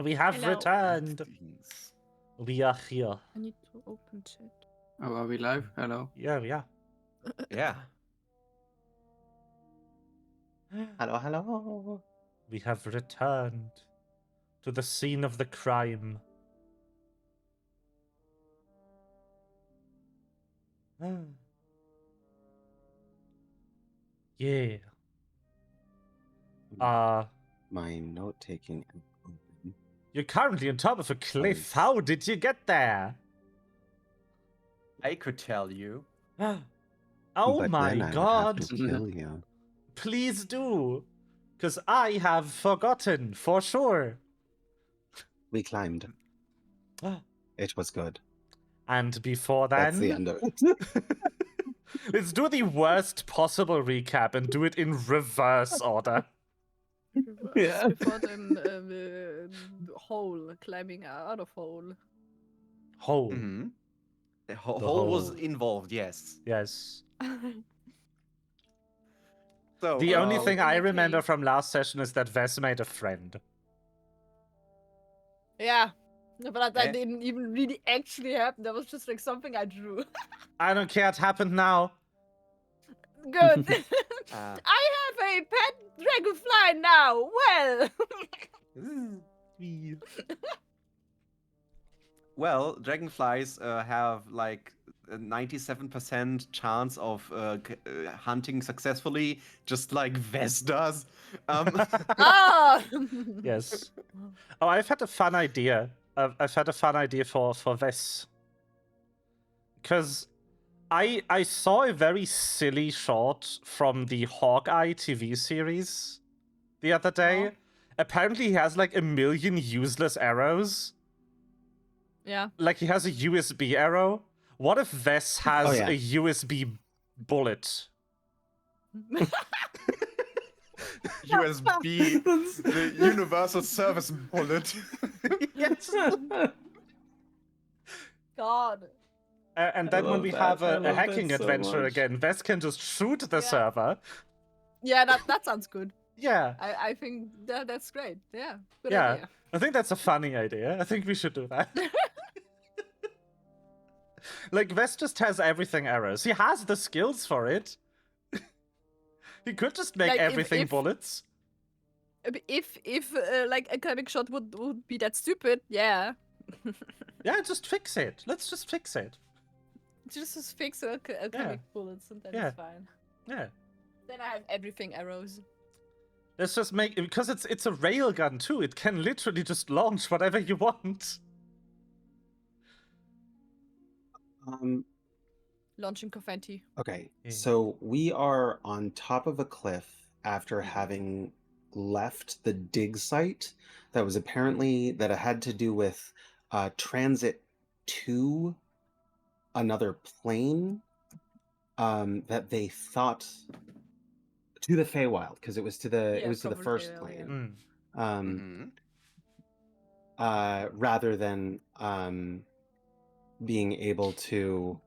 We have Hello. returned. We are here. I need to open chat. Oh, are we live? Hello. Yeah. Yeah. Hello. We have returned to the scene of the crime. Yeah. My note taking. You're currently on top of a cliff. Yes. How did you get there? I could tell you. Oh But my then I would god. have to kill you. Please do. Because I have forgotten for sure. We climbed. It was good. And before then, That's the end of it. let's do the worst possible recap and do it in reverse order. Yeah. Before then, hole, climbing out of hole. Hole. Mm-hmm. The The hole was hole. involved, yes. Yes. So The only thing in I that remember case- from last session is that Ves made a friend. Yeah. But that Eh? didn't even really actually happen. That was just like something I drew. I don't care, it happened now. Good. Uh, I have a pet dragonfly now. Well. well, dragonflies have like a 97% chance of hunting successfully, just like Ves does. Ah. Yes. Oh, I've had a fun idea. I've had a fun idea for Ves. Because I saw a very silly short from the Hawkeye TV series the other day. Oh. Apparently he has like 1 million useless arrows. Yeah. Like he has a USB arrow. What if Ves has Oh, yeah. a USB bullet? USB, the universal service bullet. Yes. God. And I then when love we that. have I a love hacking that so adventure much. again, Ves can just shoot the Yeah. server. Yeah, that sounds good. Yeah. I think that's great. Yeah. Good Yeah. idea. I think that's a funny idea. I think we should do that. Like, Ves just has everything arrows. He has the skills for it. He could just make Like, everything if- bullets. If like a climbing shot would be that stupid, yeah. Yeah, just fix it. Let's just fix it. Just fix a climbing bullets and then Yeah. it's fine. Yeah. Then I have everything arrows. Let's just make, because it's a railgun too. It can literally just launch whatever you want. Launching confetti. Okay, Yeah. so we are on top of a cliff after having left the dig site that was apparently that it had to do with transit to another plane that they thought to the Feywild, because it was to the Yeah, it was to the probably first Feywild, yeah. plane. Mm. Rather than being able to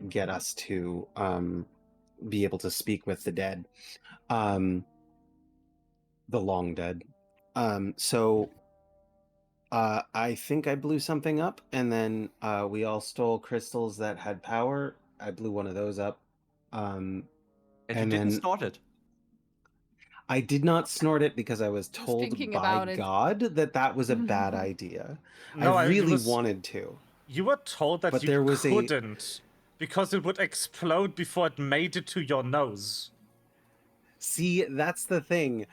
get us to be able to speak with the dead, the long dead. So I think I blew something up, and then we all stole crystals that had power. I blew one of those up. And you And didn't then- snort it. I did not snort it because I was told thinking by about it. God that was a bad idea. No, I it really was- wanted to. You were told that But you there was couldn't because it would explode before it made it to your nose. See, that's the thing.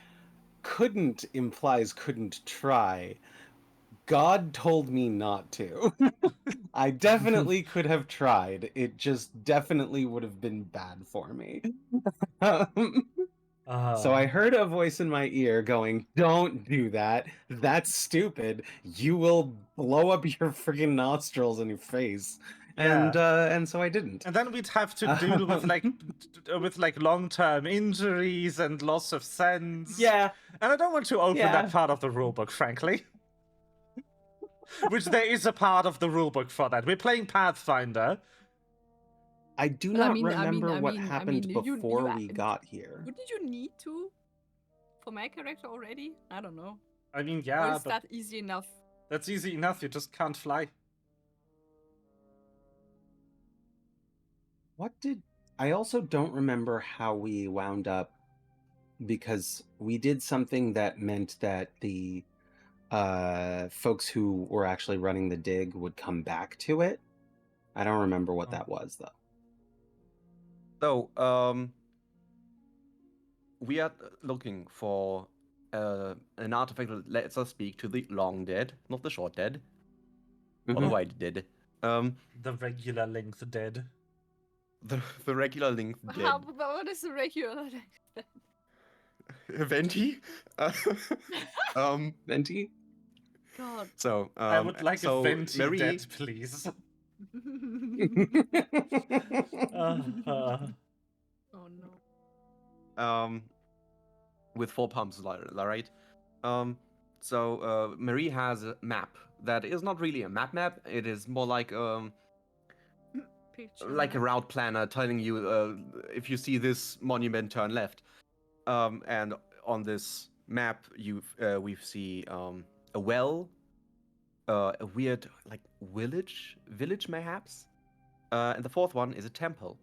Couldn't implies couldn't try. God told me not to. I definitely could have tried. It just definitely would have been bad for me. So I heard a voice in my ear going, "Don't do that. That's stupid. You will blow up your freaking nostrils and your face." And so I didn't. And then we'd have to deal with like long-term injuries and loss of sense. Yeah. And I don't want to open Yeah. that part of the rulebook, frankly. Which there is a part of the rulebook for that. We're playing Pathfinder. I do But I not mean- I remember mean- I what mean- I happened mean, you- before you- we got here. Wouldn't you need to? For my character already? I don't know. I mean, Or yeah, is but that easy enough? that's easy enough. You just can't fly. I also don't remember how we wound up, because we did something that meant that the folks who were actually running the dig would come back to it. I don't remember what Oh. that was though. So, we are looking for an artifact that lets us speak to the long dead, not the short dead, or the Mhm. wide dead. The regular length dead. The regular length dead. What is the regular? Venti. Venti? God. So, I would like so a venti Marie, dead, please. Uh, Oh no. with 4 pumps, right? So Marie has a map that is not really a map. It is more like Picture a map. route planner telling you if you see this monument, turn left. And on this map, we see a well, a weird like village mayhaps, and the 4th one is a temple,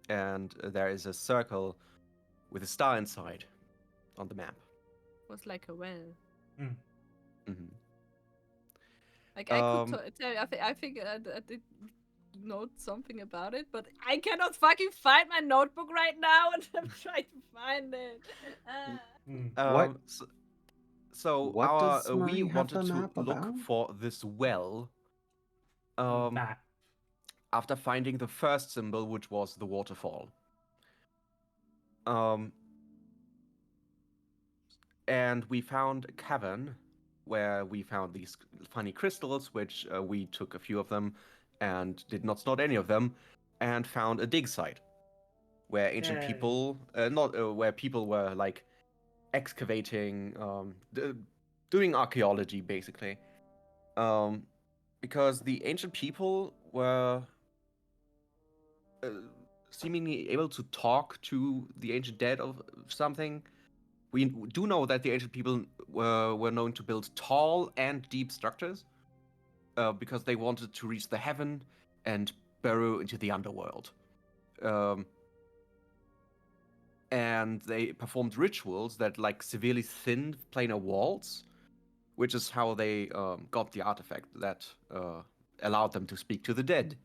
and there is a circle with a star inside on the map. Was like a well. Mm-hmm. Like I could tell you, I think I did note something about it, but I cannot fucking find my notebook right now, and I'm trying to find it. What- So what our does we Marie have wanted the to map look about? for this well. map. After finding the first symbol, which was the waterfall. And we found a cavern where we found these funny crystals, which we took a few of them and did not snort any of them, and found a dig site where ancient Yay. people, where people were like excavating, doing archaeology basically. Because the ancient people were seemingly able to talk to the ancient dead of something. We do know that the ancient people were known to build tall and deep structures because they wanted to reach the heaven and burrow into the underworld. And they performed rituals that like severely thinned planar walls, which is how they got the artifact that allowed them to speak to the dead.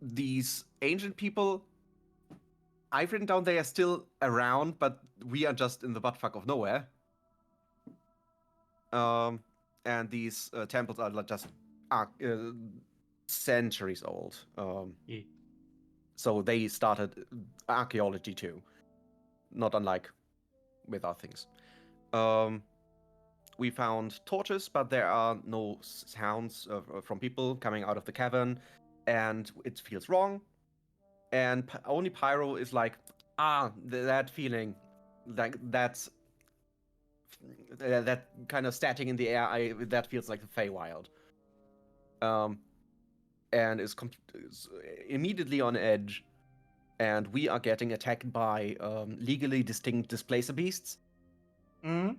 These ancient people, I've written down they are still around, but we are just in the buttfuck of nowhere. And these temples are just centuries old. Yeah. So they started archaeology too, not unlike with our things. We found torches, but there are no sounds from people coming out of the cavern, and it feels wrong. And only Pyro is like, that feeling, like that kind of static in the air. That feels like the Feywild. And is immediately on edge, and we are getting attacked by legally distinct displacer beasts. Called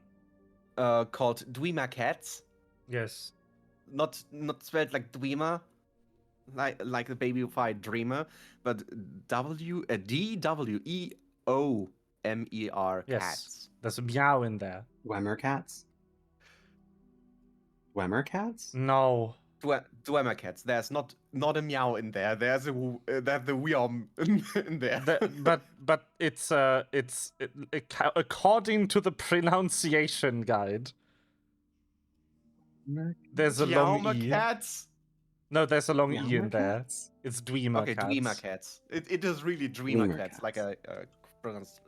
Dwemer cats. Yes. Not spelled like Dwemer, like the baby-fied dreamer, but DWEOMER Yes. cats. There's a meow in there. Dwemer cats? Dwemer cats? No. Dwemer cats. There's not a meow in there. There's the weom in there. But it's according to the pronunciation guide. There's a long Dwemer e. cats. No, there's a long e Dwemer in there. cats? It's Dwemer Okay, cats. Dwemer cats. It is really Dwemer Dwemer cats, cats. like a pronounce.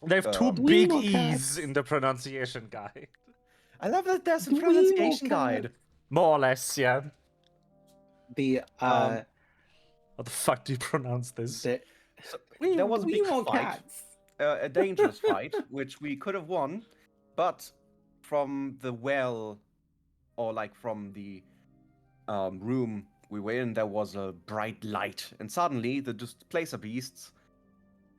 They have two Dwemer big cats. e's in the pronunciation guide. I love that there's a Dwemer pronunciation cats. guide. More or less, yeah. The How the fuck do you pronounce this? So, there was a big Dwemer fight. cats. A dangerous fight, which we could have won, but from the well, or like from the room we were in, there was a bright light, and suddenly the displacer beasts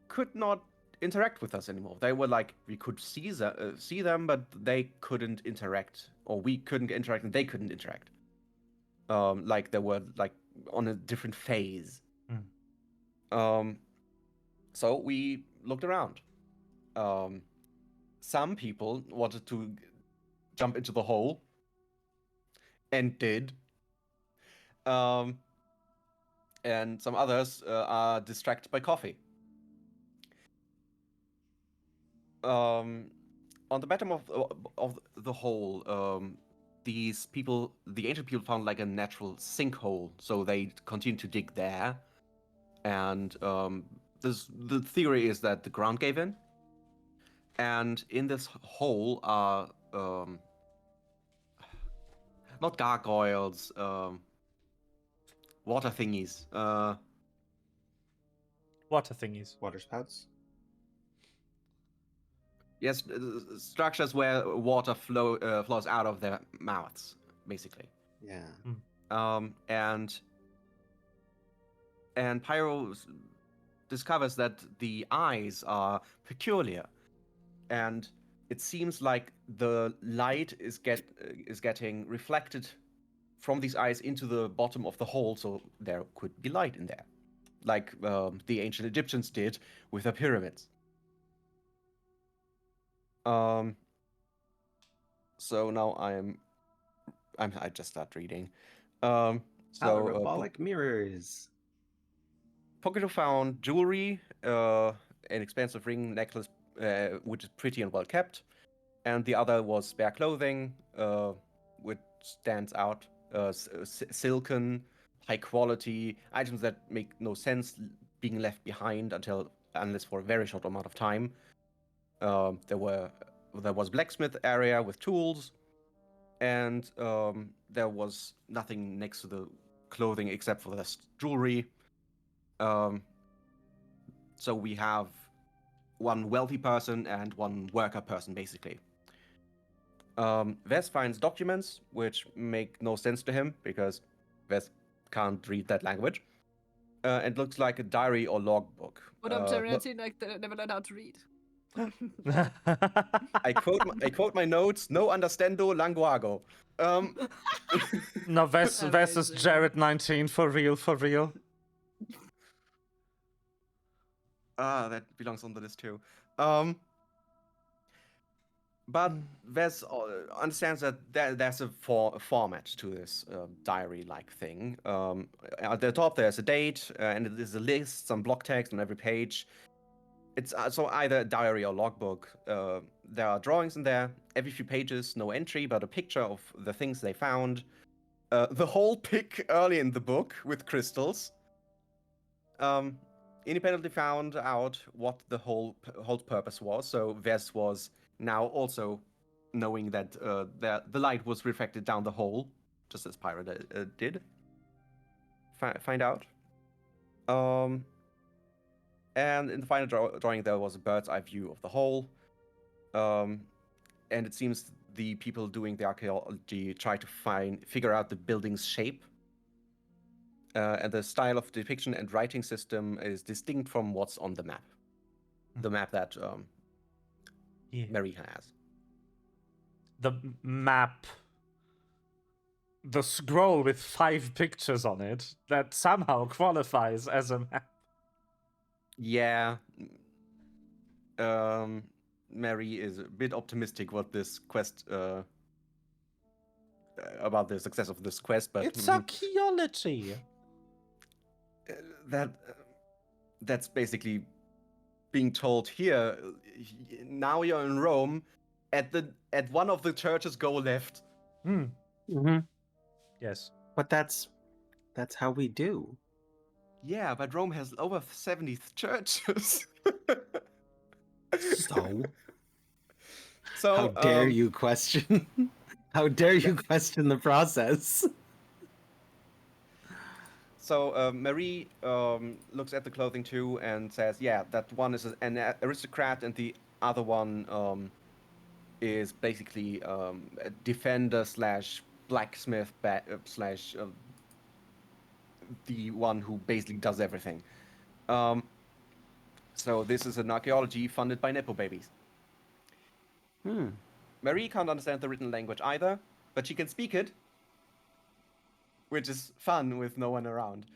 could not interact with us anymore. They were like, we could see them, but they couldn't interact, or we couldn't interact and they couldn't interact. Like they were like on a different phase. So we looked around. Some people wanted to jump into the hole, and did. And some others are distracted by coffee. On the bottom of the hole, these people, the ancient people, found like a natural sinkhole, so they continued to dig there. And the theory is that the ground gave in, and in this hole are not gargoyles, water thingies. Water thingies. Water spouts. Yes, structures where water flows out of their mouths, basically. Yeah. And Pyro discovers that the eyes are peculiar, and it seems like the light is getting reflected from these eyes into the bottom of the hole, so there could be light in there, like the ancient Egyptians did with their pyramids. So now I just start reading. Parabolic mirrors. Pocket found jewelry, an expensive ring necklace, which is pretty and well kept, and the other was spare clothing, which stands out, silken, high quality items that make no sense being left behind unless for a very short amount of time. There was blacksmith area with tools, and there was nothing next to the clothing except for this jewelry. So we have one wealthy person and one worker person, basically. Ves finds documents which make no sense to him because Ves can't read that language. It looks like a diary or logbook. What up, Terranity? Like, they never learned how to read. I quote my notes. No understendo languago. No, Ves is Amazing. Jared 19 for real, for real. That belongs on the list too. But Ves understands that there's a format to this diary-like thing. At the top, there's a date, and it is a list, some block text on every page. It's so either a diary or logbook. There are drawings in there. Every few pages, no entry, but a picture of the things they found. The whole pic early in the book with crystals. Independently found out what the whole purpose was. So Ves was now also knowing that the light was reflected down the hole, just as Pyro did. Find out. And in the final drawing, there was a bird's eye view of the hole. And it seems the people doing the archaeology try to figure out the building's shape. And the style of depiction and writing system is distinct from what's on the map. The map that Mary has. The map. The scroll with 5 pictures on it that somehow qualifies as a map. Yeah. Mary is a bit optimistic what this quest about the success of this quest, but It's archaeology. That's basically being told here. Now you're in Rome, at one of the churches go left. Yes. But that's how we do. Yeah, but Rome has over 70 churches. So How dare you question? How dare you question the process? So Marie looks at the clothing too and says, "Yeah, that one is an aristocrat, and the other one is basically a defender slash blacksmith slash the one who basically does everything." So this is an archaeology funded by Nepo babies. Marie can't understand the written language either, but she can speak it, which is fun with no one around.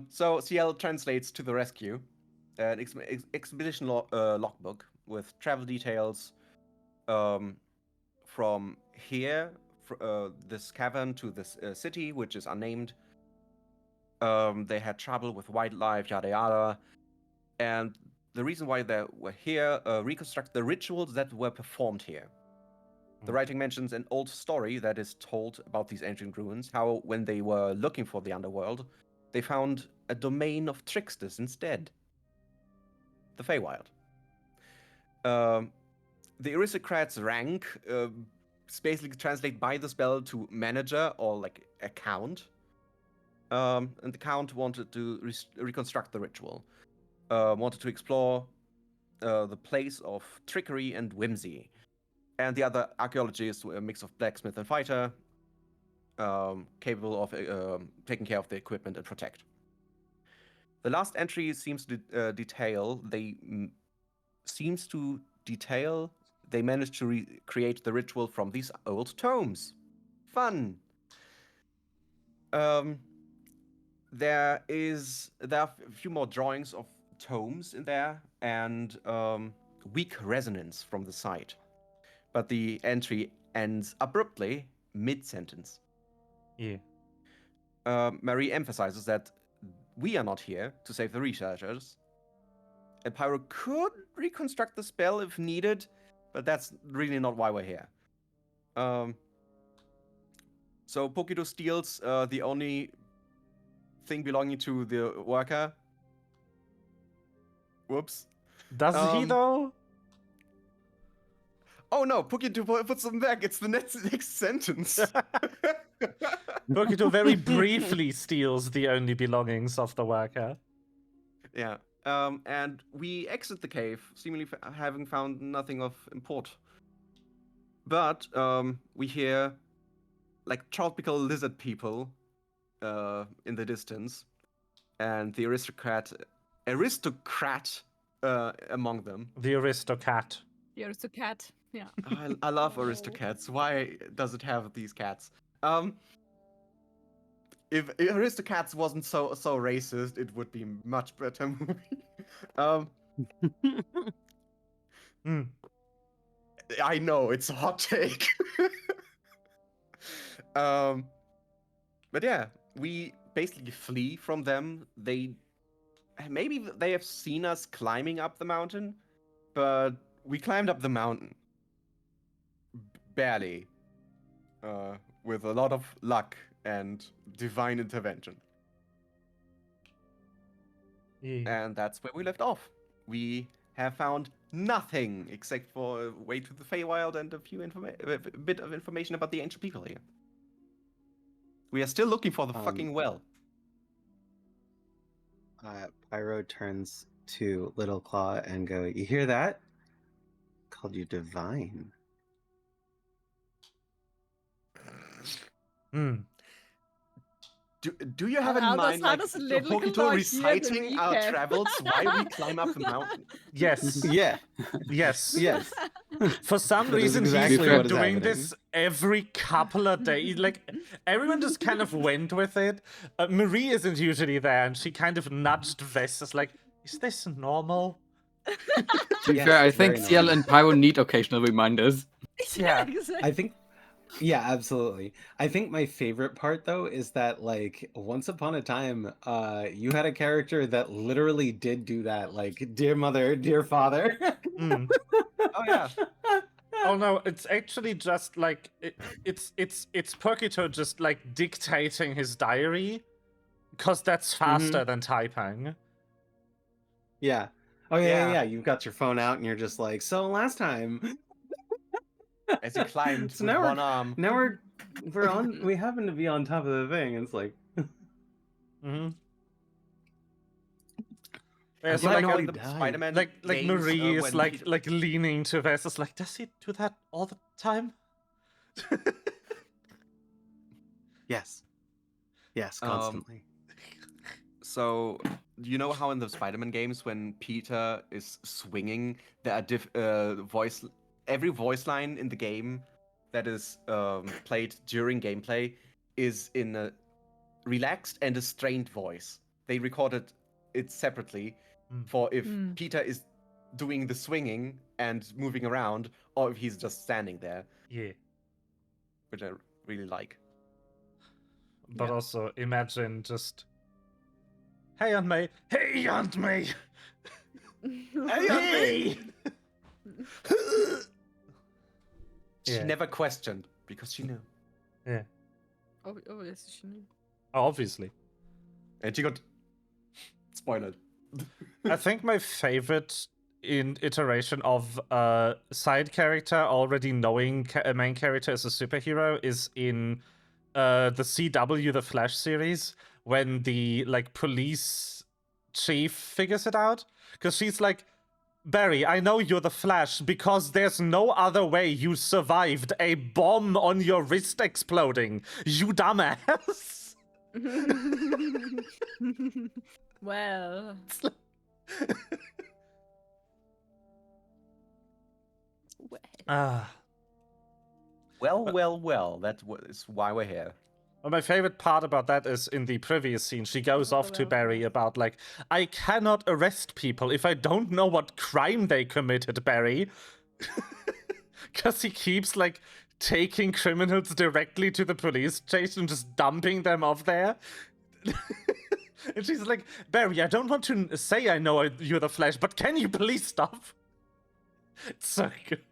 So CL translates to the rescue an expedition logbook with travel details from here, this cavern to this city, which is unnamed. They had trouble with wildlife, yada yada. And the reason why they were here reconstruct the rituals that were performed here. The writing mentions an old story that is told about these ancient ruins, how when they were looking for the underworld, they found a domain of tricksters instead. The Feywild. The aristocrat's rank is basically translated by the spell to manager or like a count. And the count wanted to reconstruct the ritual. Wanted to explore the place of trickery and whimsy. And the other archaeologist, a mix of blacksmith and fighter, capable of taking care of the equipment and protect. The last entry seems to detail they managed to recreate the ritual from these old tomes. Fun. There are a few more drawings of tomes in there and weak resonance from the site. But the entry ends abruptly mid-sentence. Yeah. Marie emphasizes that we are not here to save the researchers. And Pyro could reconstruct the spell if needed, but that's really not why we're here. So Pokido steals the only thing belonging to the worker. Whoops. Does he though? Oh no, Pokido puts them back. It's the next sentence. Pokito very briefly steals the only belongings of the worker. Yeah. And we exit the cave, seemingly having found nothing of import. But we hear like tropical lizard people in the distance, and the aristocrat among them. The aristocrat. The aristocrat. Yeah. I love aristocats. Why does it have these cats? If Aristocats wasn't so racist, it would be a much better movie. I know it's a hot take. But yeah, we basically flee from them. Maybe they have seen us climbing up the mountain, but we climbed up the mountain barely, with a lot of luck and divine intervention. Yeah. And that's where we left off. We have found nothing except for a way to the Feywild and a bit of information about the ancient people here. We are still looking for the fucking well. Pyro turns to Little Claw and go, "You hear that? Called you divine." Do you have in mind like Pokito reciting our travels while we climb up the mountain? Yes. Yeah. Yes. Yes. For some That is reason, exactly he's what been is doing happening. this every couple of days. Like, everyone just kind of went with it. Marie isn't usually there, and she kind of nudged Vestas, like, is this normal? To be Yes, fair, I it's think very CL normal. and Pyro need occasional reminders. Yeah. Exactly. I think, yeah, absolutely. I think my favorite part though is that like once upon a time, you had a character that literally did do that, like dear mother, dear father. Mm. Oh yeah. Oh no, it's actually just like it's Pokito just like dictating his diary, because that's faster than typing. Yeah. Oh yeah, Yeah. You've got your phone out and you're just like, so last time. As he climbed So with now one arm. Now we're on. We happen to be on top of the thing. It's like. Mm-hmm. Yeah, Yeah, so so like no, on he the died. Spider-Man like games, Marie is when like Peter- like leaning to Vestas, like, does he do that all the time? Yes. Yes, constantly. So you know how in the Spider-Man games when Peter is swinging, there are every voice line in the game that is played during gameplay is in a relaxed and a strained voice. They recorded it separately Mm. for if Mm. Peter is doing the swinging and moving around, or if he's just standing there, Yeah. which I really like. But Yeah. also imagine just, hey Aunt May, hey Aunt May, hey. She Yeah. never questioned because she knew, Yeah, Oh, yes, she knew. obviously. and she got spoiled. I think my favorite iteration of a side character already knowing a main character is a superhero is in the CW The Flash series, when the like police chief figures it out, because she's like, Barry, I know you're the Flash because there's no other way you survived a bomb on your wrist exploding, you dumbass. Well, It's like- well. Ah. Well. That is why we're here. Well, my favorite part about that is in the previous scene, she goes off to Barry about, like, I cannot arrest people if I don't know what crime they committed, Barry. Because he keeps, like, taking criminals directly to the police station and just dumping them off there. And she's like, Barry, I don't want to say I know you're the Flash, but can you please stop? It's so good.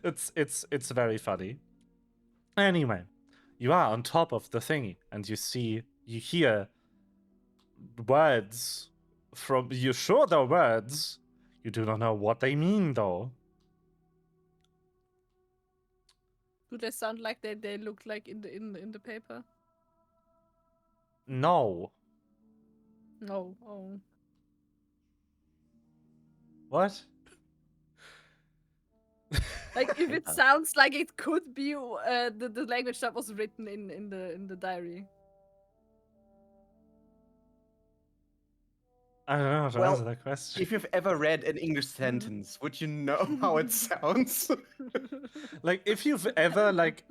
It's very funny. Anyway, you are on top of the thingy, and you hear words from. You're sure they're words. You do not know what they mean, though. Do they sound like they look like in the paper? No. No. Oh. What? Like if it sounds like it could be the language that was written in the diary. I don't know how to Well, answer that question. If you've ever read an English sentence, would you know how it sounds? Like, if you've ever, like,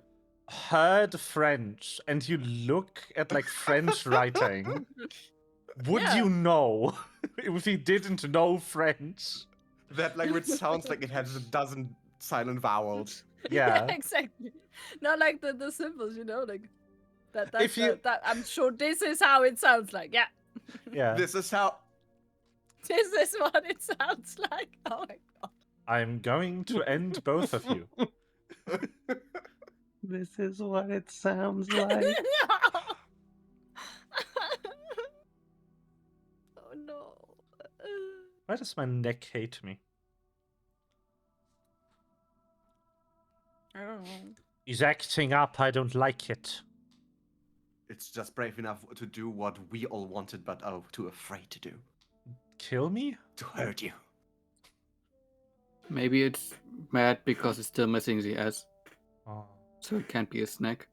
heard French and you look at, like, French writing, would Yeah. you know if you didn't know French? That language sounds like it has a dozen silent vowels. Yeah. Exactly. Not like the symbols, you know, like that. If you- That I'm sure this is how it sounds like. Yeah. Yeah. This is how. This is what it sounds like. Oh my god. I'm going to end both of you. This is what it sounds like. Oh no. Why does my neck hate me? I don't know. He's acting up. I don't like it. It's just brave enough to do what we all wanted, but are too afraid to do. Kill me? To hurt you. Maybe it's mad because it's still missing the S, Oh, so it can't be a snack.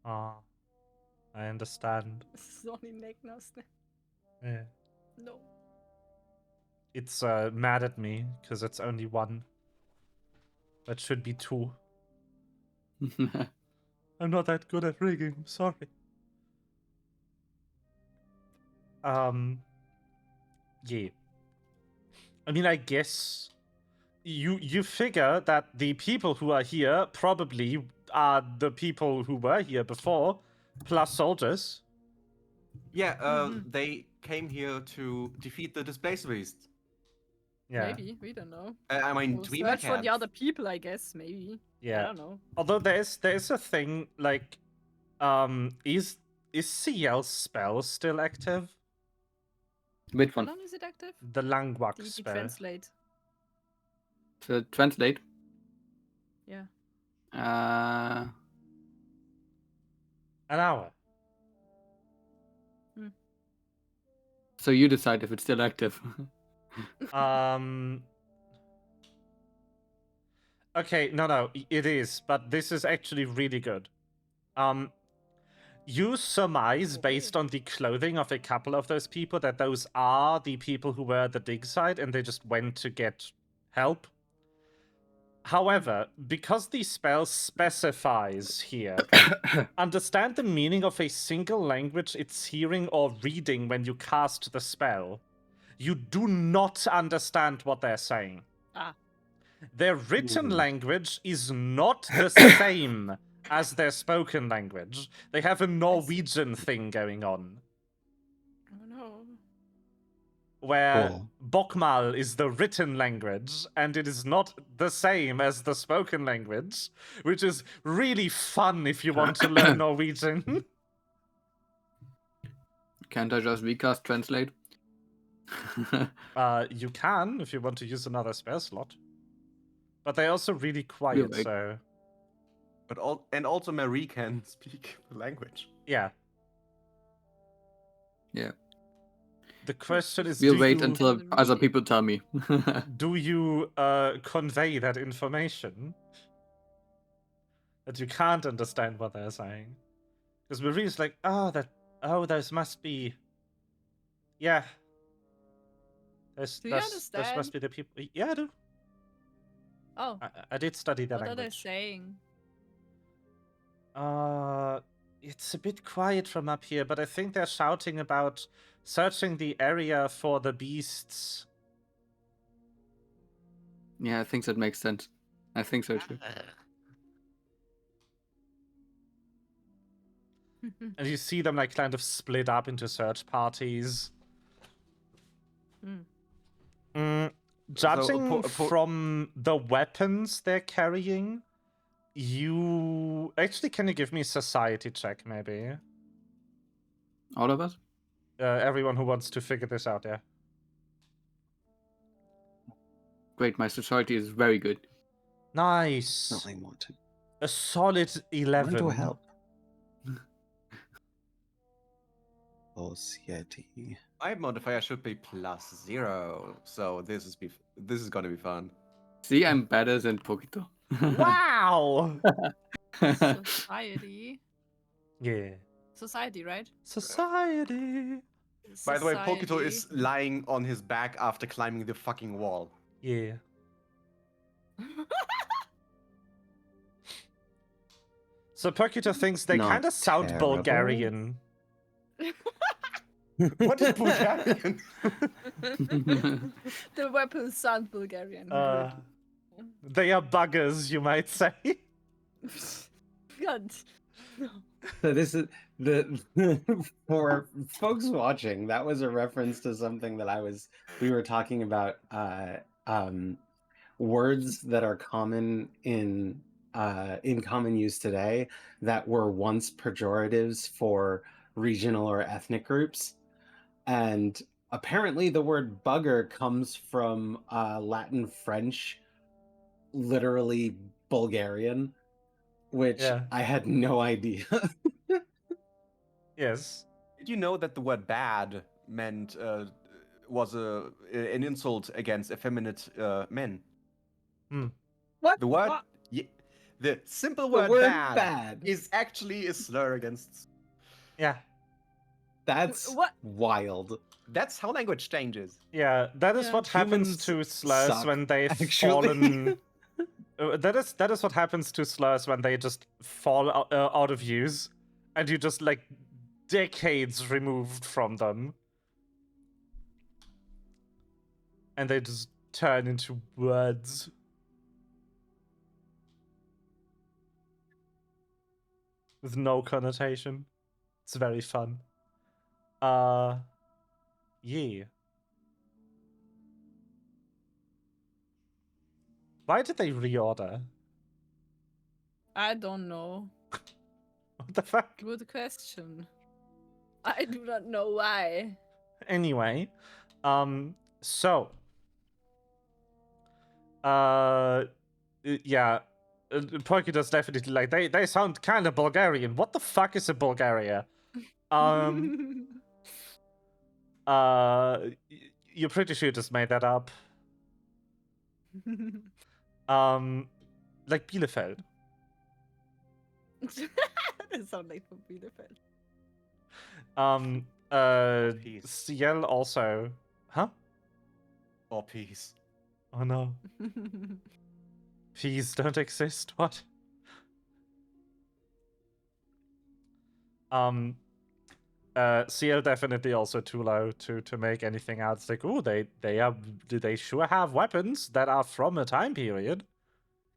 oh. I understand. This is only neck now. Yeah. No. It's mad at me because it's only one. That should be two. I'm not that good at rigging. I'm sorry. Yeah. I mean, I guess you figure that the people who are here probably are the people who were here before, plus soldiers. Yeah, they came here to defeat the displaced beast. Yeah. Maybe we don't know. I mean, We'll Dreamer search for the can't. other people, I guess. Maybe. I Yeah. don't know. Although there is a thing like, is CL's spell still active? Which How one? long is it active? The Langwak The spell. translate. To translate? Yeah. An hour. So you decide if it's still active. Okay, no, it is, but this is actually really good. You surmise, Okay. based on the clothing of a couple of those people, that those are the people who were at the dig site and they just went to get help. However, because the spell specifies here, understand the meaning of a single language it's hearing or reading when you cast the spell. You do not understand what they're saying. Ah. Their written Hmm. language is not the same as their spoken language. They have a Norwegian thing going on, Oh no. where Cool. Bokmal is the written language, and it is not the same as the spoken language, which is really fun if you want to learn Norwegian. Can't I just recast translate? You can if you want to use another spell slot. But they're also really quiet, wait. so But also Marie can speak the language. yeah. Yeah. The question is, We'll do wait you, until Read other it. people tell me. do you convey that information? That you can't understand what they're saying? Because Marie's like, those must be, yeah. Do you Those must understand? be the people. Yeah, I do. Oh, I did study that what are they language. saying? It's a bit quiet from up here, but I think they're shouting about searching the area for the beasts. Yeah, I think that makes sense. I think so too. And you see them like kind of split up into search parties. Judging from the weapons they're carrying, you actually, can you give me a society check, maybe? All of us? Everyone who wants to figure this out, yeah. Great, my society is very good. Nice. Certainly want to. A solid 11. Want to help. Society. My modifier should be +0, so this is gonna be fun. See, I'm better than Pokito. Wow! Society. Yeah. Society, right? Society. By the way, Pokito Society. is lying on his back after climbing the fucking wall. Yeah. So Pokito thinks they Not kind of sound terrible. Bulgarian. What is Bulgarian? The weapons sound Bulgarian. They are buggers, you might say. God. So this is the for folks watching. That was a reference to something that we were talking about. Words that are common in common use today that were once pejoratives for regional or ethnic groups, and apparently the word bugger comes from Latin French, literally Bulgarian, which Yeah. I had no idea. Yes. Did you know that the word bad meant was an insult against effeminate men? What? The word, What? the simple The word, word bad, bad. is actually a slur against. Yeah. That's What? wild. That's how language changes. Yeah, that is Yeah. what happens Humans to slurs suck, when they've actually. fallen. That is what happens to slurs when they just fall out of use, and you just like decades removed from them, and they just turn into words. With no connotation. It's very fun. Yeah. Why did they reorder? I don't know. What the fuck? Good question. I do not know why. Anyway, so, yeah, Pokido's definitely like, they sound kind of Bulgarian. What the fuck is a Bulgaria? You're pretty sure you just made that up. Like Bielefeld. They sound like from Bielefeld. Peace. Ciel also. Huh? Or peace. Oh no. Peas don't exist. What? CL definitely also too low to make anything out. It's like, oh, they sure have weapons that are from a time period.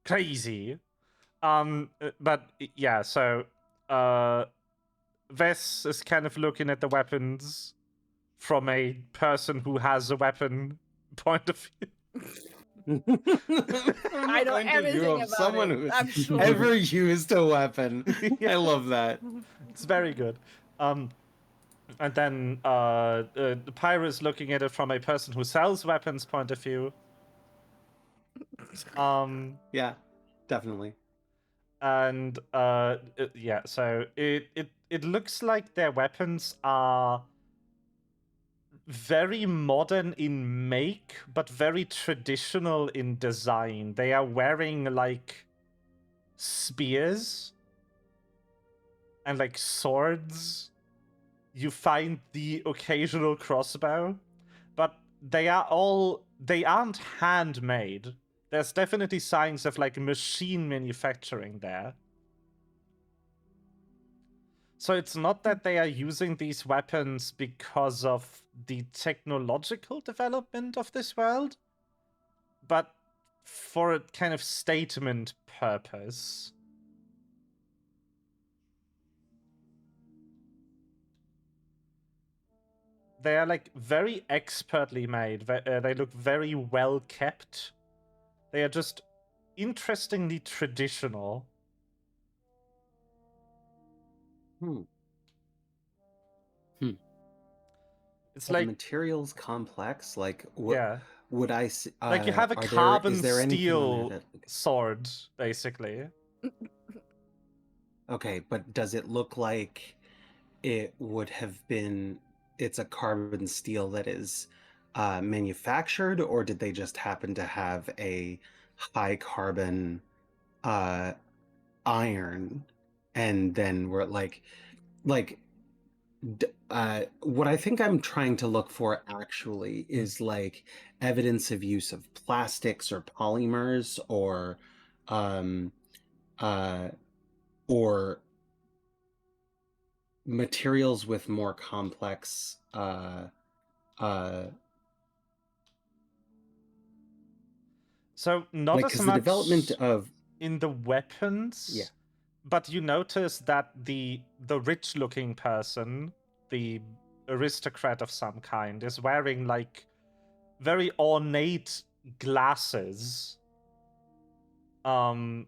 Crazy. But yeah, so Vess is kind of looking at the weapons from a person who has a weapon point of view. I know everything about someone it. who's I'm sure. ever used a weapon. Yeah. I love that. It's very good. And then the Pyro is looking at it from a person who sells weapons point of view. Yeah, definitely. And yeah, so it looks like their weapons are very modern in make, but very traditional in design. They are wearing like spears and like swords. You find the occasional crossbow, but they aren't handmade. There's definitely signs of like machine manufacturing there. So it's not that they are using these weapons because of the technological development of this world, but for a kind of statement purpose. They are like very expertly made. They look very well kept. They are just interestingly traditional. It's Are the like, materials complex? Like, yeah, would I like you have a is carbon there anything on there steel that sword, basically. okay, but does it look like it would have been it's a carbon steel that is manufactured, or did they just happen to have a high carbon iron and then we're like what I think I'm trying to look for actually is like evidence of use of plastics or polymers um uh or materials with more complex So not like as because the much development of in the weapons. Yeah. But you notice that the rich looking person, the aristocrat of some kind, is wearing like very ornate glasses. That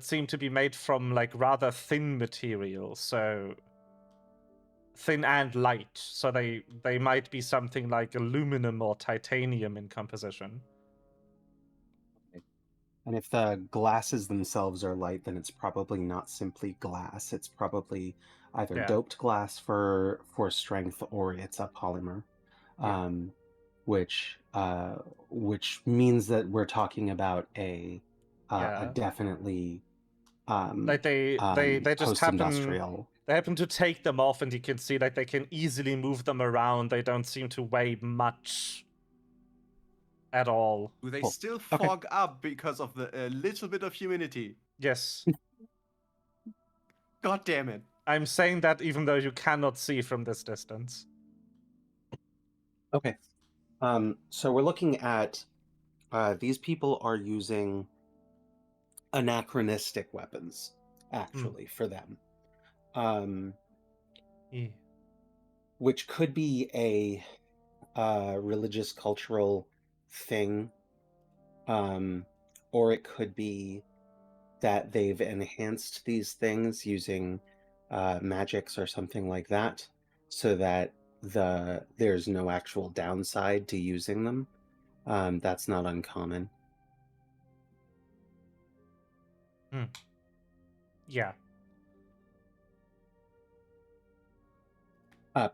seem to be made from like rather thin material, so thin and light. So they might be something like aluminum or titanium in composition. And if the glasses themselves are light, then it's probably not simply glass. It's probably either Yeah. doped glass for strength, or it's a polymer, Yeah. which means that we're talking about a Yeah. definitely Like they just post-industrial. They happen to take them off, and you can see that they can easily move them around. They don't seem to weigh much at all. Do they Cool. still Okay. fog up because of the little bit of humidity? Yes. God damn it. I'm saying that even though you cannot see from this distance. Okay. So we're looking at these people are using anachronistic weapons, actually, for them. Yeah. Which could be a religious cultural thing, or it could be that they've enhanced these things using magics or something like that, so that there's no actual downside to using them. That's not uncommon. Yeah.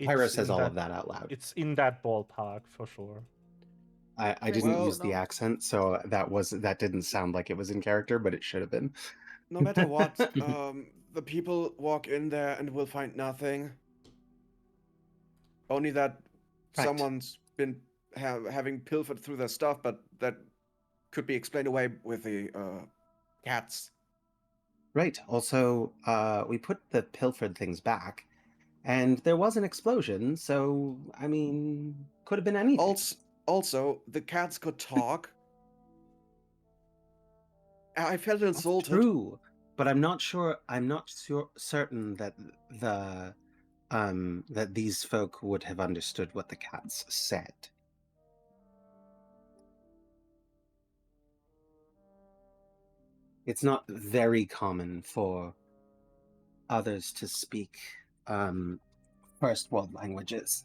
Pyro says all of that out loud. It's in that ballpark for sure. I didn't Well, use the accent, so that didn't sound like it was in character, but it should have been. No matter what, the people walk in there and will find nothing. Only that Right. someone's been having pilfered through their stuff, but that could be explained away with the cats. Right. Also, we put the pilfered things back, and there was an explosion. So, I mean, could have been anything. Also, the cats could talk. I felt That's insulted. true, but I'm not sure. I'm not certain that that these folk would have understood what the cats said. It's not very common for others to speak first world languages.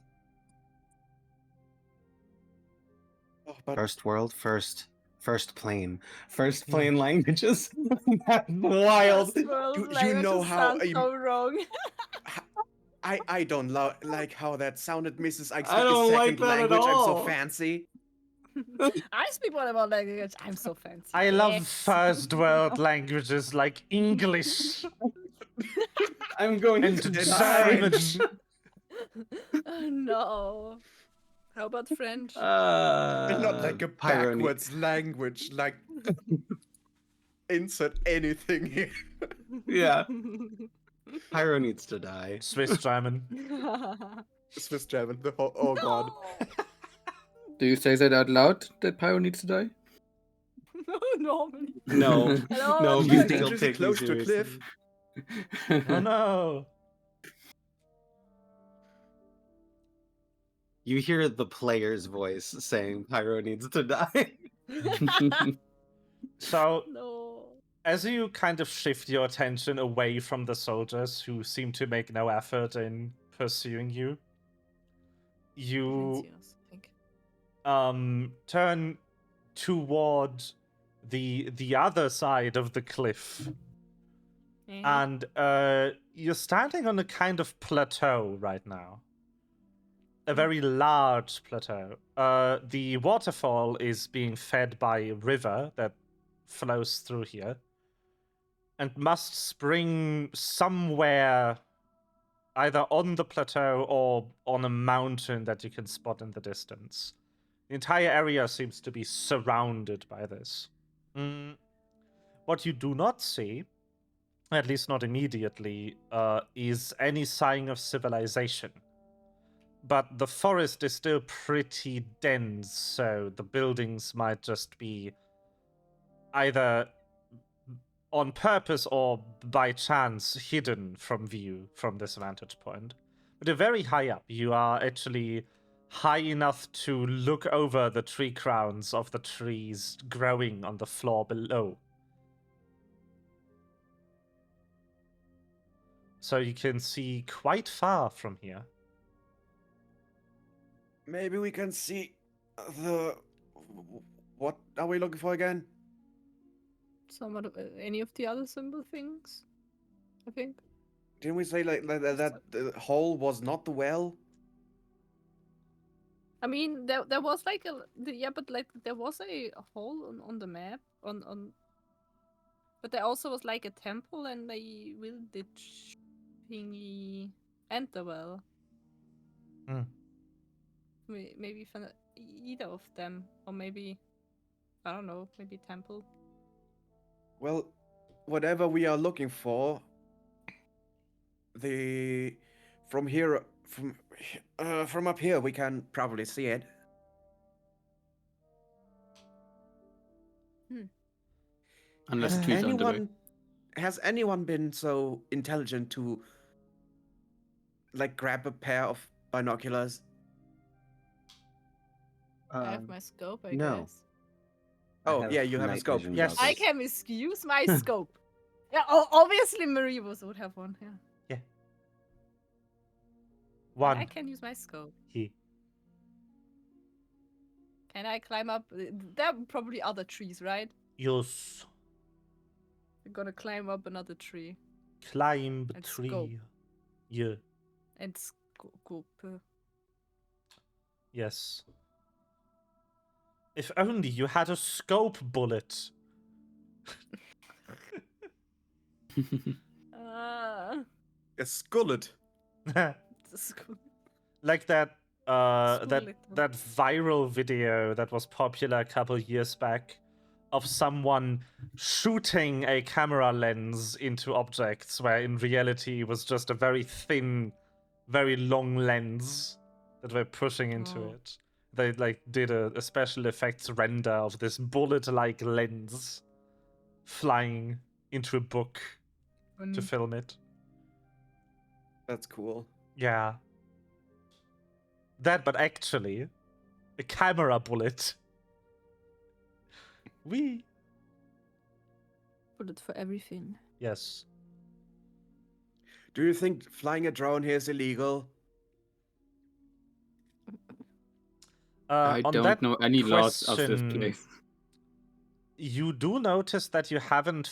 Oh, but First world, first plane languages. That's wild. First world You know languages how sound so wrong. I don't like how that sounded, Mrs. I speak I don't a like second that at language. I'm so all. fancy. I speak one about language. I'm so fancy. I love Yes. first world languages like English I'm going and to And die. French. Oh, no. How about French? And not like a Pyro backwards language, like insert anything here. Yeah. Pyro needs to die. Swiss German. Swiss German. Oh god. Do you say that out loud, that Pyro needs to die? Normally. No, Hello, no, He's you like- think he'll dangerously take close me to a seriously. cliff. Oh no. You hear the player's voice saying Pyro needs to die. So, No. as you kind of shift your attention away from the soldiers who seem to make no effort in pursuing you, you Convincius, I think. turn toward the other side of the cliff, Yeah. and you're standing on a kind of plateau right now. A very large plateau. The waterfall is being fed by a river that flows through here and must spring somewhere either on the plateau or on a mountain that you can spot in the distance. The entire area seems to be surrounded by this. What you do not see, at least not immediately, is any sign of civilization. But the forest is still pretty dense, so the buildings might just be either on purpose or by chance hidden from view from this vantage point. But you're very high up. You are actually high enough to look over the tree crowns of the trees growing on the floor below. So you can see quite far from here. Maybe we can see the. What are we looking for again? Somewhat of any of the other symbol things, I think. Didn't we say like that the hole was not the well? I mean, there was like but like there was a hole on the map on. But there also was like a temple and a Wilditch thingy and the well. Hmm. Maybe either of them, or maybe I don't know, maybe temple. Well, whatever we are looking for, from up here we can probably see it. Unless the trees are in the way. Has anyone been so intelligent to like grab a pair of binoculars? I have my scope, I no. guess. Oh yeah, you have a night scope. vision Yes. I goggles. can misuse my scope. Yeah, obviously Marie would have one. Yeah. One. I can use my scope. He. Can I climb up? There are probably other trees, right? Yes. We're gonna climb up another tree Climb And tree. scope. Yeah. and scope. Yes. If only you had a scope bullet. Uh, A skullet. scope. like that School that little. that viral video that was popular a couple years back of someone shooting a camera lens into objects where in reality it was just a very thin, very long lens that were pushing into Oh. it. They like did a special effects render of this bullet-like lens flying into a book to film it. That's cool. Yeah. That, but actually, a camera bullet. We. Bullet for everything. Yes. Do you think flying a drone here is illegal? I On don't that know any laws of this question, place. you do notice that you haven't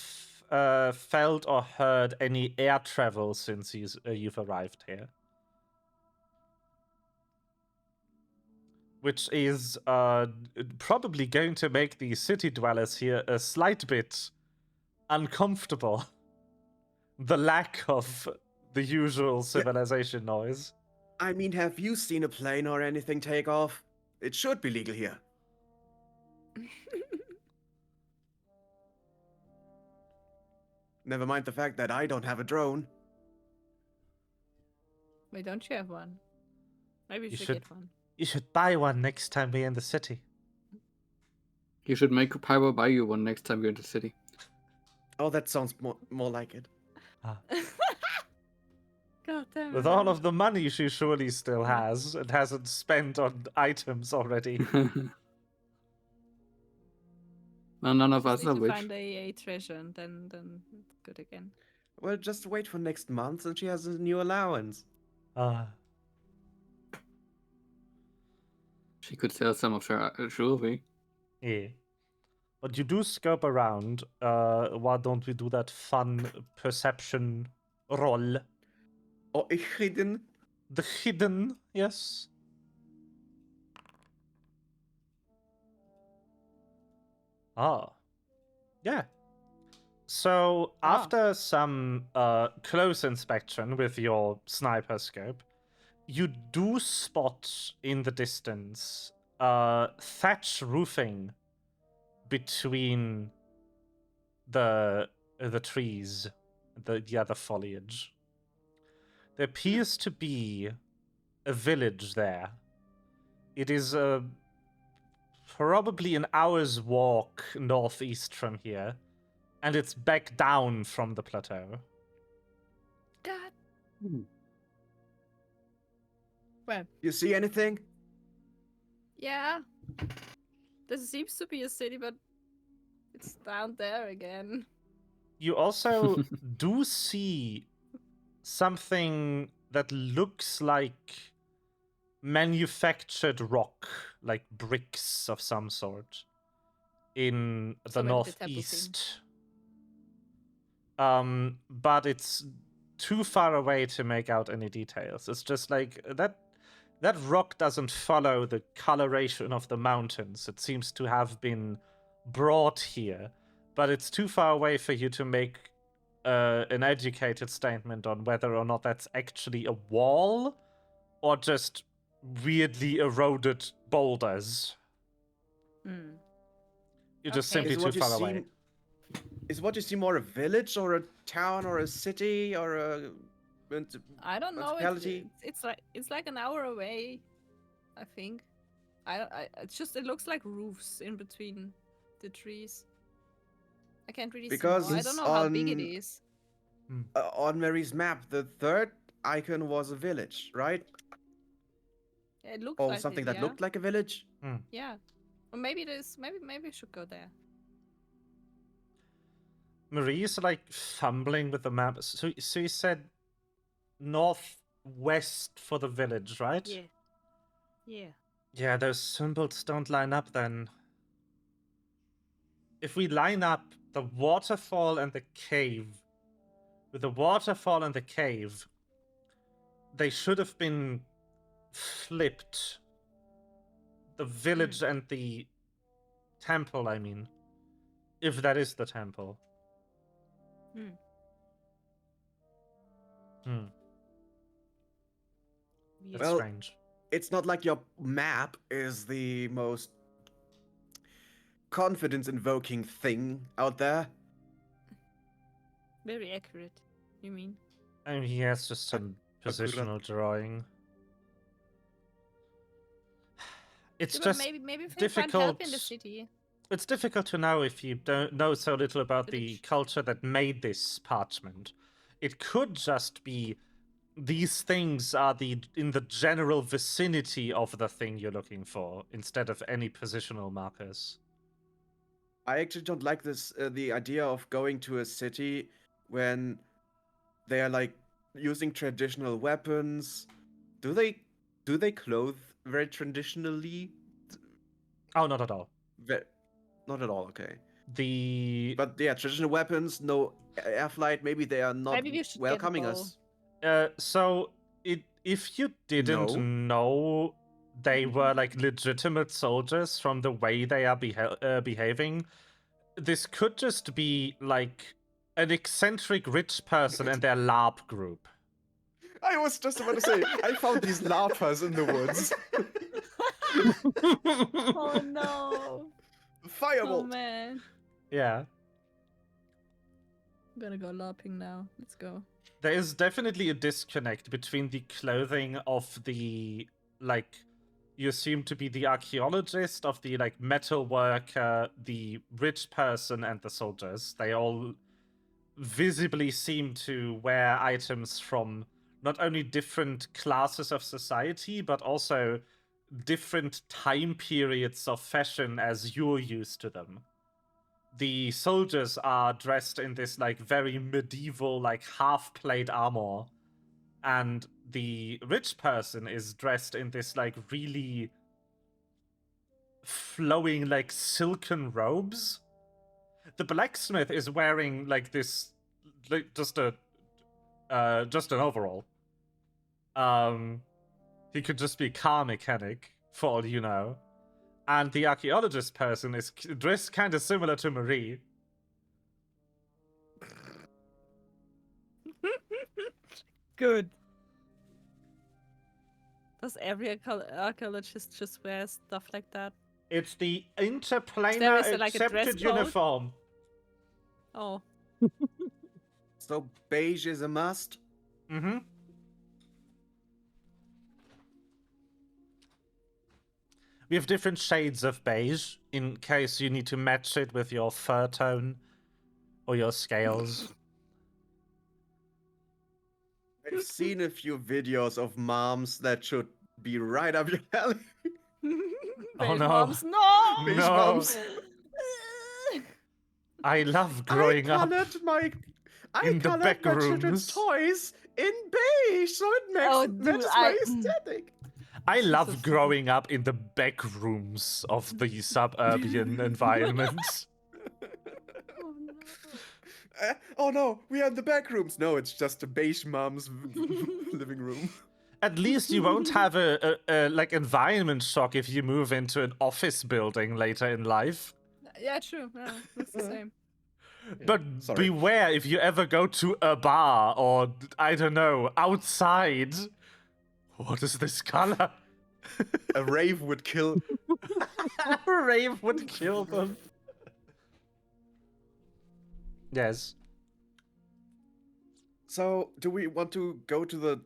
felt or heard any air travel since you've arrived here. Which is probably going to make the city dwellers here a slight bit uncomfortable. The lack of the usual civilization noise. I mean, have you seen a plane or anything take off? It should be legal here. Never mind the fact that I don't have a drone. Wait, don't you have one? Maybe you You should should- get one. You should buy one next time we're in the city. You should make Pyro buy you one next time you're in the city. Oh, that sounds more like it. God damn it. With all of the money she surely still has and hasn't spent on items already. Well, none of Just us need are to rich. find a treasure and then it's good again. Well, just wait for next month and she has a new allowance. She could sell some of her jewelry. Yeah. But you do scope around. Why don't we do that fun perception roll? Oh, hidden. The hidden, yes. Ah. Yeah. So after some close inspection with your sniper scope, you do spot in the distance thatch roofing between the trees, the other foliage. There appears to be a village there. It is probably an hour's walk northeast from here, and it's back down from the plateau. God. Hmm. Well, You see anything? yeah. There seems to be a city, but it's down there again. You also do see something that looks like manufactured rock, like bricks of some sort, in So the maybe the temple thing. northeast. But it's too far away to make out any details. It's just like that rock doesn't follow the coloration of the mountains. It seems to have been brought here, but it's too far away for you to make an educated statement on whether or not that's actually a wall or just weirdly eroded boulders. Hmm. You're just Okay. simply too far away. Is what you see more a village or a town or a city or a I don't know. municipality? It's like an hour away, I think. It looks like roofs in between the trees. I can't really Because see more. I don't know how big it on- is. on Mary's map, the third icon was a village, right? Yeah, it looks Or like something it, that yeah. looked like a village. Yeah. Or maybe it is. Maybe we should go there. Marie's like fumbling with the map. So you said northwest for the village, right? Yeah. Yeah. Yeah, those symbols don't line up then. If we line up the waterfall and the cave, with the waterfall and the cave, they should have been flipped. The village and the temple, I mean. If that is the temple. Weird. That's Well- strange. It's not like your map is the most confidence-invoking thing out there. Very accurate. You mean? I mean, he has just some positional drawing. It's Yeah, but just maybe if we find help in the difficult. city. It's difficult to know if you don't know so little about the Village. culture that made this parchment. It could just be these things are in the general vicinity of the thing you're looking for, instead of any positional markers. I actually don't like this the idea of going to a city when they are like using traditional weapons. Do they clothe very traditionally? Oh, not at all. Not at all, okay. But But yeah, traditional weapons, no air flight, maybe they are not Maybe we should get a welcoming bow. us. so if you didn't No. know they were like legitimate soldiers from the way they are behaving, this could just be like an eccentric rich person and their LARP group. I was just about to say, I found these larpers in the woods. Oh no! Oh Firebolt! man. Yeah. I'm gonna go LARPing now. Let's go. There is definitely a disconnect between the clothing of the, like, you assume to be the archaeologist, of the, like, metal worker, the rich person, and the soldiers. They all visibly seem to wear items from not only different classes of society, but also different time periods of fashion as you're used to them. The soldiers are dressed in this like very medieval like half plate armor, and the rich person is dressed in this like really flowing like silken robes. The blacksmith is wearing like this like just an overall. He could just be a car mechanic for all you know. And the archaeologist person is dressed kind of similar to Marie. Good. Does every archaeologist just wear stuff like that? It's the There interplanar is, like, a dress accepted code? uniform. Oh. So beige is a must? Mm-hmm. We have different shades of beige in case you need to match it with your fur tone or your scales. I've seen a few videos of moms that should be right up your alley. Beige no. moms, no! Beige No. moms. I love growing up. I in the colored back my children's rooms. toys in beige, so it Oh, dude, matches my aesthetic. I so love funny. growing up in the back rooms of the suburban environments. Oh no. Oh no, we are in the back rooms. No, it's just a beige mom's living room. At least you won't have a like environment shock if you move into an office building later in life. Yeah, true. Yeah, that's the same. But sorry. beware if you ever go to a bar or, I don't know, outside. What is this color? A rave would kill. Rave would kill them. Yes. So, do we want to go to the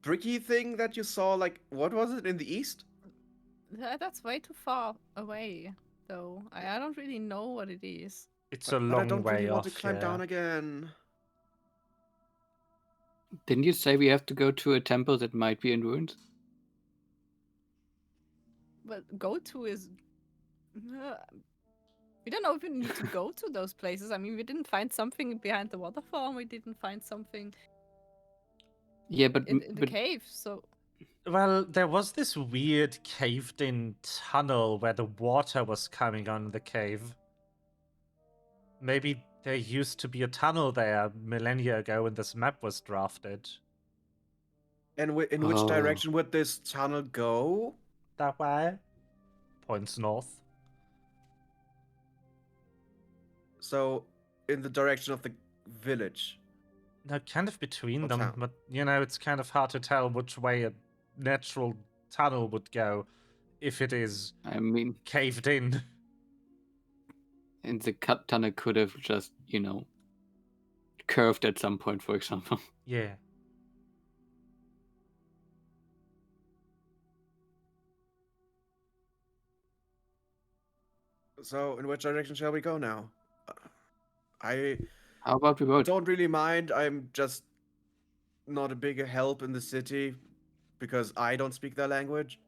bricky thing that you saw? Like, what was it in the east? That's way too far away, though. I don't really know what it is. It's a But I long don't way really want off. to climb yeah. down again. Didn't you say we have to go to a temple that might be in ruins? Well, go to is. We don't know if we need to go to those places. I mean, we didn't find something behind the waterfall. We didn't find something Yeah, but in the cave. So Well, there was this weird caved-in tunnel where the water was coming on the cave. Maybe there used to be a tunnel there millennia ago when this map was drafted. And in which Oh. direction would this tunnel go? That way? Points north. So, in the direction of the village. No, kind of between Or them, town. but it's kind of hard to tell which way a natural tunnel would go if it is I mean, caved in. and the cut tunnel could have just, curved at some point, for example. Yeah. So, in which direction shall we go now? I How about we vote? don't really mind. I'm just not a big help in the city because I don't speak their language.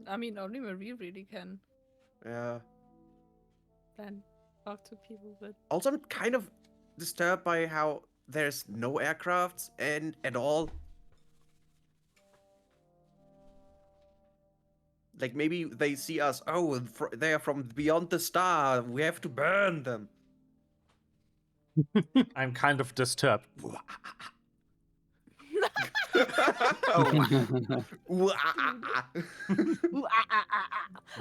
I mean, only Marie really can Yeah. then talk to people, but Also, I'm kind of disturbed by how there's no aircrafts and at all. Like maybe they see us. Oh, they are from beyond the star. We have to burn them. I'm kind of disturbed. Oh, wow. Ooh,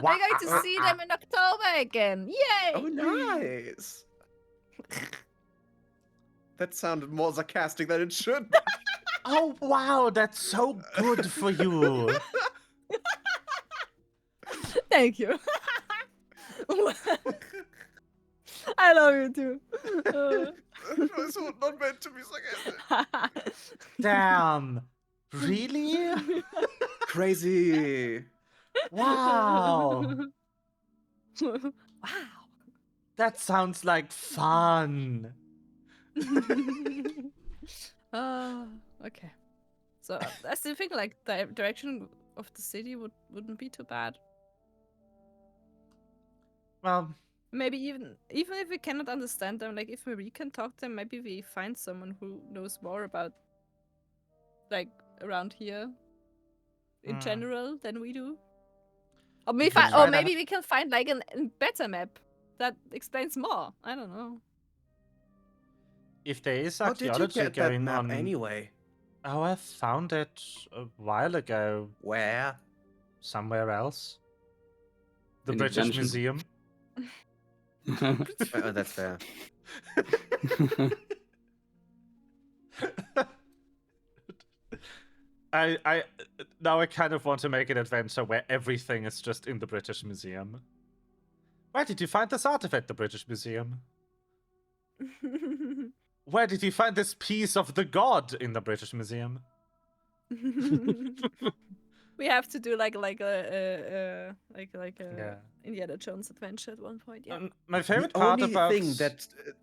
we're going to see them in October again. Yay! Oh, nice. That sounded more sarcastic than it should. Oh, wow, that's so good for you. Thank you. I love you too. It was not meant to be sarcastic. Damn. Really? Crazy. Wow. Wow. That sounds like fun. Okay. So I still think like the direction of the city wouldn't be too bad. Well, Maybe even if we cannot understand them, like if Marie can talk to them, maybe we find someone who knows more about like around here in general than we do. Or maybe can try that. maybe we can find like a better map that explains more. I don't know. if there is How did you archaeology get that going map on. anyway? Oh, I found it a while ago Where? somewhere else. The In the British dungeon. Museum. That's fair. I now I kind of want to make an adventure where everything is just in the British Museum. Where did you find this artifact at the British Museum? Where did you find this piece of the god in the British Museum? We have to do like a Yeah. Indiana Jones adventure at one point. Yeah. My favorite The part only about thing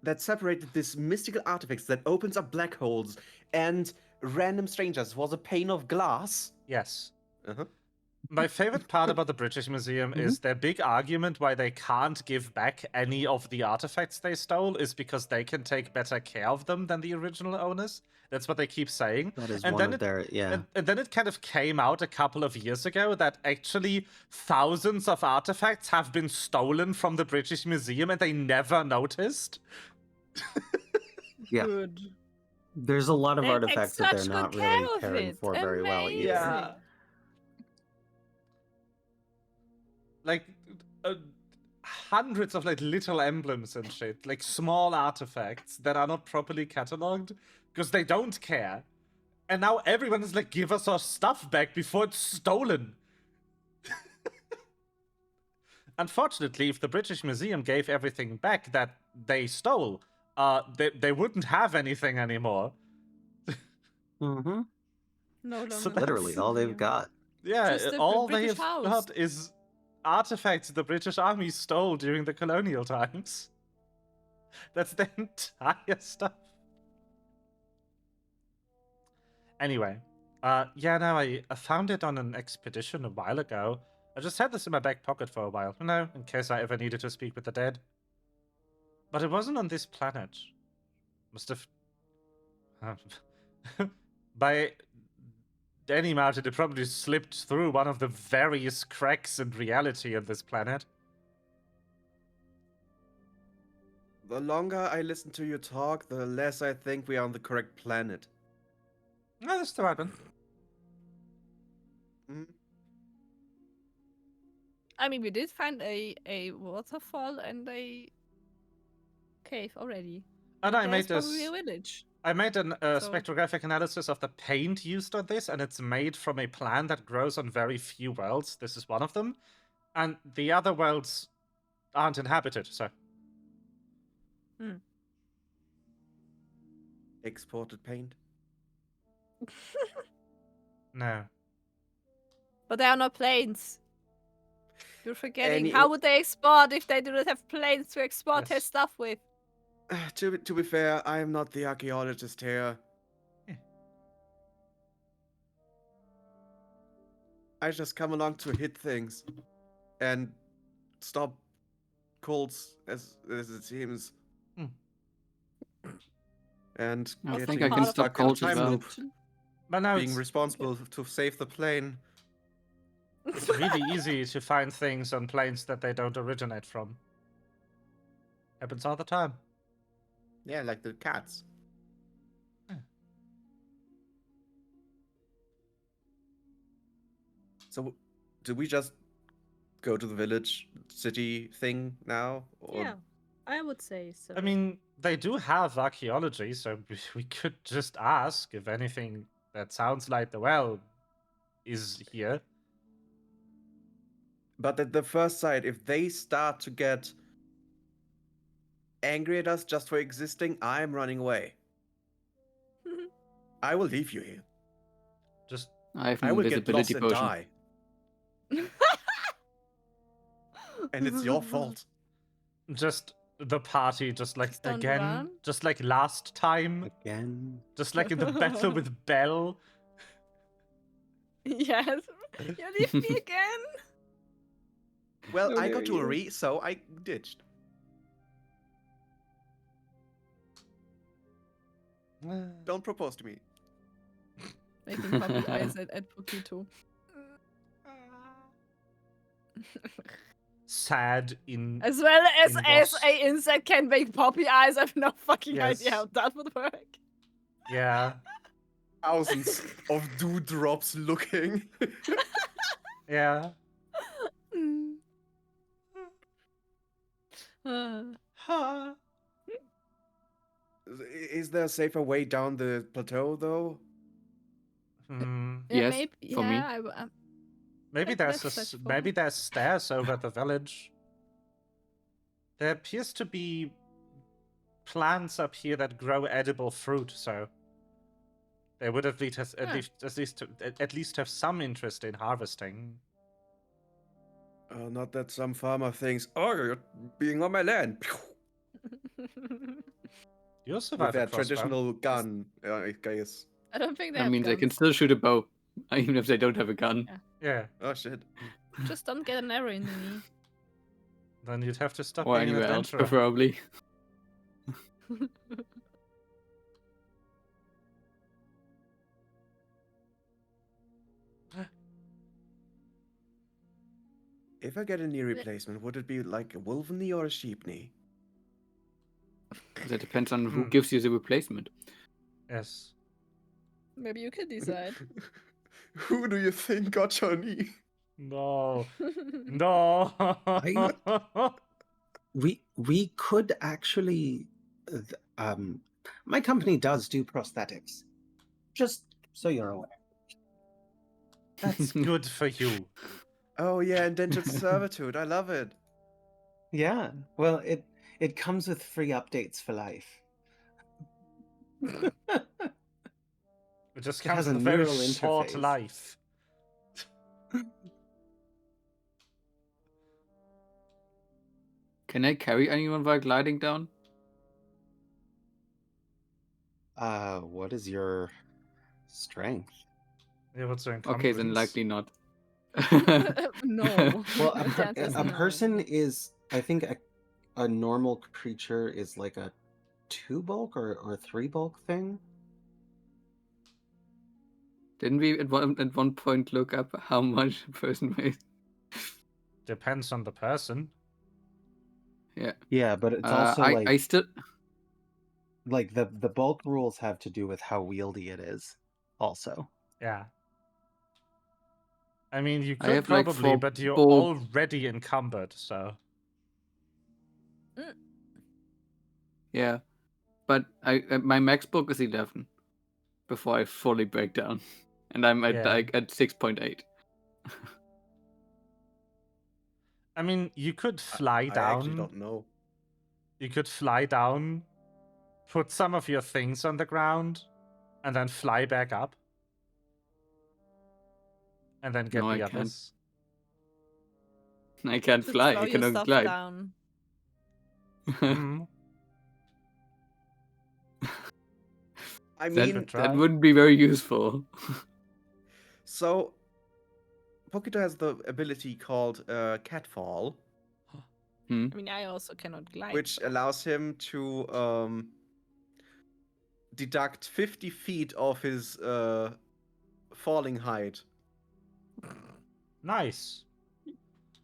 that separated this mystical artifacts that opens up black holes and random strangers was a pane of glass. yes. Uh-huh. My favorite part about the British Museum is their big argument why they can't give back any of the artifacts they stole is because they can take better care of them than the original owners. That's what they keep saying. That is And one then of their And then it kind of came out a couple of years ago that actually thousands of artifacts have been stolen from the British Museum and they never noticed. Yeah. Good. There's a lot of They take artifacts that they're such not good really care of caring it. for very well either. Amazing. Like hundreds of like little emblems and shit, like small artifacts that are not properly cataloged because they don't care. And now everyone is like, give us our stuff back before it's stolen. Unfortunately, if the British Museum gave everything back that they stole, they wouldn't have anything anymore. Mm-hmm. No longer. So Literally, all they've got. Yeah, Just a all British they've house. got is artifacts the British Army stole during the colonial times. That's the entire stuff. Anyway, yeah, no, I found it on an expedition a while ago. I just had this in my back pocket for a while, in case I ever needed to speak with the dead. But it wasn't on this planet. Must have... by any margin, it probably slipped through one of the various cracks in reality of this planet. The longer I listen to you talk, the less I think we are on the correct planet. No, that's the right one. Mm. I mean, we did find a waterfall and a cave already. And I There's made probably this... a village. I made an So- spectrographic analysis of the paint used on this, and it's made from a plant that grows on very few worlds. This is one of them, and the other worlds aren't inhabited. So Exported paint. no. But there are no planes. You're forgetting. Any- How would they export if they do not have planes to export their Yes. stuff with? To be fair, I am not the archaeologist here. Yeah. I just come along to hit things and stop cults, as it seems. Hmm. And I getting think I can Part of stop the cults as time well. loop, But now being it's, responsible to save the plane. it's really easy to find things on planes that they don't originate from. Happens all the time. Yeah, like the cats. Yeah. So, do we just go to the village city thing now? Or... Yeah, I would say so. I mean, they do have archaeology, so we could just ask if anything that sounds like the well is here. But at the first sight, if they start to get angry at us just for existing, I'm running away. I will leave you here. Just I have I an will get lost invisibility and potion. die. And it's your fault. just the party, just like Just don't again, run? just like last time, Again. just like in the battle with Bell. Yes. You leave me again? Well, How I dare got you. jewelry, so I ditched. Don't propose to me. Making puppy eyes at Pokito. Sad in As well as Inbox. a insect can make puppy eyes, I have no fucking Yes. idea how that would work. yeah, Thousands of dewdrops looking. yeah. Ha. Is there a safer way down the plateau, though? Hmm. Yes, maybe, for me. yeah, Maybe Let's there's search for maybe it. there's stairs over the village. There appears to be plants up here that grow edible fruit, so they would at least Huh. at least have some interest in harvesting. Not that some farmer thinks, oh, you're being on my land. You'll With survive a their crossbow. traditional gun, I guess. I don't think they That have means I can guns. still shoot a bow, even if they don't have a gun. Yeah, Oh, shit. Just don't get an arrow in the knee. then you'd have to stop Or being an anywhere else, adventurer. preferably. If I get a knee replacement, would it be like a wolf knee or a sheep knee? That depends on who Hmm. gives you the replacement. Yes. Maybe you can decide. Who do you think got your knee? No. No. We could actually, my company does do prosthetics. Just so you're aware. That's good for you. Oh yeah, indentured servitude. I love it. Yeah. Well, it comes with free updates for life. It just It comes has a with a very neural short interface. life. Can I carry anyone while gliding down? What is your strength? Yeah, what's your Okay, then encumbrance? likely not. No. Well, The answer is a no. person is, I think, a normal creature is like a 2 bulk or 3 bulk thing. Didn't we at one point look up how much a person weighs? Depends on the person. Yeah. Yeah, but it's also like I still like the bulk rules have to do with how wieldy it is. Also, Yeah. I mean, you I could have, like, probably, 4 but you're bulk- already encumbered, so. yeah. But my max book is 11 before I fully break down, and I'm at Yeah. at 6.8. I mean, you could fly I actually down. don't know. You could fly down, put some of your things on the ground, and then fly back up. And then get No, the I can't. others. I can't Just fly. slow I your cannot stuff glide. down. Mm, I That mean, Good that try. wouldn't be very useful. so Pokito has the ability called Catfall, Hmm? I mean, I also cannot glide. which so- allows him to deduct 50 feet of his falling height. Nice.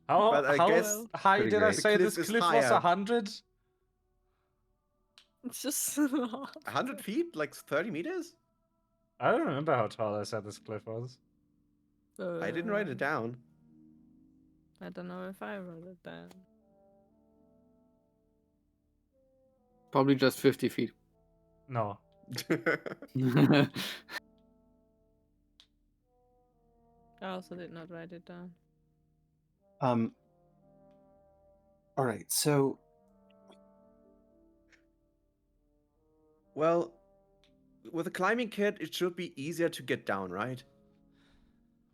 How But I guess high Pretty did I great. the say cliff this is cliff was? higher. 100? It's just 100 feet? Like 30 meters? I don't remember how tall I said this cliff was. I didn't write it down. I don't know if I wrote it down. Probably just 50 feet. No. I also did not write it down. All right, so Well, with a climbing kit, it should be easier to get down, right?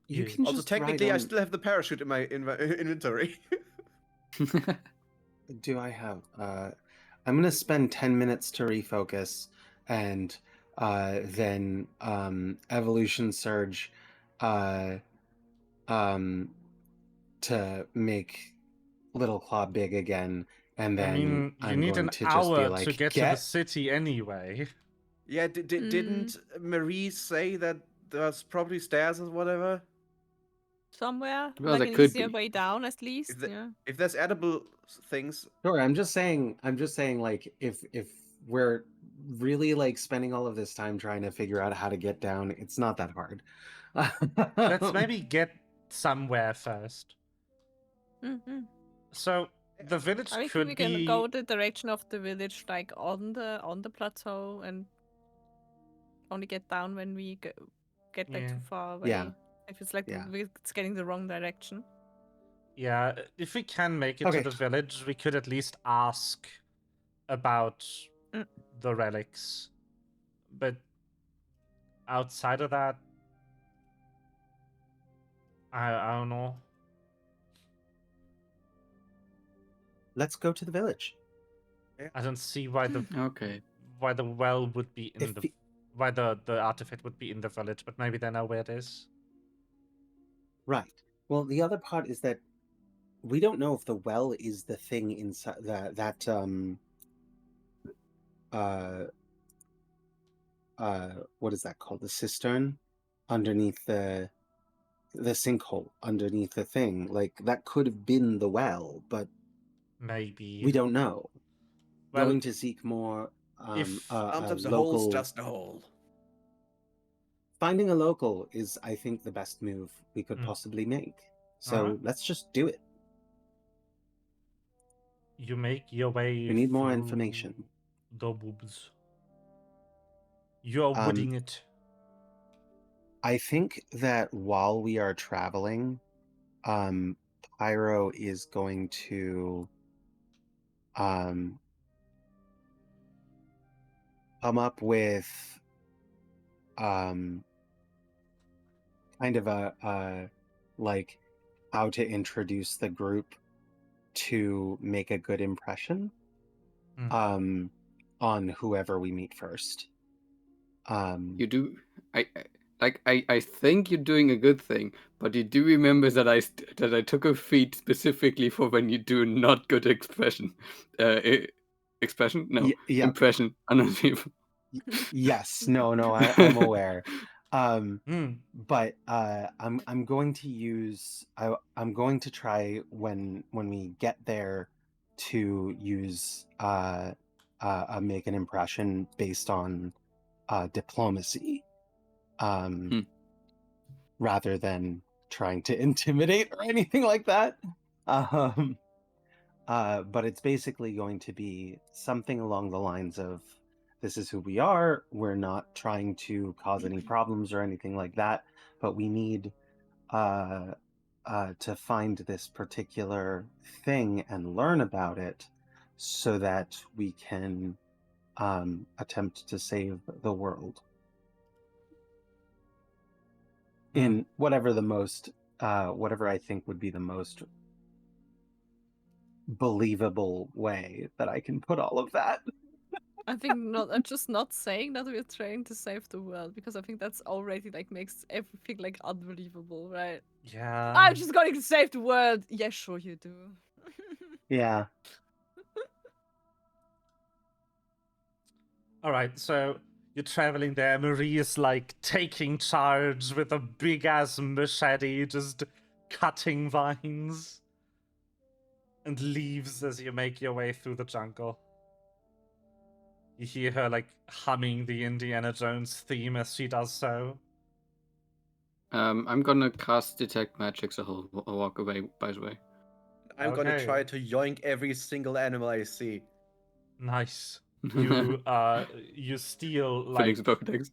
you Yeah. can Also, just technically, I ride on... still have the parachute in my inventory. Do I have? I'm gonna spend 10 minutes to refocus, and then evolution surge, to make Little Claw big again, and I then mean, you I'm need going an to just be hour like, to get to the city anyway. Yeah, didn't Marie say that there's probably stairs or whatever? Somewhere, Well, like there an could easier be. way down, at least. the- Yeah. If there's edible things, Sure, I'm just saying, like, if we're really like spending all of this time trying to figure out how to get down, it's not that hard. Let's maybe get somewhere first. Mm-hmm. So the village I think could we can be. go the direction of the village, like on the plateau, and only get down when we get like Yeah. too far away. Yeah. If it's like Yeah. it's getting the wrong direction. Yeah, if we can make it Okay. to the village, we could at least ask about Mm. the relics. But outside of that, I don't know. Let's go to the village. I don't see why the Okay. well would be in If the the- why the artifact would be in the village, but maybe they know where it is. Right. Well, the other part is that we don't know if the well is the thing inside that what is that called? The cistern underneath the sinkhole underneath the thing. Like that could have been the well, but Maybe. we don't know. Well, Going to seek more if sometimes the local... hole's just a hole. Finding a local is, I think, the best move we could Mm. possibly make. So Alright. let's just do it. you make your way We need more through information. the woods. You're wooding it. I think that while we are traveling, Pyro is going to come up with kind of a like how to introduce the group to make a good impression on whoever we meet first. You do. I think you're doing a good thing, but you do remember that I took a feat specifically for when you do not good expression. Expression? No. Yeah. Impression on other people. Yes. No, I'm aware. Mm. But I'm going to use I'm going to try when we get there to use make an impression based on diplomacy, rather than trying to intimidate or anything like that. But it's basically going to be something along the lines of this is who we are. We're not trying to cause any problems or anything like that, but we need to find this particular thing and learn about it so that we can attempt to save the world in whatever I think would be the most believable way that I can put all of that. I think not. I'm just not saying that we're trying to save the world because I think that's already like makes everything like unbelievable, right? Yeah. I'm just going to save the world. Yeah, sure you do. Yeah. All right, so you're traveling there. Marie is like taking charge with a big ass machete, just cutting vines and leaves as you make your way through the jungle. You hear her like humming the Indiana Jones theme as she does so. I'm gonna cast Detect Magic, so I'll walk away, by the way. I'm gonna Okay. try to yoink every single animal I see. Nice. You steal like Phoenix both attacks.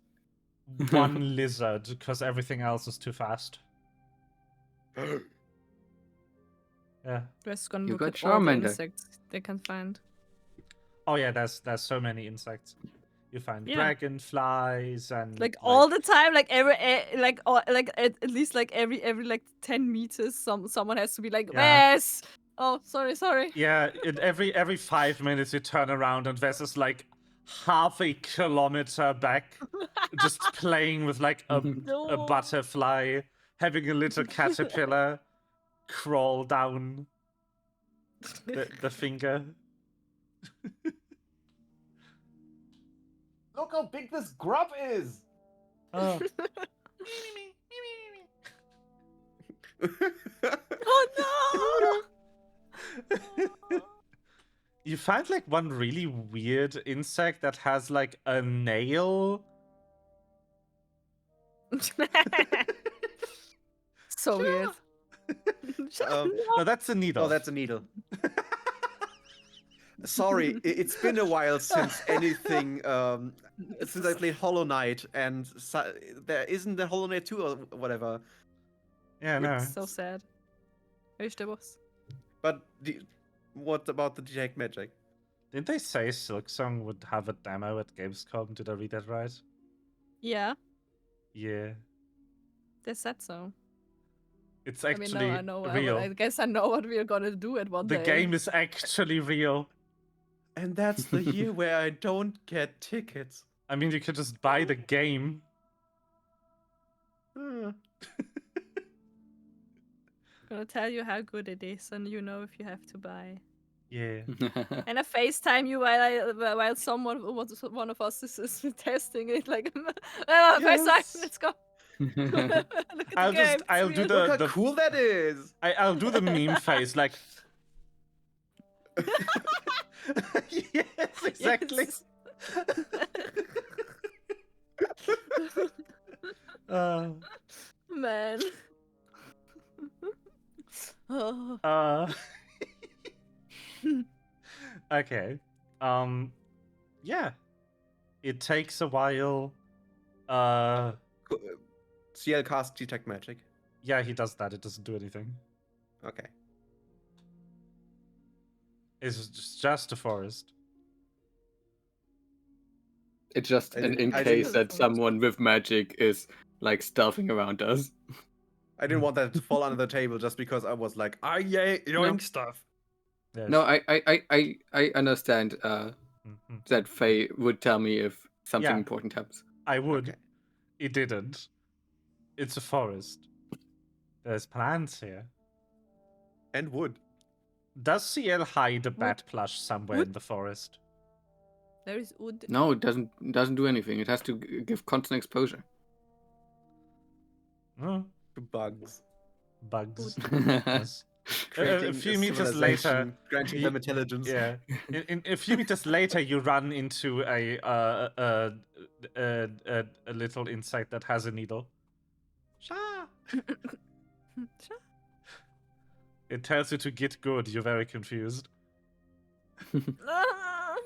one lizard because everything else is too fast. Yeah. Just gonna You look got at all the Charmander. insects they can find. Oh yeah, there's so many insects. You find Yeah. dragonflies and Like all the time, like at least like every like 10 meters, someone has to be like, Yeah. Wes! Oh, sorry. Yeah, every 5 minutes you turn around and Vess is like half a kilometer back, just playing with like a No. butterfly, having a little caterpillar crawl down the finger. Look how big this grub is! Oh. Oh no! You find like one really weird insect that has like a nail. So weird. No, that's a needle. Oh, that's a needle. Sorry, it's been a while since anything. Since I played Hollow Knight, and there isn't the Hollow Knight 2 or whatever. Yeah, no. So sad. I wish there was. But what about the Detect Magic? Didn't they say Silksong would have a demo at Gamescom? Did I read that right? Yeah, Yeah. they said so. It's I mean, actually no, I know. real. I guess I know what we're gonna do at one The day. game is actually real. And that's the year where I don't get tickets. I mean, you could just buy the game. I'm gonna tell you how good it is, and you know if you have to buy. Yeah. And I FaceTime you while one of us is testing it. Like, FaceTime, let's go. Look at the I'll game, it's I'll do real. the Look how cool that is! I'll do the meme face like. Yes, exactly. Yes. Man. Oh. Okay. Yeah. It takes a while. CL cast Detect Magic. Yeah, he does that. It doesn't do anything. Okay. It's just a forest. It's just I in didn't- I case didn't- that someone with magic is like stealthing around us. I didn't want that to fall under the table just because I was like, yeah, yoink stuff. Yes. No, I understand Mhm. that Faye would tell me if something Yeah. important happens. I would. Okay. It didn't. It's a forest. There's plants here. And wood. Does CL hide a bat plush somewhere in Wood? the forest? There is wood. No, it doesn't do anything. It has to give constant exposure. Oh, To bugs. bugs. Yes. Yes. Creating A few a meters later, civilization, granting you- them intelligence. Yeah. In a few meters later, you run into a little insect that has a needle. Sha! It tells you to get good. You're very confused. Ah.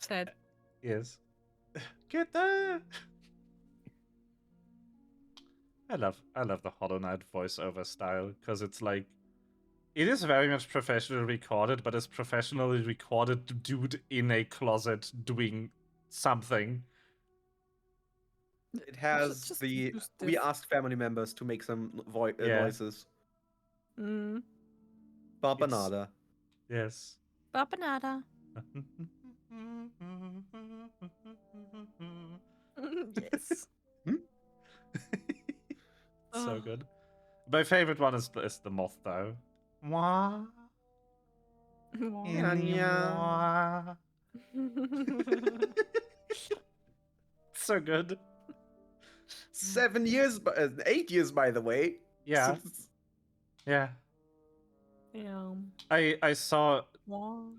said. Yes. Get there. I love the Hollow Knight voiceover style because it's like it is very much professionally recorded, but it's professionally recorded dude in a closet doing something. It has Just the. use We this. asked family members to make some Yeah. noises. Mm. Babanada. Yes. Babanada. Yes. So Oh. good. My favorite one is the moth though. Mwah. Wow. Mwah. So good. 7 years, 8 years, by the way. Yeah. Yeah. Yeah. I saw Wow.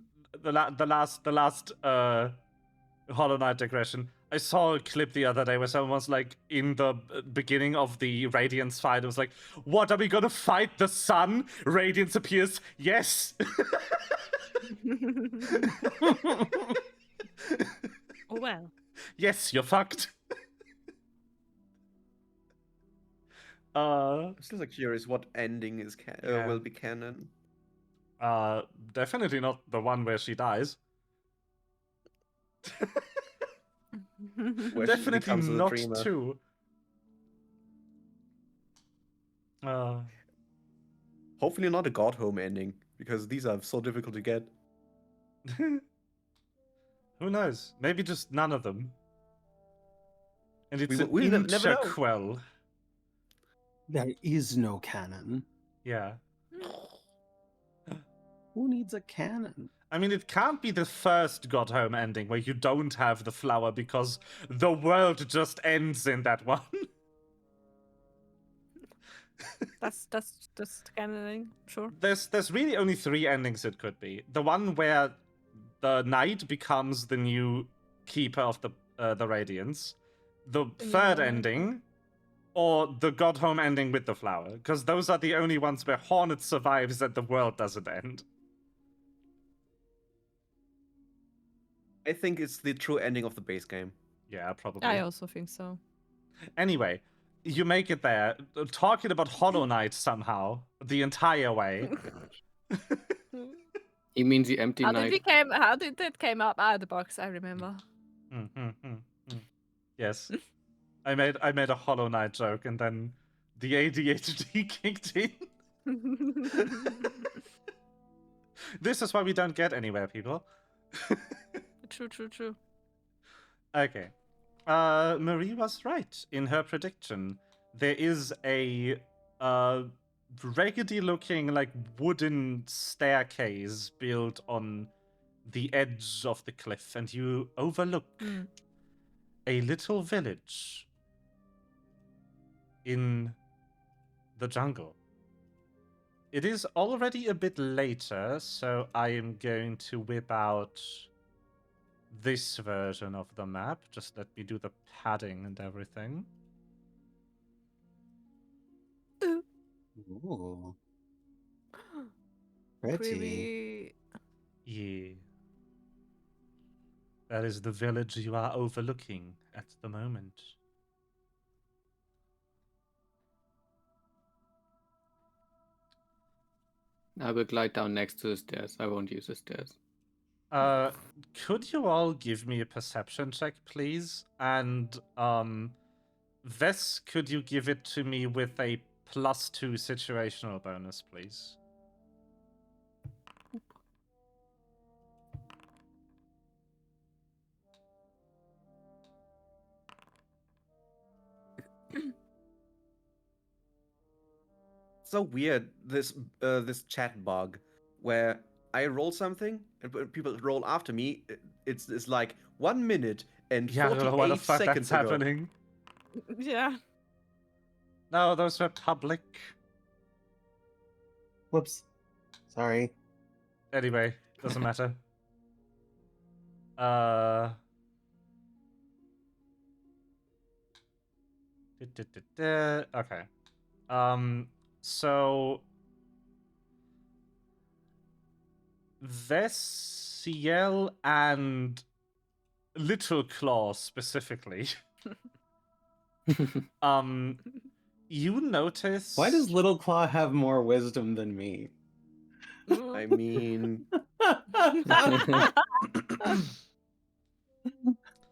the last Hollow Knight digression. I saw a clip the other day where someone was like in the beginning of the Radiance fight. It was like, "What, are we gonna fight the sun?" Radiance appears. Yes. Oh well. Yes, you're fucked. I'm still like curious what ending is Yeah. will be canon. Definitely not the one where she dies. Where she Definitely becomes a not dreamer. two. Hopefully not a God Home ending, because these are so difficult to get. Who knows? Maybe just none of them. And it's We'll an never know. interquel. There is no canon. Yeah. Who needs a canon? I mean, it can't be the first God Home ending where you don't have the flower because the world just ends in that one. That's kind of thing. Sure. There's really only 3 endings it could be. The one where the knight becomes the new keeper of the Radiance. The third Yeah. ending, or the God Home ending with the flower, because those are the only ones where Hornet survives and the world doesn't end. I think it's the true ending of the base game. Yeah, probably. I also think so. Anyway, you make it there, talking about Hollow Knight somehow the entire way. He means the empty How night. did that came up out of the box? I remember. Yes, I made a Hollow Knight joke, and then the ADHD kicked in. This is why we don't get anywhere, people. True. Okay. Marie was right in her prediction. There is a raggedy-looking, like, wooden staircase built on the edge of the cliff, and you overlook a little village in the jungle. It is already a bit later, so I am going to whip out this version of the map. Just let me do the padding and everything. Ooh. Pretty. Yeah. That is the village you are overlooking at the moment. I will glide down next to the stairs. I won't use the stairs. Could you all give me a perception check, please? And, Vess, could you give it to me with a +2 situational bonus, please? So weird, this chat bug where I roll something and people roll after me. It's like 1 minute and Yeah, I don't know why the 48 fuck seconds that's ago. happening. Yeah. No, those were public. Whoops. Sorry. Anyway, doesn't matter. Okay. So Vesiel and Little Claw specifically, you notice. Why does Little Claw have more wisdom than me? I mean,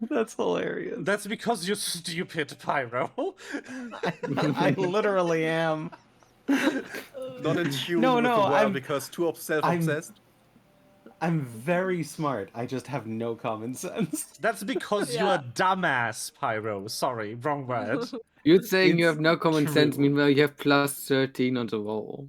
That's hilarious. That's because you're stupid, Pyro. I literally am. not in tune No, with no, the world I'm- because too self-obsessed. I'm very smart. I just have no common sense. That's because you're a dumbass, Pyro. Sorry, wrong word. You're saying you It's have no common sense, true. meanwhile you have plus 13 on the roll.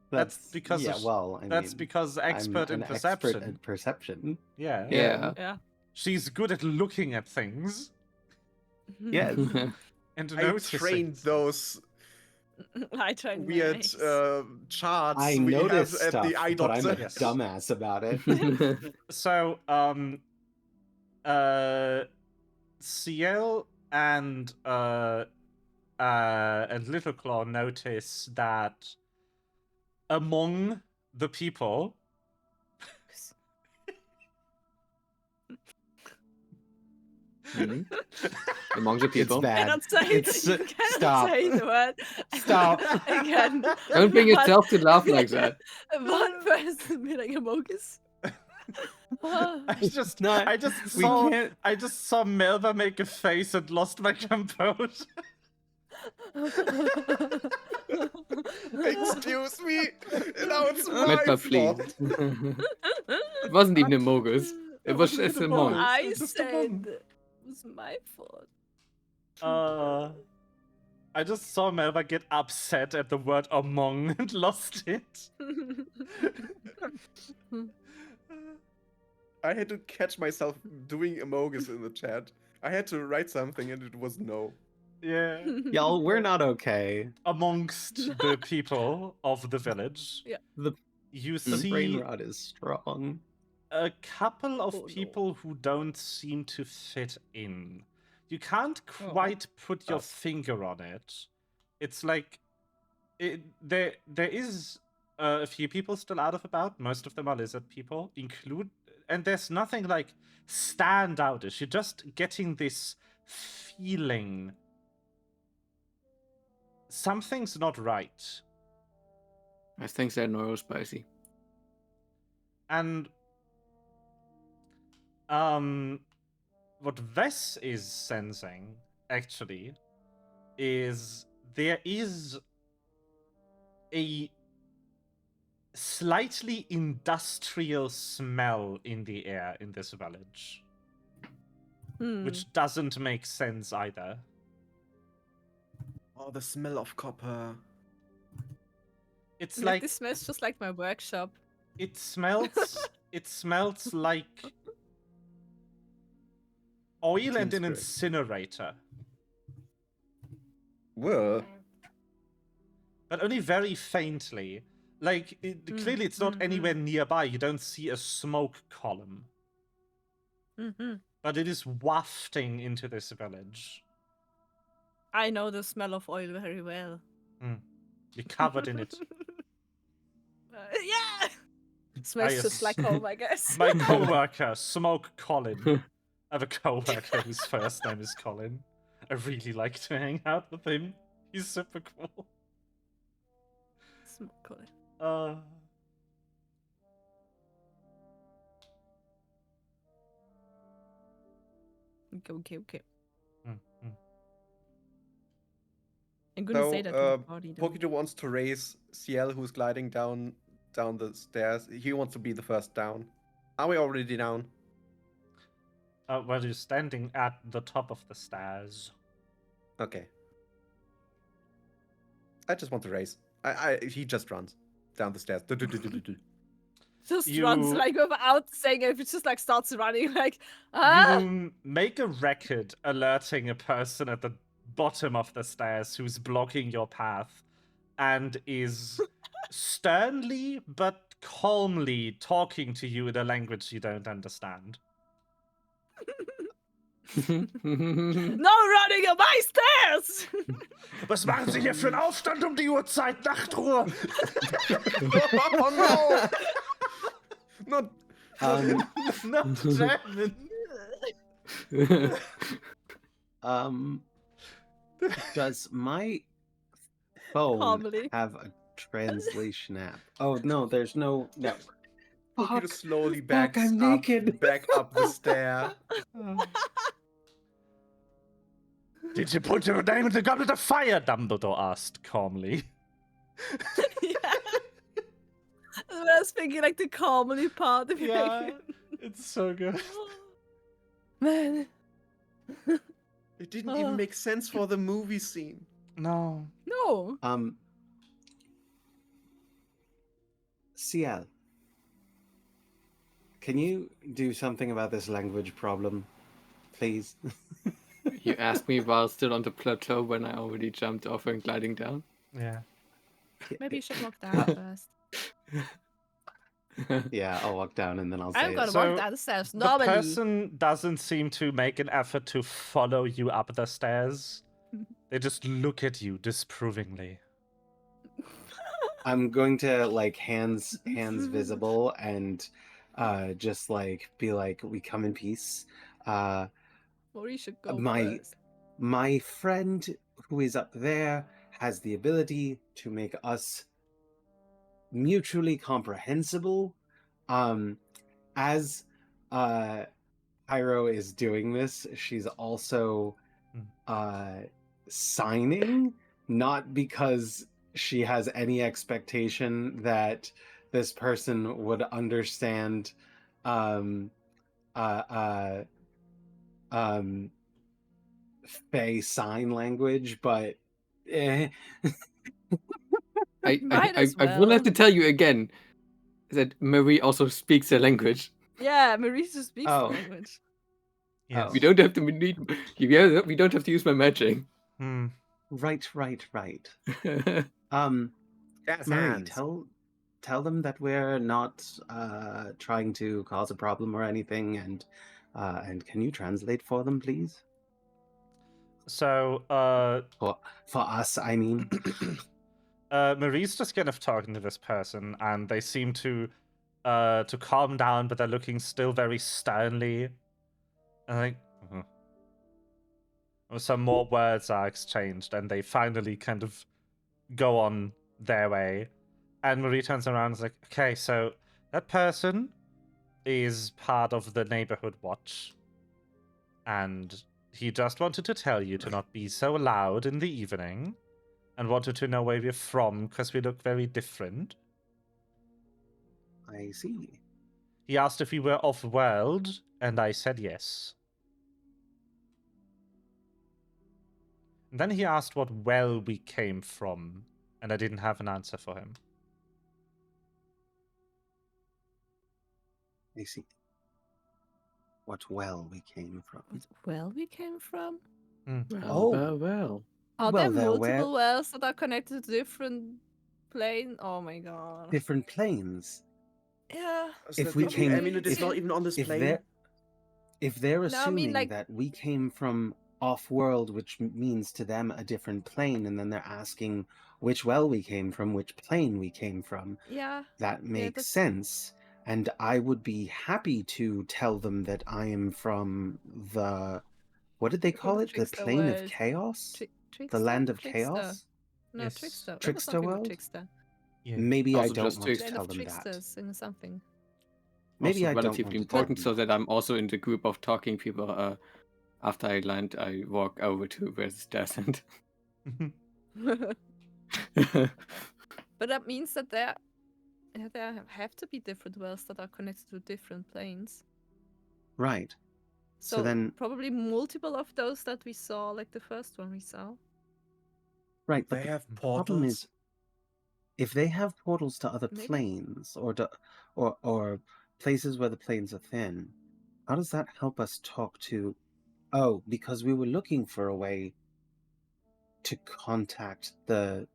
That's because yeah. of- Well, I That's mean, because expert I'm in an perception. Expert at perception. Yeah. Yeah. Yeah. She's good at looking at things Yes. and I noticing. trained those I tried my weird eyes. charts I we have notice at stuff, the eye but I'm doctor. a Yes. dumbass about it. So, Ciel and Little Claw notice that among the people, Mhm. Among the people. It's bad. Cannot say It's you cannot stop. say the word. Stop. Again. Don't bring One- yourself to laugh like that. One person be like a Mogus. I just Not- we saw can't. I just saw Melba make a face and lost my composure. Excuse me. Now it's my Metba, fault. please. It wasn't even a Mogus. It was just a monk. I It's just a said monk. it was my fault. I just saw Melba get upset at the word among and lost it. I had to catch myself doing emojis in the chat. I had to write something and it was no. Yeah. Y'all, we're not okay. Amongst the people of the village, The you the brain see rot is strong. a couple of Oh, no. people who don't seem to fit in. You can't quite put your Us. finger on it. It's like there is a few people still out of about. Most of them are lizard people, and there's nothing like stand outish. You're just getting this feeling something's not right. I think they're neurospicy. And what Vess is sensing actually is there is a slightly industrial smell in the air in this village, which doesn't make sense either. Oh, the smell of copper. It's Like, like this smells just like my workshop. it smells like oil and an Seems incinerator, Whoa. but only very faintly. Like clearly it's not anywhere nearby. You don't see a smoke column, but it is wafting into this village. I know the smell of oil very well. You're covered in it. Yeah! Smells yes. just like home, I guess. My co-worker, Smoke Colin. I have a co-worker whose first name is Colin. I really like to hang out with him. He's super cool. Smoke oil. Okay. I'm gonna say that to the party, though. Pokito wants to raise Ciel, who's gliding down the stairs. He wants to be the first down. Are we already down? Well, you're standing at the top of the stairs. Okay. I just want to raise. He just runs down the stairs. Just You- runs like without saying it. It just like starts running like ah. You make a record alerting a person at the bottom of the stairs who's blocking your path and is sternly but calmly talking to you in a language you don't understand. No running up my stairs! Was machen Sie hier für einen Aufstand um die Uhrzeit? Nachtruhe! Oh no! Not. No, German. Does my phone Calmly. have a translation app? Oh no, there's no network. Pokey Fuck. just slowly Fuck, backs I'm up, naked. back up the stair. Did you put your name in the goblet of fire? Dumbledore asked calmly. Yeah. I was thinking like the calmly part of Yeah, it. it's so good. Man. It didn't even make sense for the movie scene. No. No. CL, can you do something about this language problem, please? You asked me while still on the plateau when I already jumped off and gliding down. Yeah. Maybe you should walk down first. Yeah, I'll walk down and then I'll say I'm gonna it. walk So, down the stairs The normally. person doesn't seem to make an effort to follow you up the stairs. They just look at you disapprovingly. I'm going to like hands visible and just like be like, we come in peace. Maurice should go my first. my friend who is up there has the ability to make us mutually comprehensible. As Pyro is doing this, she's also signing, not because she has any expectation that this person would understand Fey sign language, but Might as I will have to well. tell you again that Marie also speaks a language. Yeah, Maurice speaks Oh. the language. Yes. We don't have to we don't have to use my magic. Hmm. Right. Jazz Marie, hands. tell them that we're not trying to cause a problem or anything, and can you translate for them, please? So, For us, I mean. Marie's just kind of talking to this person, and they seem to calm down, but they're looking still very sternly. And like, some more words are exchanged, and they finally kind of go on their way. And Marie turns around and is like, okay, so that person is part of the neighborhood watch. And he just wanted to tell you to not be so loud in the evening, and wanted to know where we're from, because we look very different. I see. He asked if we were off-world, and I said yes. And then he asked what well we came from, and I didn't have an answer for him. I see. What well we came from. Well, we came from. Well. Are Well, there there were multiple wells that are connected to different planes? Oh my god. different planes. Yeah. If we came, I mean, it is not even on this plane. If they're No, I assuming mean, like- that we came from off-world, which means to them a different plane, and then they're asking which well we came from, which plane we came from, Yeah. that makes that's- sense. And I would be happy to tell them that I am from the, what did they call it? The Trickster plane of world. chaos? Trickster? The land of Trickster. chaos? No, Yes. Trickster. There was Trickster something with world? Trickster. Yeah. Maybe I Also don't just want to Land tell of them that. Tricksters and something. Maybe Also I don't want relatively to tell important, them so that I'm also in the group of talking people. After I land, I walk over to where the stairs end. But that means that there have to be different wells that are connected to different planes. Right. So, So then, probably multiple of those that we saw, like the first one we saw. right, but They the have problem portals. is, if they have portals to other Maybe. planes or places where the planes are thin, how does that help us talk to? Oh, because we were looking for a way to contact the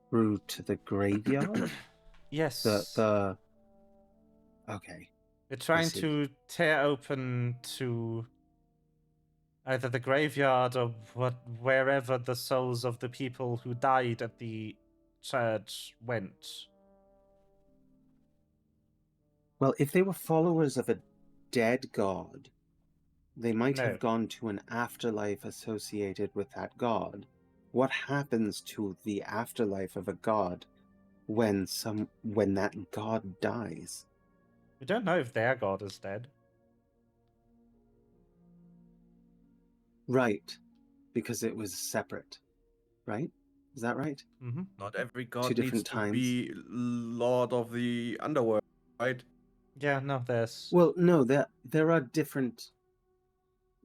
through to the graveyard. Yes. The okay. We're trying see. to tear open to either the graveyard or wherever the souls of the people who died at the church went. Well, if they were followers of a dead god, They might No. have gone to an afterlife associated with that god. What happens to the afterlife of a god when that god dies? We don't know if their god is dead. Right, because it was separate, right? Is that right? Mm-hmm. Not every god needs different to times. be Lord of the Underworld, right? Yeah, no, there's... Well, no, there are different...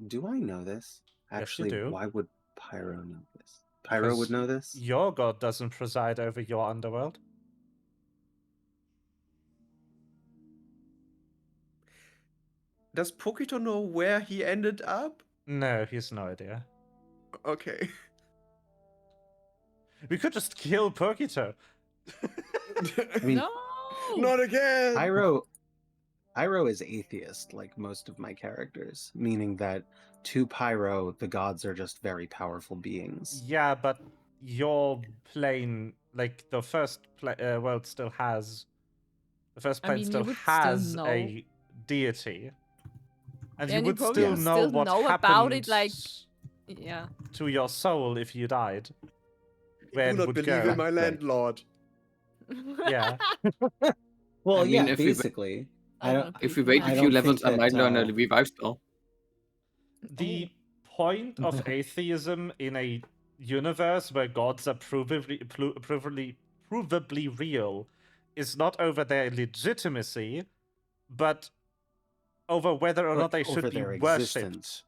Do I know this? Yes, you Actually, do. why would Pyro know this? Pyro would 'Cause know this? Your god doesn't preside over your underworld. Does Pokito know where he ended up? No, he has no idea. Okay. We could just kill Pokito. I mean, No. Not again! Pyro is atheist, like most of my characters, meaning that to Pyro, the gods are just very powerful beings. Yeah, but your plane, like the first world still has... The first I plane mean, you still would still has know. a deity. And Yeah, you and would probably still would know still what know happened about it, like, yeah. to your soul if you died. Where Do it not would believe go. in my landlord. Yeah. Well, I mean, yeah, if we- basically. I don't know, If we people wait I a don't few think levels, I that, might learn a revive spell. The point of atheism in a universe where gods are provably real is not over their legitimacy, but over whether or But not they over should be their worshipped. existence.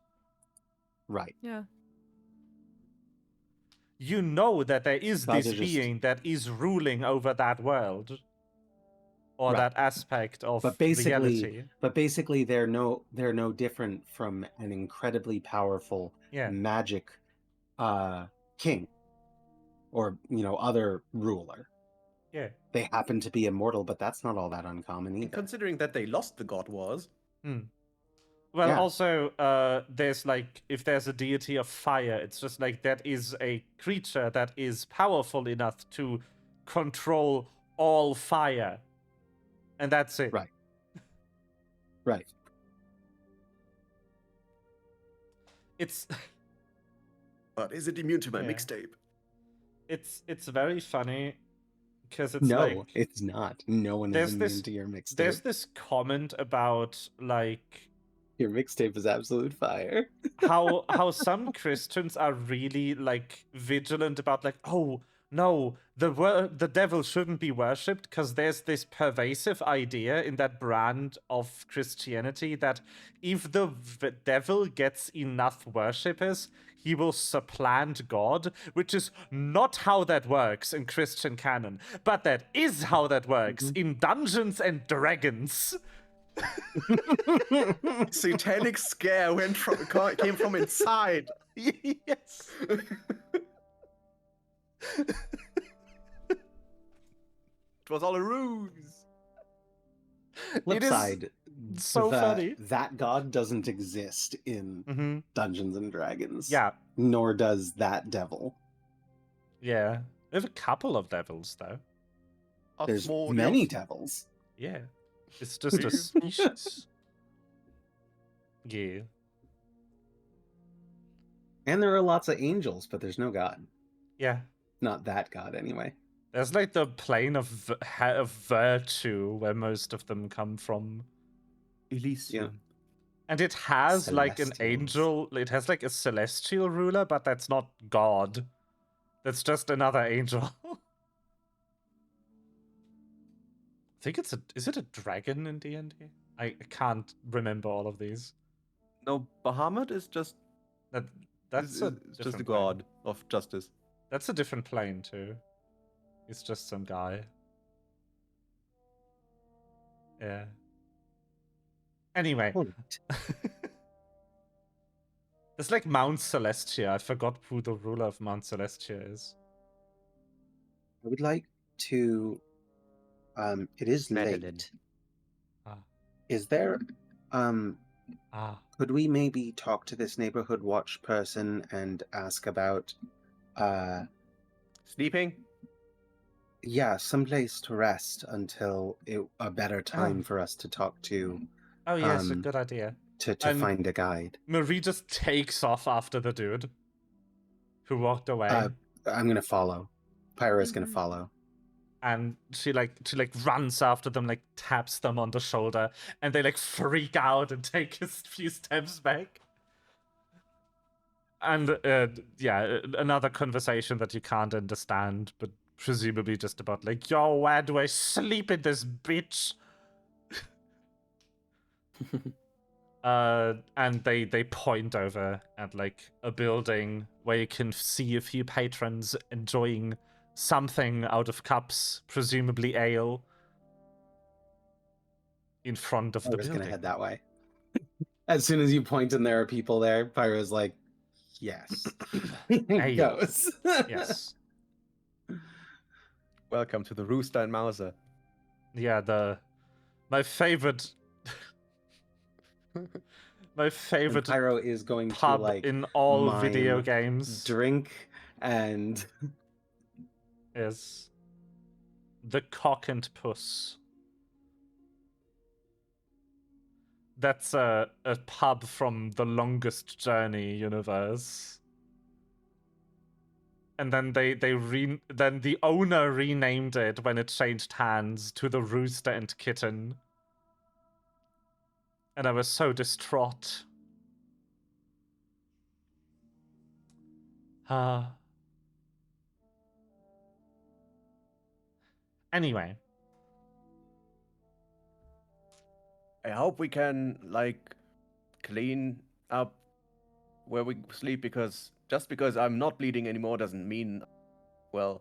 Right. Yeah. You know that there is Gods this are just- being that is ruling over that world. Or Right. that aspect of But basically, reality. they're no different from an incredibly powerful Yeah. magic king or other ruler. Yeah. They happen to be immortal, but that's not all that uncommon either. Considering that they lost the god wars. Well, Yeah. also, there's like, if there's a deity of fire, it's just like that is a creature that is powerful enough to control all fire. And that's it. Right. Right. It's But is it immune to my Yeah. mixtape? it's very funny because it's No, like it's not. No one there's is this- immune to your mixtape. there's this comment about like Your mixtape is absolute fire. how some Christians are really like vigilant about like, oh no, the devil shouldn't be worshipped because there's this pervasive idea in that brand of Christianity that if the devil gets enough worshippers, he will supplant God, which is not how that works in Christian canon, but that is how that works in Dungeons and Dragons. Satanic scare came from inside. Yes. It was all a ruse. Flip It is side, so funny. that god doesn't exist in Mm-hmm. Dungeons and Dragons. Yeah, Nor does that devil. yeah. There's a couple of devils though. There's Small many elves. devils. Yeah. It's just a species. Yeah. And there are lots of angels, but there's no god. Yeah. Not that god, anyway. There's like the plane of virtue where most of them come from. Elysium. And it has like an Celestials. angel, it has like a celestial ruler, but that's not God. That's just another angel. I think is it a dragon in D&D? I can't remember all of these. No, Bahamut is just That's is a just a different plane. god of justice. That's a different plane too. It's just some guy. Yeah. Anyway. It's like Mount Celestia. I forgot who the ruler of Mount Celestia is. I would like to. It is Madeline. late. Ah. Is there? Ah. Could we maybe talk to this neighborhood watch person and ask about? Sleeping? Yeah, someplace to rest until a better time for us to talk to. Oh yes, a good idea. to And find a guide. Marie just takes off after the dude who walked away. I'm gonna follow. Pyro's gonna Mhm. follow. And she runs after them, like taps them on the shoulder, and they like freak out and take a few steps back. And another conversation that you can't understand, but presumably just about like, yo, where do I sleep in this bitch? And they point over at like a building where you can see a few patrons enjoying something out of cups, presumably ale, in front of the Pyro's building. gonna head that way. As soon as you point and there are people there, Pyro's like, yes. Ale. Goes. Yes. Welcome to the Rooster and Mauser. Yeah, my favorite my And favorite Pyro is going to pub like in all video mime, games drink, and is the Cock and Puss. That's a pub from the Longest Journey universe. And then then the owner renamed it when it changed hands to the Rooster and Kitten. And I was so distraught. Anyway. I hope we can like clean up where we sleep, because just because I'm not bleeding anymore doesn't mean, well,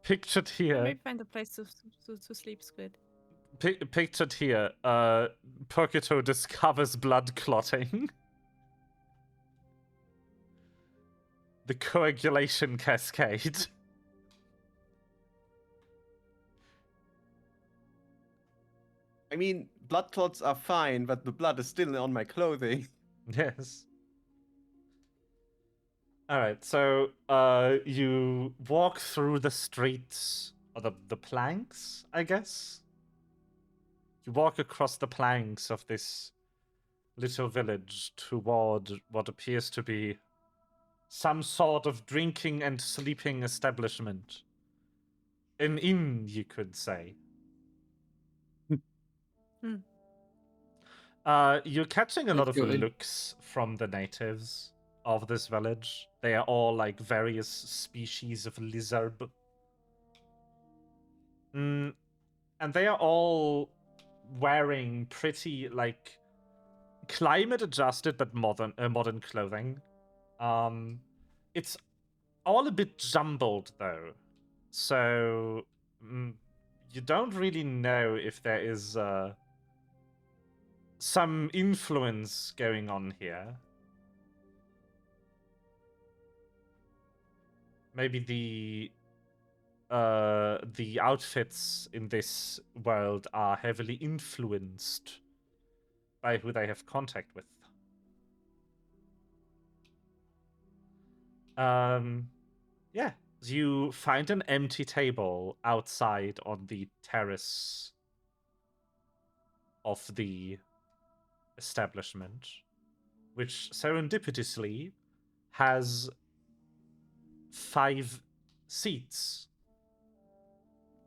Pictured here. Maybe find a place to sleep, Squid. Pictured here, Purgato discovers blood clotting. The coagulation cascade. I mean, blood clots are fine, but the blood is still on my clothing. Yes. Alright, so you walk through the streets, or the planks, I guess? You walk across the planks of this little village toward what appears to be some sort of drinking and sleeping establishment. An inn, you could say. You're catching a lot of Let's go in. looks from the natives of this village. They are all like various species of lizard. And they are all wearing pretty like climate adjusted but modern clothing. It's all a bit jumbled though, so you don't really know if there is some influence going on here. Maybe the outfits in this world are heavily influenced by who they have contact with. Yeah, you find an empty table outside on the terrace of the establishment, which serendipitously has 5 seats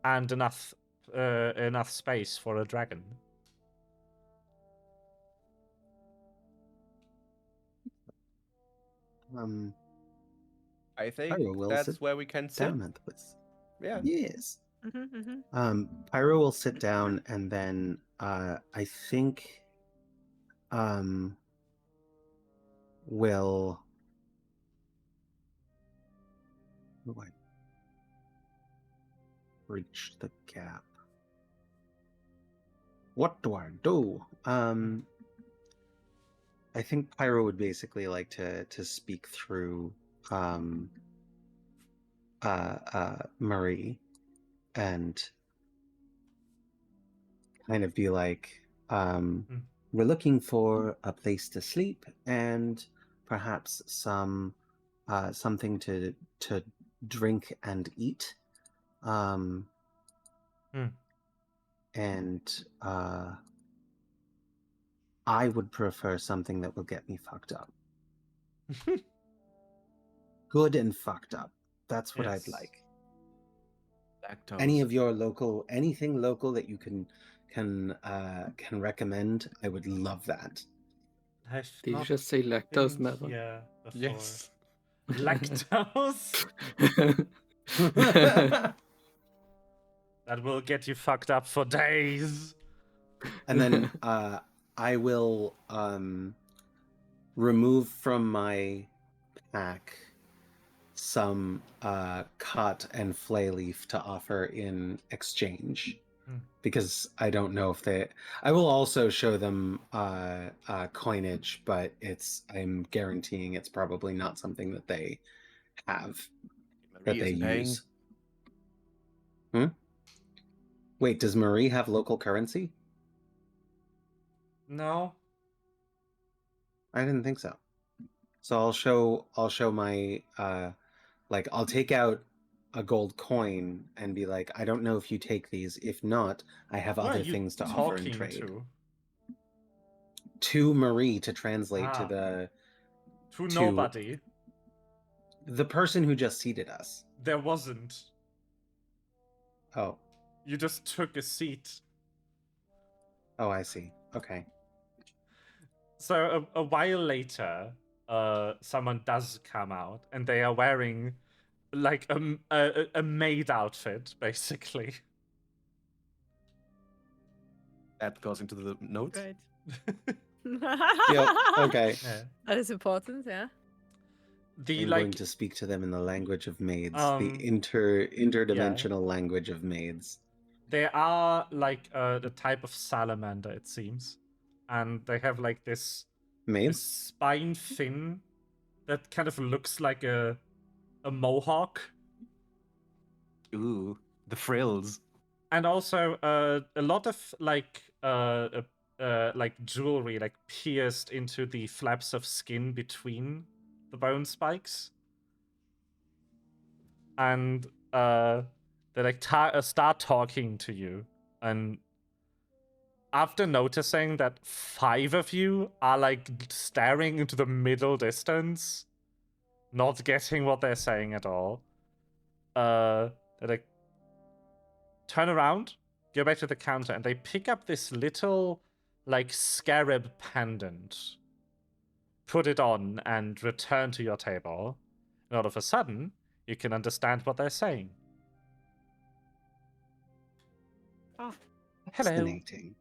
and enough space for a dragon. I think Pyro will that's sit where we can sit. down at this. Yeah. Yes. Mm-hmm. Pyro will sit down, and then I think will I bridge the gap. What do I do? I think Pyro would basically like to speak through Marie and kind of be like, we're looking for a place to sleep and perhaps some something to drink and eat. and I would prefer something that will get me fucked up. Good and fucked up. That's what I'd Yes. like. Lactose. Any of your anything local that you can recommend, I would love that. I've Did you not just say lactose, been Maverick? here before. Yes. Lactose? That will get you fucked up for days. And then I will remove from my pack some cut and flay leaf to offer in exchange. Because I don't know if they... I will also show them coinage, but I'm guaranteeing it's probably not something that they have, that Marie they isn't paying. use. Wait, does Marie have local currency? No. I didn't think so. So I'll show my I'll take out a gold coin and be like, I don't know if you take these. If not, I have Who are other you things to offer in talking trade. to? To Marie to translate to Ah. the To nobody. the person who just seated us. There wasn't. Oh. You just took a seat. Oh, I see. Okay. So a while later, someone does come out, and they are wearing like a maid outfit, basically. That goes into the notes. Great. Yep. Okay. Yeah. That is important, yeah. The I'm going to speak to them in the language of maids, the interdimensional language of maids. They are like the type of salamander, it seems, and they have like this Maids? spine fin that kind of looks like a mohawk, Ooh, the frills. and also a lot of like jewelry like pierced into the flaps of skin between the bone spikes, and they like start talking to you, and after noticing that 5 of you are like staring into the middle distance, not getting what they're saying at all, they like turn around, go back to the counter, and they pick up this little like scarab pendant, put it on, and return to your table. And all of a sudden, you can understand what they're saying. Oh. Hello. Fascinating.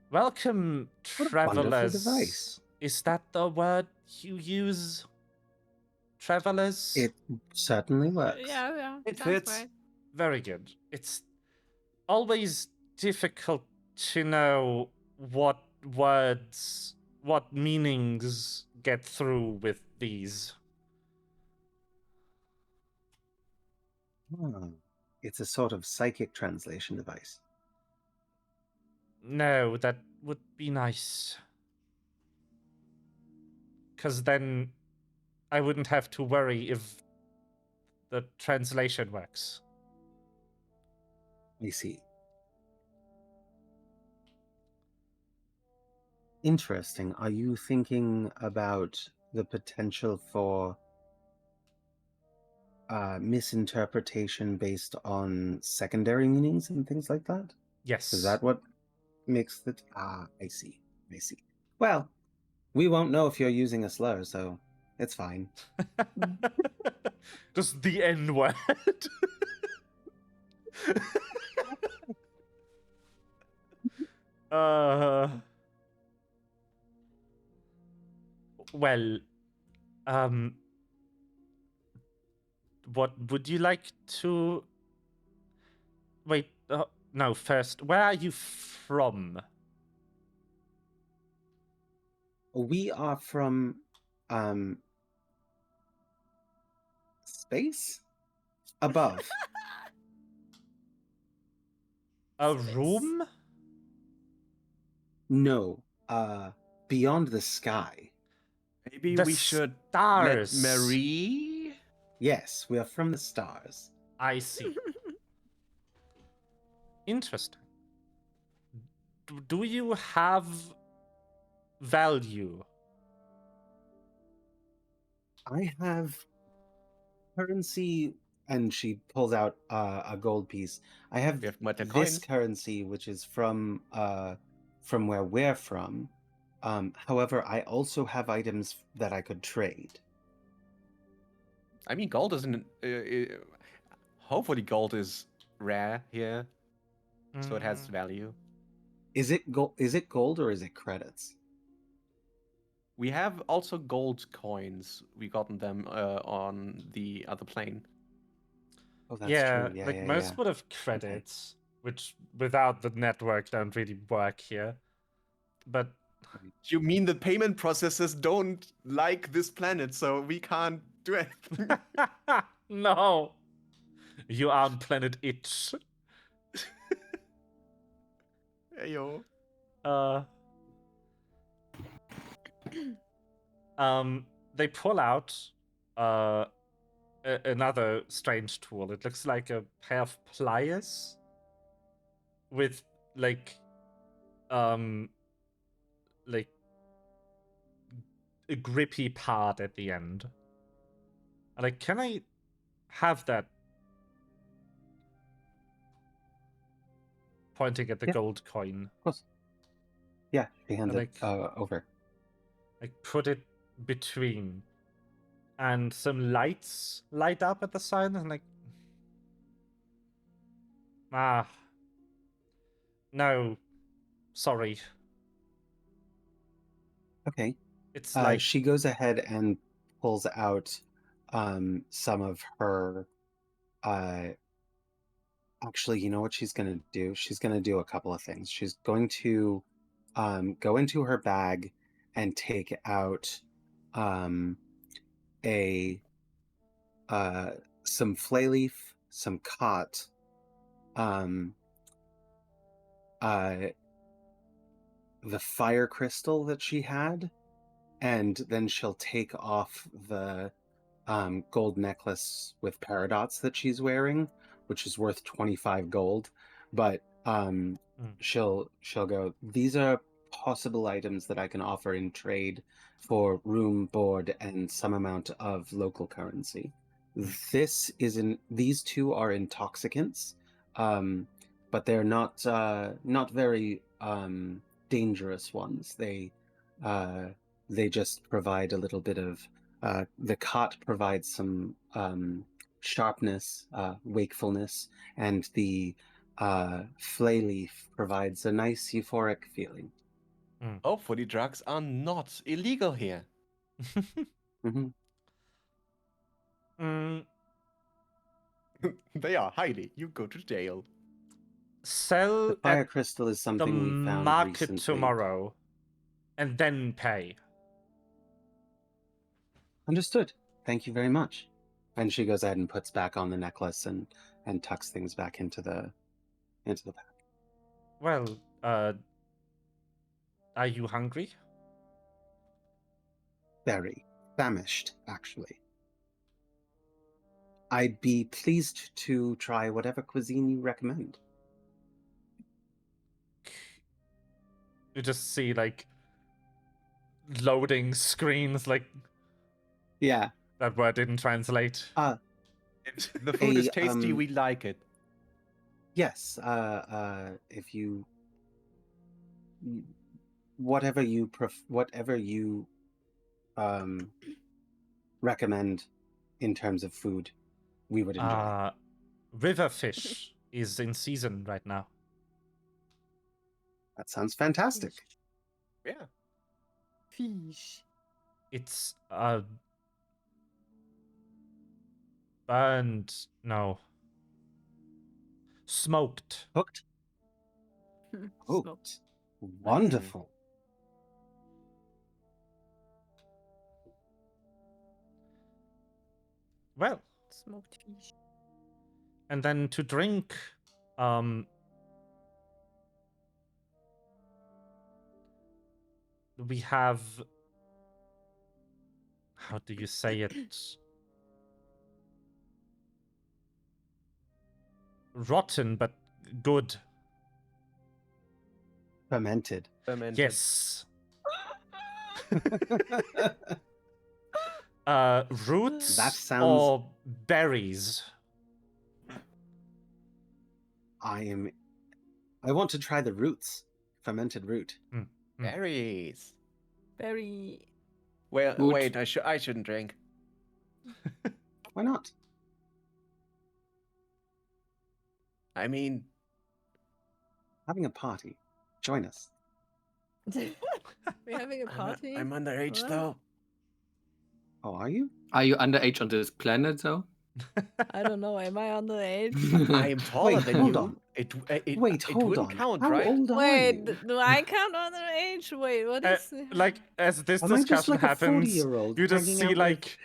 Welcome, What a wonderful travelers. device. Is that the word you use? Travelers? It certainly works. Yeah. It sounds fits. right. Very good. It's always difficult to know what words, what meanings get through with these. Oh, it's a sort of psychic translation device. No, that would be nice. Because then I wouldn't have to worry if the translation works. I see. Interesting. Are you thinking about the potential for misinterpretation based on secondary meanings and things like that? Yes. Is that what makes the... I see. I see. Well, we won't know if you're using a slur, so it's fine. Just the N-word. Well, what would you like to... Wait, no, first, where are you from? We are from space? Above. A Space. room? No, beyond the sky. Maybe The we should stars. let Marie. Yes, we are from the stars. I see. Interesting. do you have value? I have currency, and she pulls out a gold piece. I have We have more than this coins. currency, which is from where we're from. However, I also have items that I could trade. I mean, gold isn't. Hopefully, gold is rare here, so it has Mm, value. Is it gold? Is it gold or is it credits? We have also gold coins. We gotten them on the other plane. Oh, that's yeah, true. Yeah, like yeah, most yeah. would have credits, which without the network don't really work here. But You mean the payment processors don't like this planet, so we can't do anything? no, you are on planet itch. Ayo. Uh, they pull out another strange tool. It looks like a pair of pliers with like like a grippy part at the end. Like, can I have that? Pointing at the Yeah. gold coin. Of course. Yeah, she hands Like, it over. like put it between, and some lights light up at the side, and like, no, sorry. Okay. It's like She goes ahead and pulls out some of her. Actually, you know what she's going to do? She's going to do a couple of things. She's going to go into her bag and take out a some flay leaf, some cot, um, the fire crystal that she had, and then she'll take off the gold necklace with paradots that she's wearing, which is worth 25 gold. But she'll go, these are possible items that I can offer in trade for room, board, and some amount of local currency. These two are intoxicants, but they're not very dangerous ones. They just provide a little bit of the cot provides some sharpness, wakefulness, and the flay leaf provides a nice euphoric feeling. Hopefully, drugs are not illegal here. Mm-hmm. They are highly. You go to jail. Sell The fire at crystal is the something we found market recently. tomorrow, and then pay. Understood. Thank you very much. And she goes ahead and puts back on the necklace and tucks things back into the pack. Well, are you hungry? Very famished, actually. I'd be pleased to try whatever cuisine you recommend. You just see like loading screens, like Yeah. that word didn't translate. If the food is tasty, we like it. Yes. If you whatever you recommend in terms of food, we would enjoy. River fish is in season right now. That sounds fantastic. Yeah. Fish. It's burned. No. Smoked. Cooked? Smoked. Cooked. Wonderful. Well, Smoked fish. and then to drink, we have, how do you say it? Rotten, but good. Fermented. Fermented. Yes. Roots That sounds- or berries? I want to try the roots. Fermented root. Berries. Very. Well, Wood. wait, I shouldn't drink. Why not? I mean, Having a party. Join us. We're having a party. I'm underage What? though. Oh, are you? Are you underage on this planet, though? I don't know. Am I underage? I am taller Wait, than hold you. on. It Wait, it hold wouldn't on. count, How right? old are Wait, you? do I count underage? Wait, what is? Like, as this Am I just discussion like a happens, 40-year-old you just hanging see out like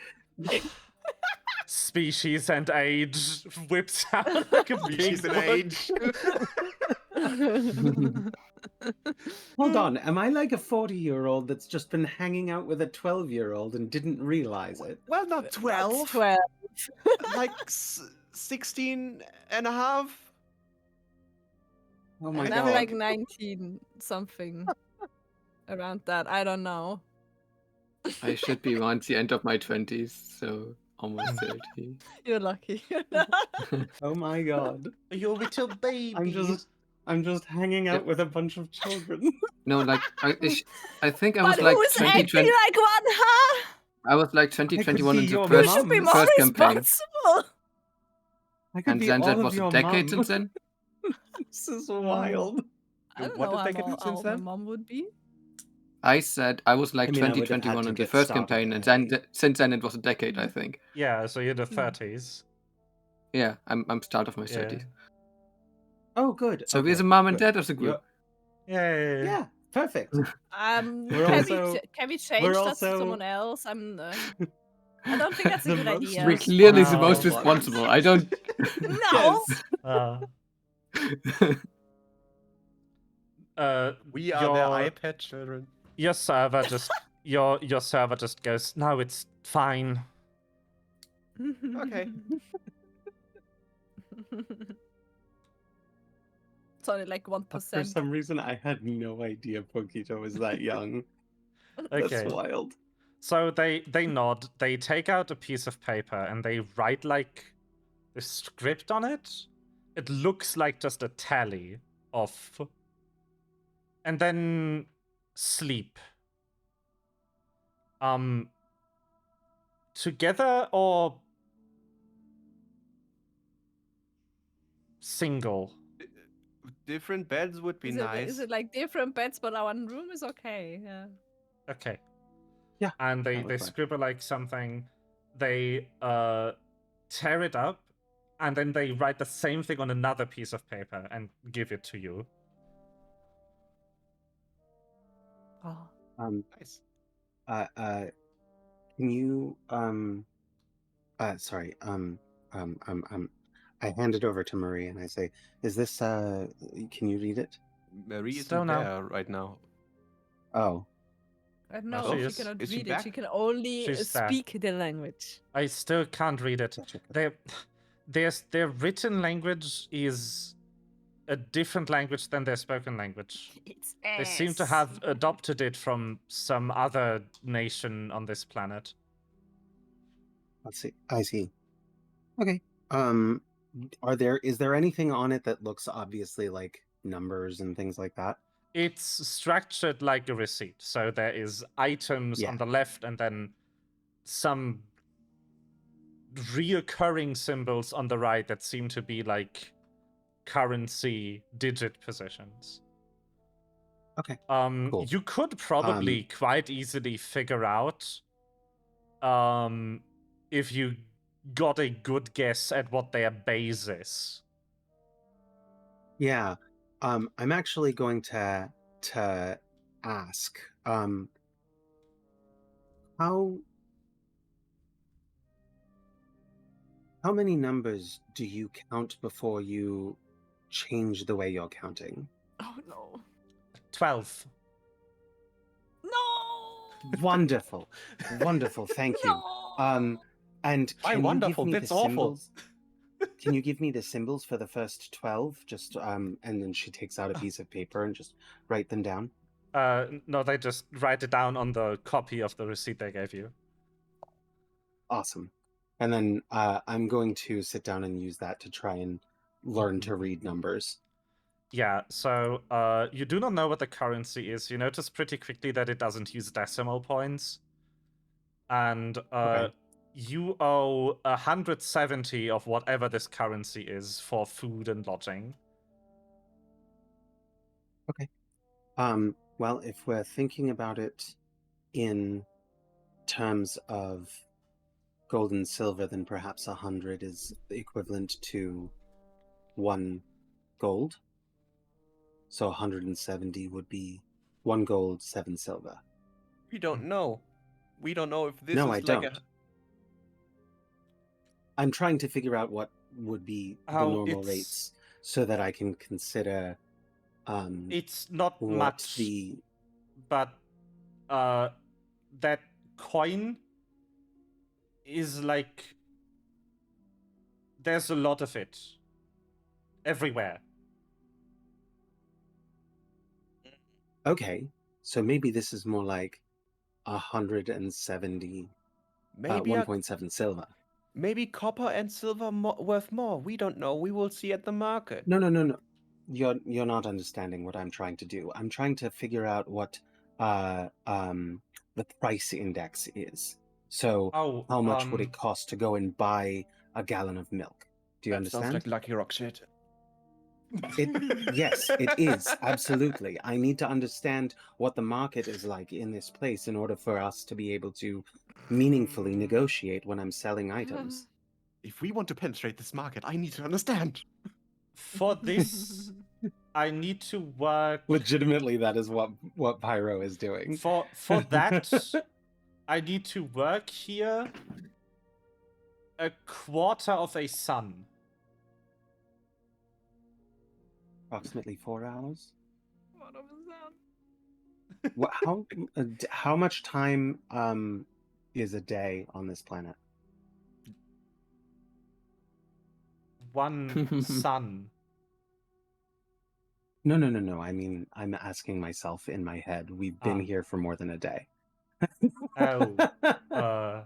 species and age whips out like a Species big and book. age. Hold on, am I like a 40-year-old that's just been hanging out with a 12-year-old and didn't realize it? Well, not 12. 12. Like 16 and a half. Oh my And I I'm god. like 19 something. Around that. I don't know. I should be around the end of my 20s, so almost 30. You're lucky. Oh my god. You're a little baby. I'm just hanging out with a bunch of children. No, like, I think I was But like who's 20, acting like one, huh? I was like I could 2021 be in the your You first, should be mum. more first campaign. responsible. I could And be then all that of was a your decade mum. since then. This is wild. I don't What know did they do how since old my then? mom would be. I said I was like I mean, I would have had 2021 to in the get first started campaign, and then early. since then it was a decade, I think. Yeah, so you're the 30s. Yeah, I'm start of my Yeah. 30s. Oh, good. So okay, we're the mom and good. dad of the group. Yay. Yeah, perfect. We're Can also- we change we're that also- to someone else? I don't think that's a The good most idea. We're clearly the No. most responsible. I don't. No. Yes. We are your, the iPad children. Your server just your server just goes, no, it's fine. Okay. It's only like 1%. For some reason, I had no idea Pokito was that young. Okay. That's wild. So they nod, they take out a piece of paper and they write like a script on it. It looks like just a tally of, and then sleep. Together or single? Different beds would be nice. Is it like different beds, but our room is okay? Yeah. Okay. Yeah, And they that would work. scribble like something. They tear it up, and then they write the same thing on another piece of paper and give it to you. Oh. Nice. Can you sorry, I hand it over to Marie and I say, is this can you read it? Marie Still isn't no. there right now. Oh. No, she she is. cannot Is she read it. back? She can only She's there. speak the language. I still can't read it. Gotcha. Their written language is a different language than their spoken language. It's They seem to have adopted it from some other nation on this planet. Let's see. I see. Okay. Is there anything on it that looks obviously like numbers and things like that? It's structured like a receipt. So there is items on Yeah. the left and then some reoccurring symbols on the right that seem to be like currency digit positions. Okay. Cool. You could probably quite easily figure out if you got a good guess at what their base is. Yeah. I'm actually going to ask how many numbers do you count before you change the way you're counting? Oh no. 12. No. Wonderful. Wonderful. Thank you. No. And Why can wonderful? you give me That's the awful. symbols? can you give me the symbols for the first 12? Just and then she takes out a piece of paper and just write them down. No, they just write it down on the copy of the receipt they gave you. Awesome. And then I'm going to sit down and use that to try and learn to read numbers. Yeah, so you do not know what the currency is. You notice pretty quickly that it doesn't use decimal points. And Okay. you owe 170 of whatever this currency is for food and lodging. Okay. Well, if we're thinking about it in terms of gold and silver, then perhaps 100 is equivalent to 1 gold. So 170 would be 1 gold, 7 silver. We don't know. We don't know if this No, is I like don't. a. I'm trying to figure out what would be the How normal it's- rates so that I can consider It's not what much, the but that coin is like there's a lot of it everywhere. Okay, so maybe this is more like 170, Maybe 1.7 silver. maybe copper and silver worth more. We don't know. We will see at the market. No. You're not understanding what I'm trying to do. I'm trying to figure out what the price index is. So how much would it cost to go and buy a gallon of milk? Do you That understand? sounds like Lucky Rock shit. Yes, it is. Absolutely. I need to understand what the market is like in this place in order for us to be able to meaningfully negotiate when I'm selling items. If we want to penetrate this market, I need to understand. For this, I need to work. Legitimately, that is what Pyro is doing. For that, I need to work here a quarter of a sun. Approximately 4 hours. What was that? How much time is a day on this planet? 1 sun. No. I mean, I'm asking myself in my head. We've been here for more than a day. Oh,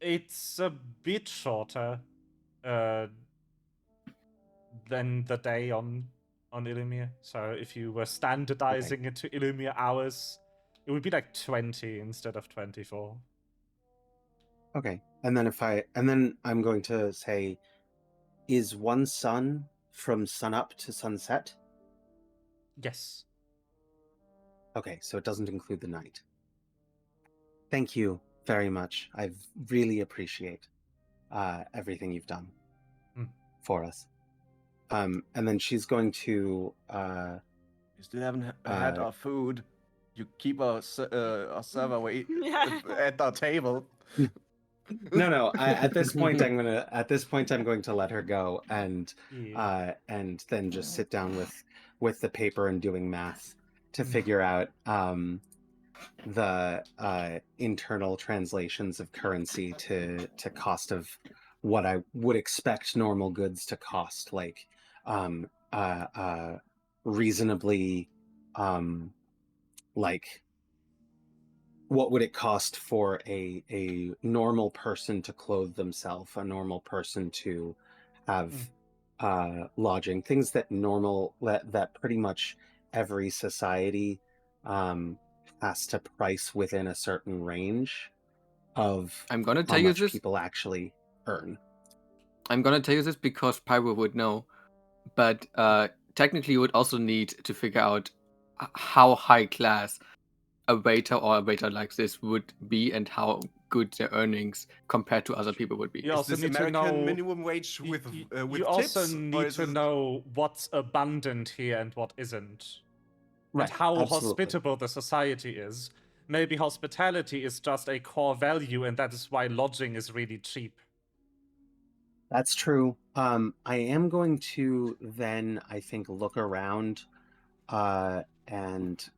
it's a bit shorter than the day on Ilumir. So if you were standardizing it to Ilumir hours, it would be like 20 instead of 24. Okay. And then I'm going to say, is 1 sun from sunup to sunset? Yes. Okay, so it doesn't include the night. Thank you very much. I really appreciate everything you've done for us. And then she's going to. We still haven't had our food. You keep our server wait Yeah. at our table. No. At this point, I'm going to let her go and then just sit down with the paper and doing math to figure out the internal translations of currency to cost of what I would expect normal goods to cost, like reasonably, like what would it cost for a normal person to clothe themselves, a normal person to have lodging, things that pretty much every society has to price within a certain range of I'm gonna how tell you much this. people actually earn. I'm gonna tell you this because Pyro would know, but technically you would also need to figure out how high class a waiter or a waiter like this would be and how good their earnings compared to other people would be. You Is also this need American to know minimum wage with you tips? also or need is to this- know what's abundant here and what isn't. Right, And how absolutely. hospitable the society is. Maybe hospitality is just a core value, and that is why lodging is really cheap. That's true. I am going to then, I think, look around and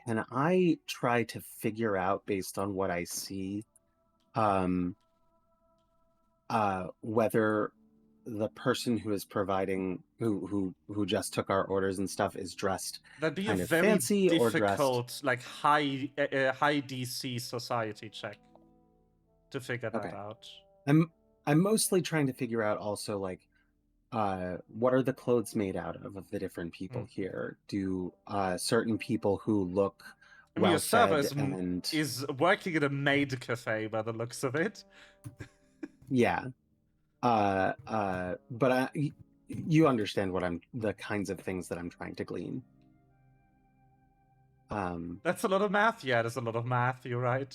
can I try to figure out, based on what I see, whether the person who is providing, who just took our orders and stuff, is dressed That'd be kind a of very fancy or dressed. difficult, like high DC society check to figure that Okay. out. I'm mostly trying to figure out also like what are the clothes made out of the different people here? Do certain people who look I mean, your well server fed and is working at a maid cafe by the looks of it. yeah, but you understand what the kinds of things that I'm trying to glean. That's a lot of math. Yeah, there's a lot of math. You're right.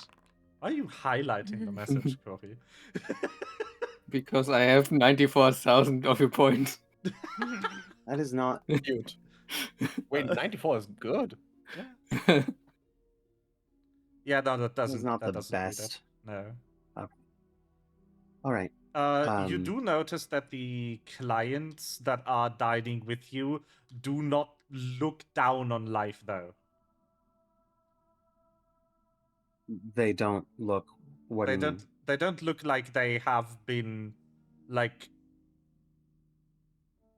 Why are you highlighting the message, Coffee? Because I have 94,000 of your points. That is not Cute. Wait, 94 is good. Yeah. Yeah, no, that that is doesn't. not That the doesn't read it. best. No. Okay. All right. You do notice that the clients that are dining with you do not look down on life, though. They don't look. What They do you don't. mean? They don't look like they have been, like.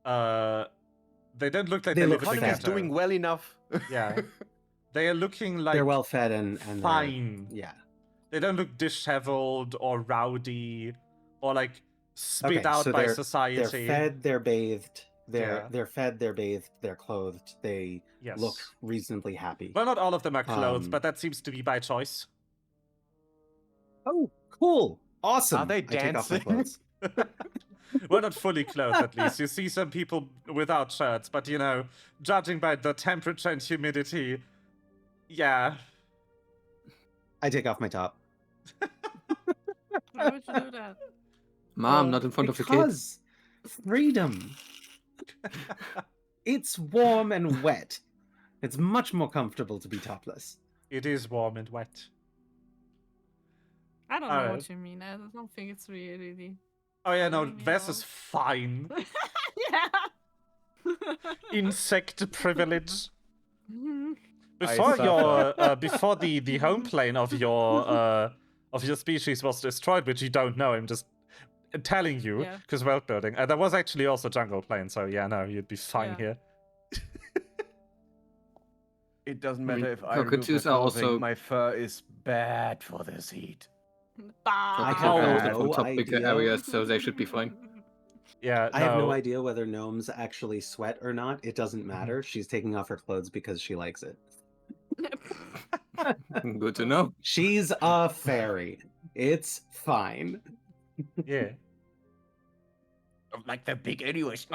They don't look like They they look live in the Economy is ghetto. doing well enough. Yeah, they are looking like They're well fed and fine. Yeah. They don't look disheveled or rowdy, or like spit Okay, out so by they're society. fed, they're bathed, Yeah. they're fed, they're bathed, they're clothed. They Yes. look reasonably happy. Well, not all of them are clothed, Um, but that seems to be by choice. Oh, cool! Awesome! Are they I take off my dancing? clothes. Well, not fully clothed, at least. You see some people without shirts, but you know, judging by the temperature and humidity, yeah. I take off my top. Why would you do that? Mom, not in front of the kids. Because freedom. It's warm and wet. It's much more comfortable to be topless. It is warm and wet. I don't know Alright. what you mean. I don't think it's really. Oh yeah, no, Leave me Vess alone. is fine. Yeah. Insect privilege. Mhm. Before your suffer. before the home plane of your species was destroyed, which you don't know, I'm just telling you Yeah. because world building. There was actually also jungle plane, so yeah, no, you'd be fine Yeah. here. It doesn't I mean, matter if I remove my cockatoos are clothing, also- my fur is bad for this heat. I Cockatoos have are no also from no tropical idea. areas, so they should be fine. Yeah, I have no no. idea whether gnomes actually sweat or not. It doesn't matter. She's taking off her clothes because she likes it. Good to know. She's a fairy. It's fine. Yeah. Like they're big anyways.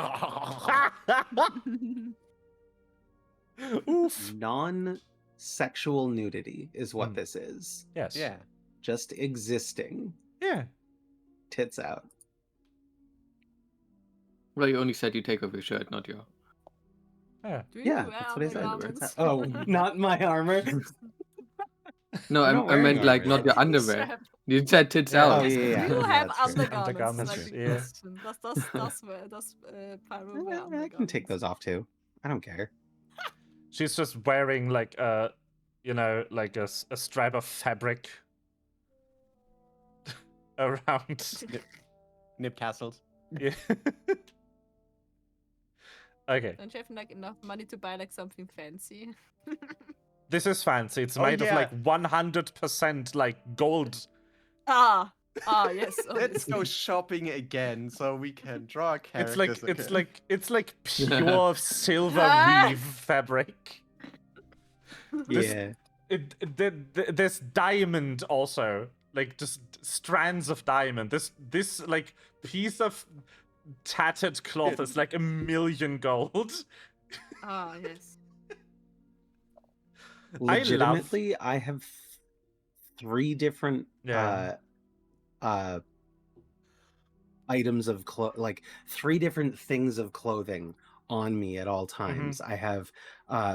Oof. Non-sexual nudity is what Mm. this is. Yes. Yeah. Just existing. Yeah. Tits out. Well, you only said you take off your shirt, not your. Yeah. Do you Yeah, wear that's what I said. undergarments? Tits out. Oh, not my armor. No, I'm not I meant wearing like armor. not your underwear. You said tits Yeah. out. Oh, yeah, Do you yeah, have that's true. undergarments? Undergarments, Is like the yeah. question. Does Pyro wear I can take undergarments? those off too. I don't care. She's just wearing like you know, like a strap of fabric around. Nip tassels. Yeah. Okay. Don't you have like enough money to buy like something fancy? This is fancy. It's Oh, made of yeah. like 100% like gold. Yes. Let's go obviously. shopping again so we can draw It's characters. like it's like pure silver Ah! weave fabric. This- Yeah. There's diamond also, like just strands of diamond. This like piece of tattered cloth is like 1 million gold. Yes. Legitimately, I have 3 different Yeah. items of like 3 different things of clothing on me at all times. I have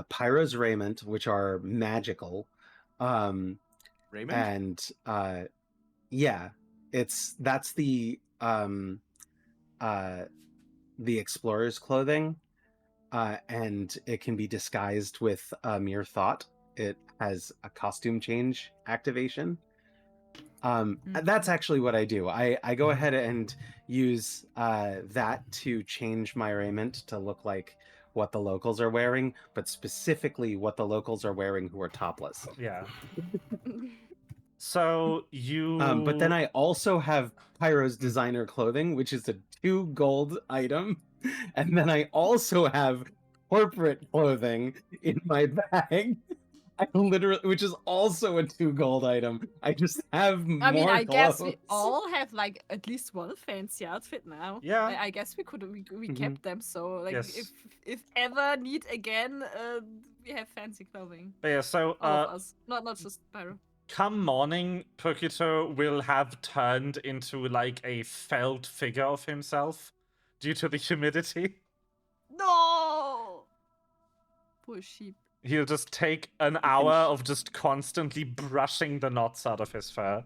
Pyro's raiment, which are magical, Raymond? and yeah, that's the explorer's clothing, and it can be disguised with mere thought. It has a costume change activation. That's actually what I do. I go ahead and use that to change my raiment to look like what the locals are wearing, but specifically what the locals are wearing who are topless. Yeah. So you. But then I also have Pyro's designer clothing, which is a 2 gold item, and then I also have corporate clothing in my bag. I literally, which is also a 2 gold item. I just have more I mean, I guess we clothes. all have like at least one fancy outfit now. Yeah. I guess we kept them, so like Yes. if ever need again, we have fancy clothing. But yeah, so All of us, not just Pyro. come morning, Pokito will have turned into like a felt figure of himself due to the humidity. No, poor sheep. He'll just take an hour of just constantly brushing the knots out of his fur.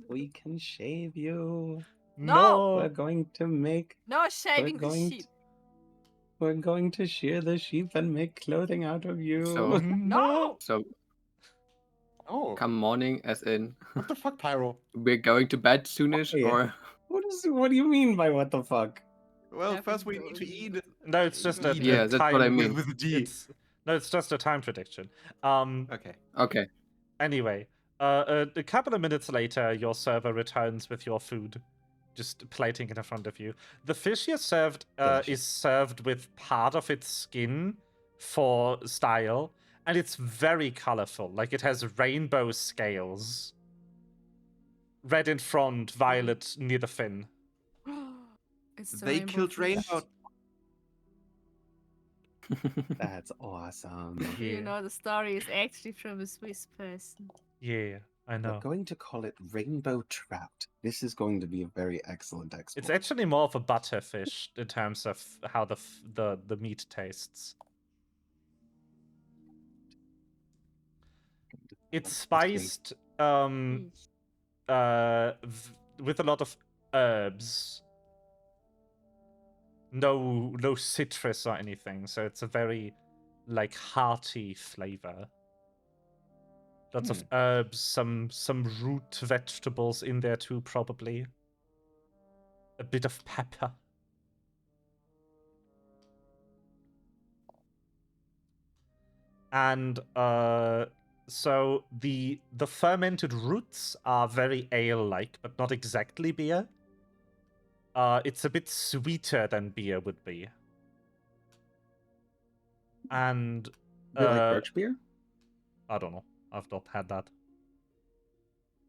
We can shave you. No! We're going to make. No shaving the going sheep. We're going to shear the sheep and make clothing out of you. So- No. So Oh, come morning, as in what the fuck, Pyro? we're going to bed soonish, Oh, yeah. or What do you mean by what the fuck? Well, Have first to we go need to eat. eat. No, it's just a, Yeah, a that's time what I mean. With a D. It's just a time prediction. Okay. okay. Anyway, a couple of minutes later, your server returns with your food, just plating it in front of you. The fish you're served Delicious. is served with part of its skin for style, and it's very colorful. Like it has rainbow scales. Red in front, violet near the fin. It's the They rainbow killed fish. Rainbow. That's awesome. Yeah, You know, the story is actually from a Swiss person. yeah, I We're know. going to call it rainbow trout. This is going to be a very excellent export. It's actually more of a butterfish in terms of how the meat tastes. It's spiced Yeesh. with a lot of herbs. No citrus or anything, so it's a very like hearty flavor. Lots of herbs, some root vegetables in there too, probably. A bit of pepper. And so the fermented roots are very ale-like, but not exactly beer. It's a bit sweeter than beer would be. And Is it like birch beer? I don't know. I've not had that.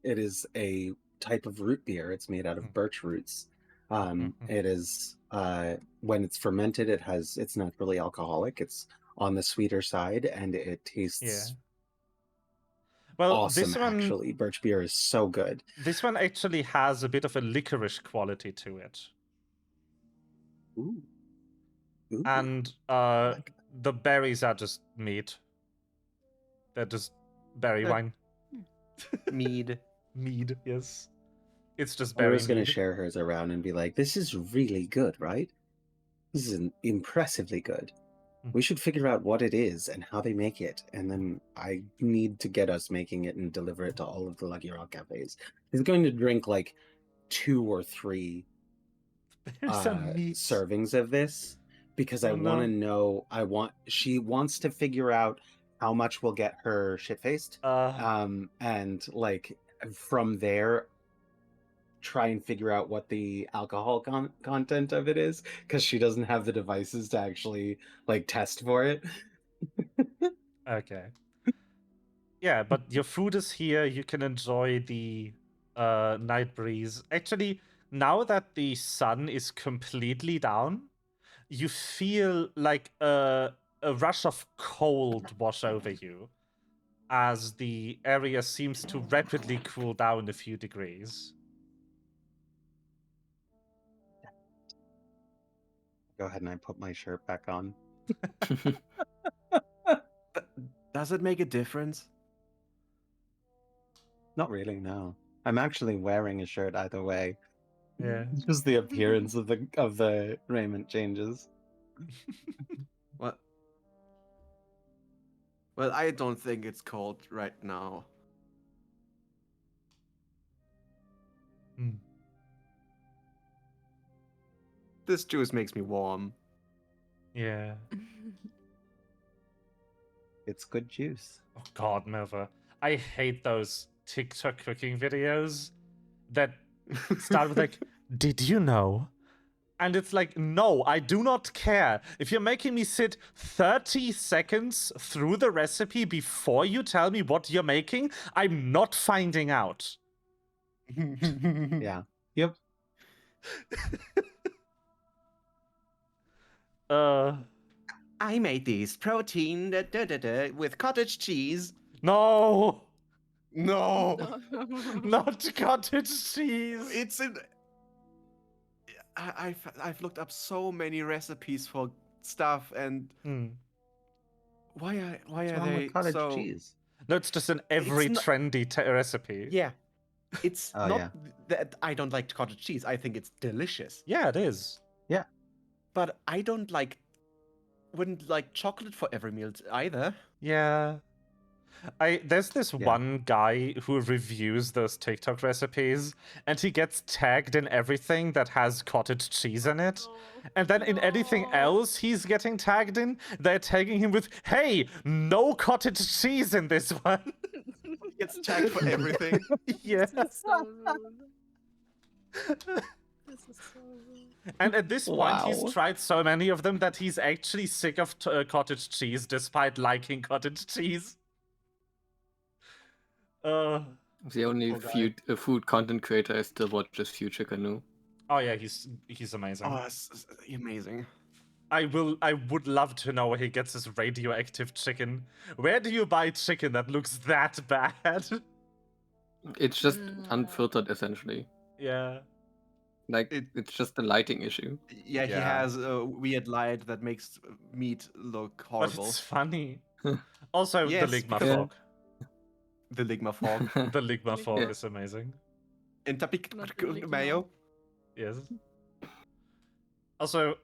It is a type of root beer. It's made out of birch roots. It is when it's fermented, it's not really alcoholic. It's on the sweeter side, and it tastes Well, awesome. this one Actually, birch beer is so good. This one actually has a bit of a licorice quality to it. Ooh. Ooh. And like the berries are just mead. They're just berry wine. Mead. Mead, yes. It's just I berry was going mead. to share hers around and be like, "This is really good, right? This is impressively good. We should figure out what it is and how they make it, and then I need to get us making it and deliver it to all of the Lucky Rock cafes. He's going to drink like 2 or 3 There's a meat. servings of this because I Oh, want to no. know. She wants to figure out how much will get her shit faced, and like from there try and figure out what the alcohol content of it is because she doesn't have the devices to actually like test for it. Okay. Yeah, but your food is here. You can enjoy the night breeze. Actually, now that the sun is completely down, you feel like a rush of cold wash over you as the area seems to rapidly cool down a few degrees. Go ahead and I put my shirt back on. Does it make a difference? Not really, no. I'm actually wearing a shirt either way. Yeah. Just the appearance of the raiment changes. What? Well, I don't think it's cold right now. Mm. This juice makes me warm. Yeah. It's good juice. Oh God, Milva. I hate those TikTok cooking videos that start with like, "Did you know?" And it's like, no, I do not care. If you're making me sit 30 seconds through the recipe before you tell me what you're making, I'm not finding out. Yeah. Yep. Uh, I made these protein with cottage cheese. no, No, not cottage cheese. it's in. I've looked up so many recipes for stuff, and Hmm. why are What's they wrong with cottage so? cheese? No, it's just in every not- trendy recipe. Yeah, it's Oh, not yeah. that I don't like cottage cheese. I think it's delicious, Yeah, it is. Yeah. but I wouldn't like chocolate for every meal either. Yeah. There's this Yeah. one guy who reviews those TikTok recipes, and he gets tagged in everything that has cottage cheese in it. And then in anything else he's getting tagged in, they're tagging him with, "Hey, no cottage cheese in this one." He gets tagged for everything. Yeah. This is so rude. This is so rude. And at this point, he's Wow. tried so many of them that he's actually sick of cottage cheese, despite liking cottage cheese. The only Poor guy. food content creator I still watches Future Canoe. Oh yeah, he's amazing. Oh, it's amazing. I would love to know where he gets his radioactive chicken. Where do you buy chicken that looks that bad? It's just unfiltered, essentially. Yeah. Like, it's just a lighting issue. Yeah, he Yeah. has a weird light that makes meat look But horrible. it's funny. Also, Yes, the Ligma because- fork. The Ligma fog. The Ligma fork Yeah. is amazing. And tapik Not the Ligma. mayo. Yes. Also,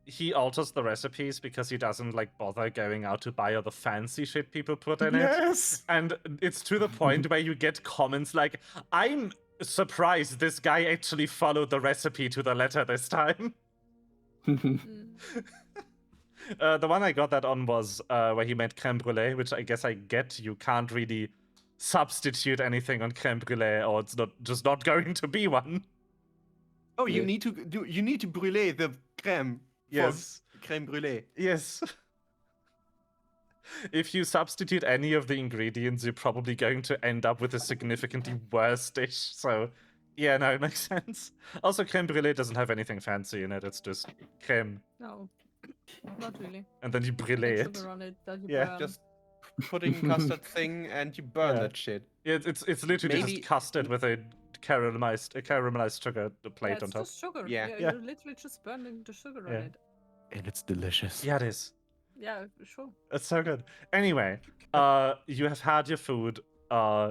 he alters the recipes because he doesn't like bother going out to buy all the fancy shit people put in it. Yes. And it's to the point where you get comments like, "I'm surprised this guy actually followed the recipe to the letter this time." The one I got that on was where he made creme brulee, which I guess I get. You can't really substitute anything on creme brulee, or it's not going to be one. Oh, you Yeah. need to brûler the crème. Yes. For crème brûlée. Yes. If you substitute any of the ingredients, you're probably going to end up with a significantly worse dish. So, yeah, no, it makes sense. Also, creme brulee doesn't have anything fancy in it. It's just creme, No, not really. and then you brûlée Like it. sugar on it that you Yeah, burn. Just putting custard thing and you burn Yeah. that shit. It's literally Maybe- just custard with a caramelized sugar plate Yeah, on it's top. just sugar. Yeah. Yeah, Yeah. you're literally just burning the sugar Yeah. on it. And it's delicious. Yeah, it is. Yeah, sure. It's so good. Anyway, you have had your food.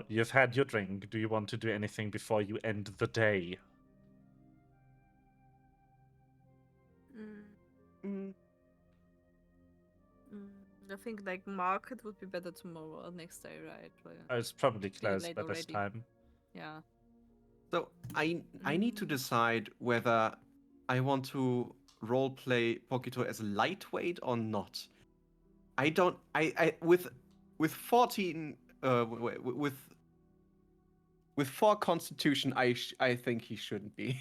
You've had your drink. Do you want to do anything before you end the day? Mm. I think like market would be better tomorrow or next day, right? It's probably Pretty closed late by this already. time. Yeah. So I need to decide whether I want to roleplay Pokito as lightweight or not. I don't. I with 14 with 4 constitution, I think he shouldn't be.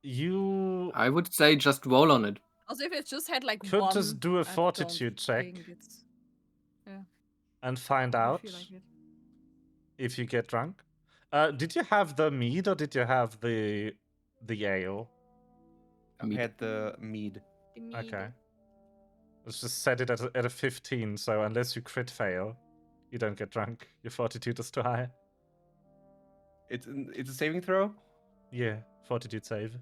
You I would say just roll on it. Also, if it just had like could one, just do a I don't fortitude check think it's- and find I out feel like it. if you get drunk. Did you have the mead or did you have the ale? I Mead. had the mead. The mead. Okay. Let's just set it at a 15, so unless you crit fail, you don't get drunk. Your fortitude is too high. It's a saving throw. Yeah, fortitude save.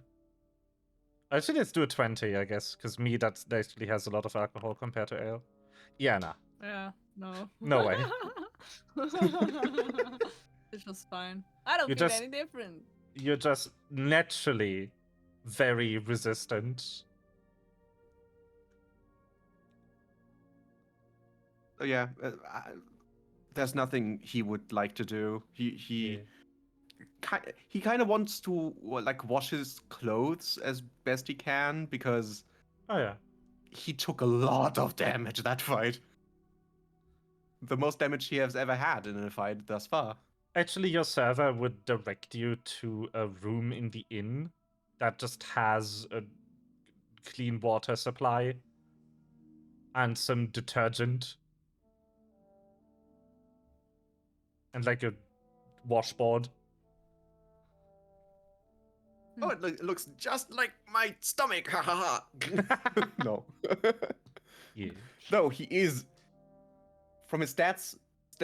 Actually, let's do a 20, I guess, because mead that actually has a lot of alcohol compared to ale. Yeah, nah. Yeah, no. No way. It's just fine. I don't You feel just- any different. You're just naturally very resistant. Oh yeah, there's nothing he would like to do. He Yeah. he kind of wants to like wash his clothes as best he can because Oh yeah. he took a lot of damage that fight. The most damage he has ever had in a fight thus far. Actually, your server would direct you to a room in the inn that just has a clean water supply and some detergent and like a washboard. Oh, it looks just like my stomach. Ha ha ha. No. Yeah. No, he is. From his stats,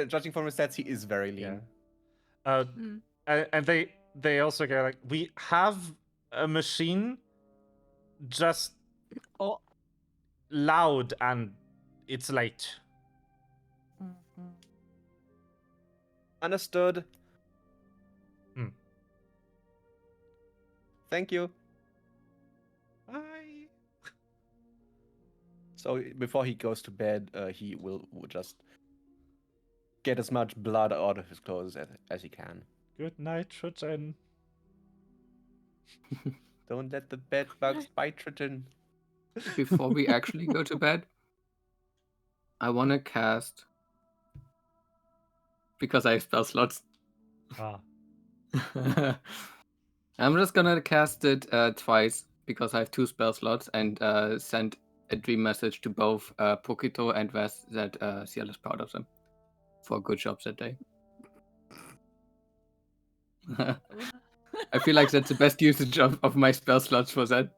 judging from his stats, he is very lean. Yeah. Mm. And they also go like, we have a machine, just Oh. loud and it's late. Mhm. Understood. Hmm. Thank you. Bye. So before he goes to bed, he will just get as much blood out of his clothes as he can. Good nitrogen. Don't let the bed bugs bite Triton. Before we actually go to bed, I want to cast, because I have spell slots. Ah. I'm just gonna cast it twice because I have 2 spell slots and send a dream message to both Pokito and Vess that Ciel is proud of them for good jobs that day. I feel like that's the best usage of my spell slots for that.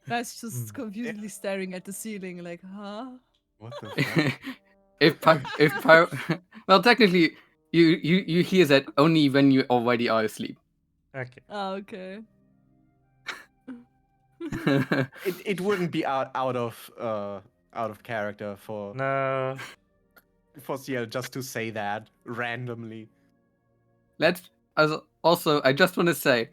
That's just confusedly staring at the ceiling, like, huh? What the if well, technically, you hear that only when you already are asleep. Okay. Oh, okay. It wouldn't be out of character for No. Ciel just to say that randomly. Also, I just want to say,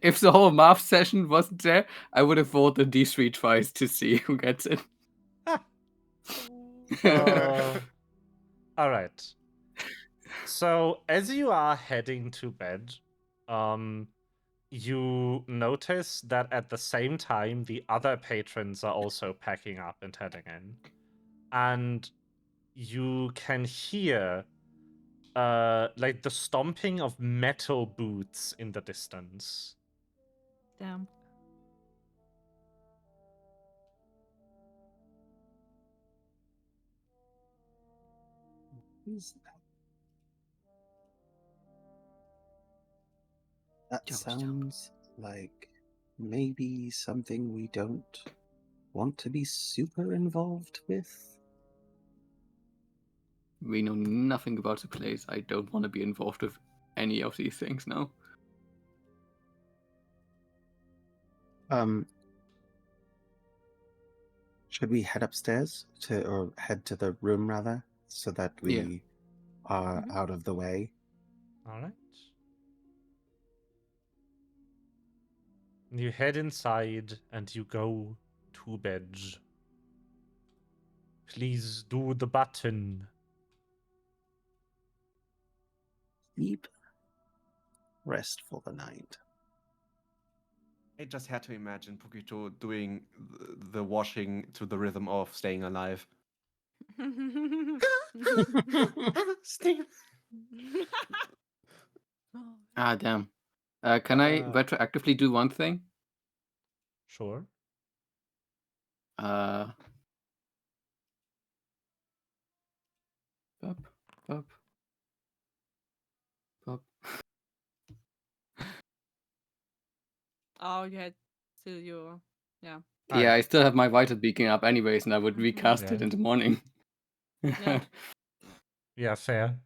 if the whole math session wasn't there, I would have voted these 3 twice to see who gets it. All right. So as you are heading to bed, you notice that at the same time the other patrons are also packing up and heading in, and you can hear like the stomping of metal boots in the distance. Damn. Who's that? That sounds like maybe something we don't want to be super involved with. We know nothing about the place. I don't want to be involved with any of these things now. Should we head upstairs or head to the room rather, so that we are out of the way? All right. You head inside and you go to bed. Please do the button. Sleep. Rest for the night. I just had to imagine Pokito doing the washing to the rhythm of Staying Alive. Stay. Ah, damn. Can I retroactively do one thing? Sure. Pop, pop, pop. Oh, you had still your, yeah. Yeah, I still have my vital beacon up anyways, and I would recast it in the morning. Yeah. Yeah, fair.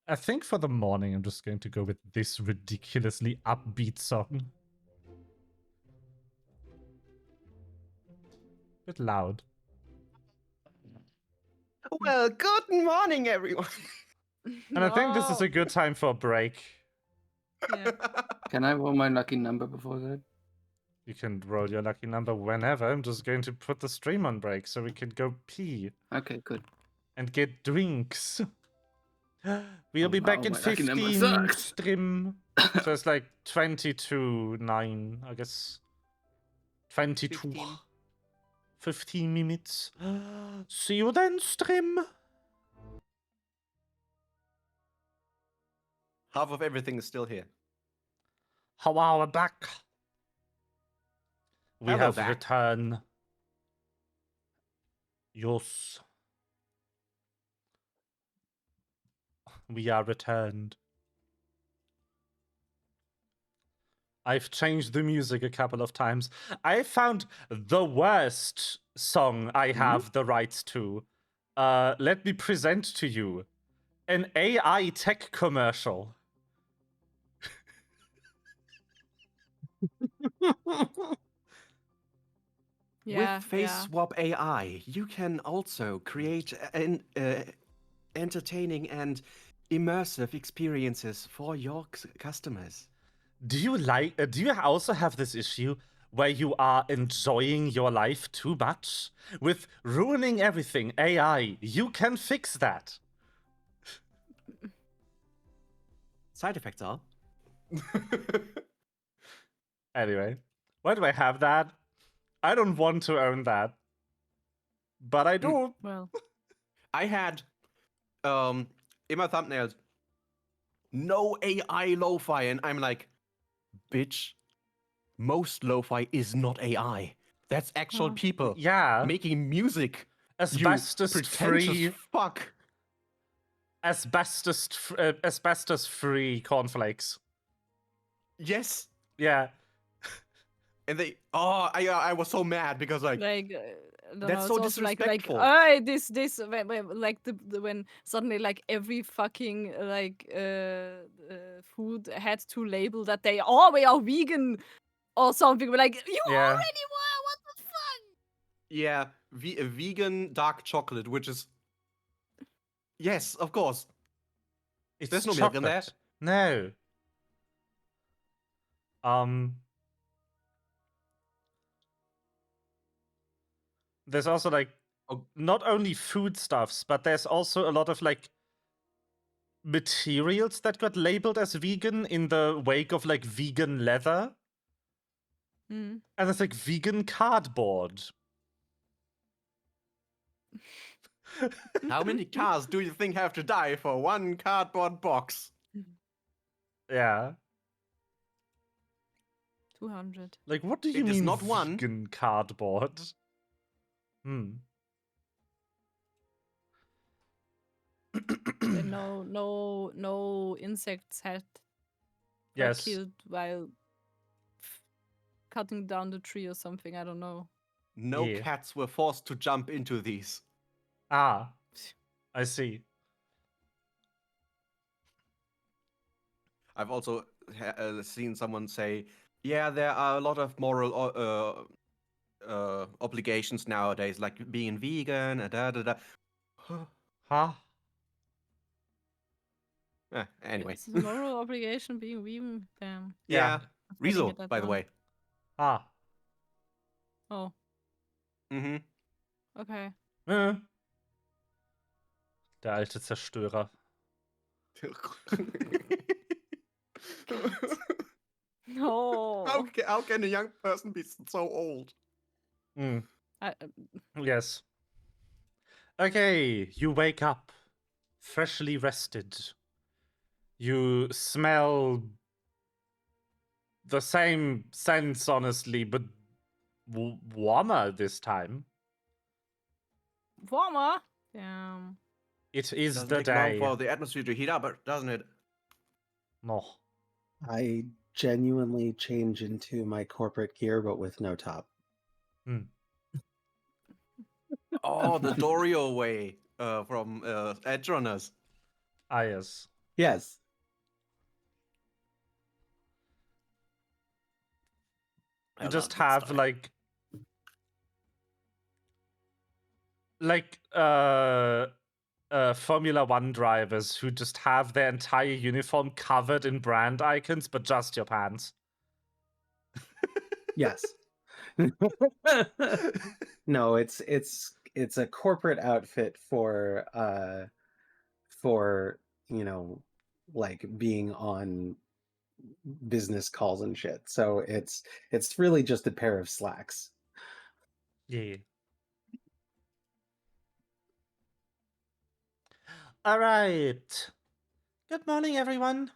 I think for the morning, I'm just going to go with this ridiculously upbeat song. Bit loud. Well, good morning, everyone. And I think this is a good time for a break. Yeah. Can I roll my lucky number before that? You can roll your lucky number whenever. I'm just going to put the stream on break so we can go pee Okay, good. and get drinks. We'll be wow, back in my lucky number 15 sucks. stream. So it's like 22:09, I guess. 22. 15 minutes. See you then, stream. Half of everything is still here. How are we back? We Hello have back. returned. Yes. We are returned. I've changed the music a couple of times. I found the worst song I have the rights to. Let me present to you an AI tech commercial. Yeah, With Face Swap AI, you can also create entertaining and immersive experiences for your customers. Do you also have this issue where you are enjoying your life too much? With ruining everything AI, you can fix that. Side effects are. Anyway, why do I have that? I don't want to own that. But I do. Well, I had in my thumbnails no AI lo-fi, and I'm like, bitch, most lo-fi is not AI. That's actual people Yeah. making music. Asbestos you pretentious free. fuck. Asbestos free cornflakes. Yes. Yeah. And they I was so mad because like I don't that's know, so it's also like disrespectful. when when suddenly like every fucking like food had to label that they are vegan or something. We're like, you Yeah. already were. What the fuck? Yeah, a vegan dark chocolate, which is yes, of course. It's There's no chocolate. milk in there. No. There's also like not only foodstuffs, but there's also a lot of like materials that got labeled as vegan in the wake of like vegan leather. Mm. And it's like vegan cardboard. How many cars do you think have to die for one cardboard box? Yeah. 200. Like, what do you It is mean not one. vegan cardboard? No insects were Yes. killed while cutting down the tree or something. I don't know. No Yeah. cats were forced to jump into these. Ah, I see. I've also seen someone say, yeah, there are a lot of moral obligations nowadays, like being vegan, da da da. Huh? Anyway. It's a moral obligation being vegan. Damn. Yeah. I'm getting Rizzo, it that by the wrong. way. Ah. Oh, Mm-hmm. okay. Der alte Zerstörer. No. How can a young person be so old? Yes. Okay, you wake up, freshly rested. You smell the same scents, honestly, but warmer this time. Warmer? Damn. It is Doesn't the take long day. for the atmosphere to heat up, doesn't it? No. I genuinely change into my corporate gear, but with no top. Oh, the Dorio way from Edge Runners. Ah, yes. Yes. You just have Formula One drivers who just have their entire uniform covered in brand icons, but just your pants. Yes. No, it's a corporate outfit for like being on business calls and shit. So it's really just a pair of slacks. Yeah. All right. Good morning, everyone.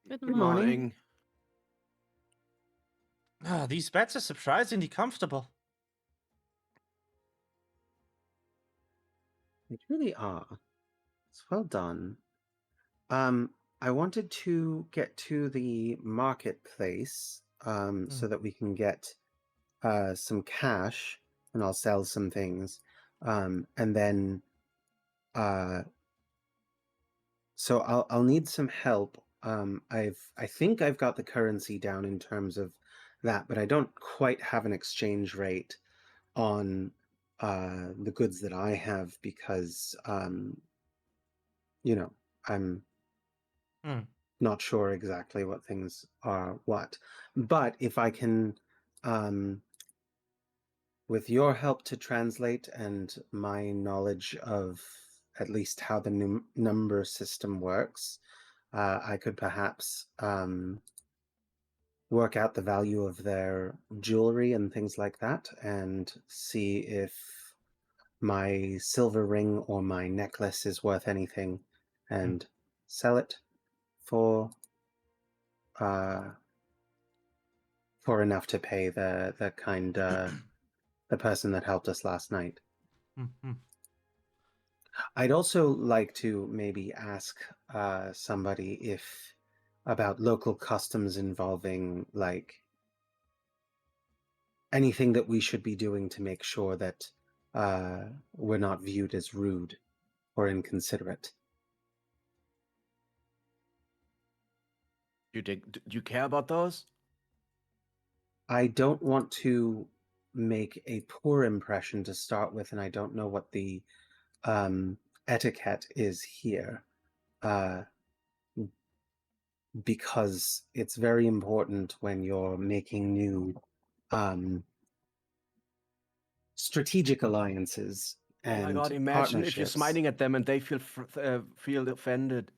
Good Good morning. morning. These beds are surprisingly comfortable. They really are. It's well done. I wanted to get to the marketplace so that we can get some cash, and I'll sell some things. And then so I'll need some help. I think I've got the currency down in terms of that, but I don't quite have an exchange rate on the goods that I have because I'm not sure exactly what things are what. But if I can with your help to translate and my knowledge of at least how the number system works, I could perhaps work out the value of their jewelry and things like that and see if my silver ring or my necklace is worth anything and sell it for enough to pay the person that helped us last night. I'd also like to maybe ask somebody about local customs involving like anything that we should be doing to make sure that we're not viewed as rude or inconsiderate. Do you care about those? I don't want to make a poor impression to start with, and I don't know what the etiquette is here, because it's very important when you're making new strategic alliances and oh my God! Imagine if you're smiling at them and they feel offended.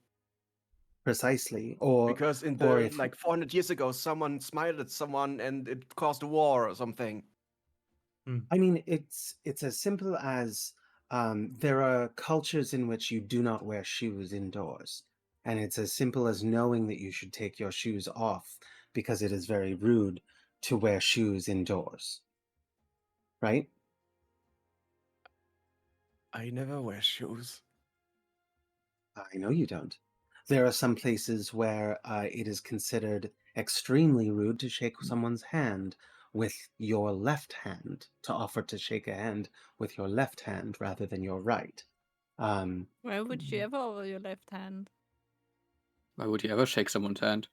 Precisely, or because in or the if, like 400 years ago, someone smiled at someone and it caused a war or something. I mean, it's as simple as there are cultures in which you do not wear shoes indoors, and it's as simple as knowing that you should take your shoes off because it is very rude to wear shoes indoors, right? I never wear shoes. I know you don't. There are some places where it is considered extremely rude to shake someone's hand with your left hand, to offer to shake a hand with your left hand rather than your right. Why would you ever over your left hand? Why would you ever shake someone's hand?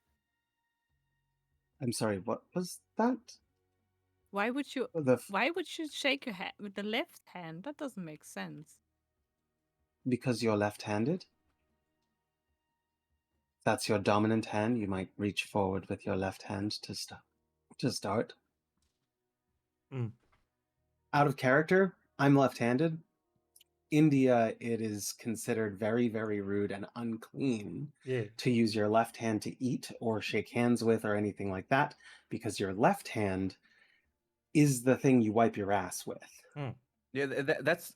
I'm sorry, what was that? Why would you? The Why would you shake your hand with the left hand? That doesn't make sense. because you're left-handed? That's your dominant hand. You might reach forward with your left hand to start. Out of character, I'm left-handed. India, it is considered very, very rude and unclean to use your left hand to eat or shake hands with or anything like that, because your left hand is the thing you wipe your ass with. Yeah, that's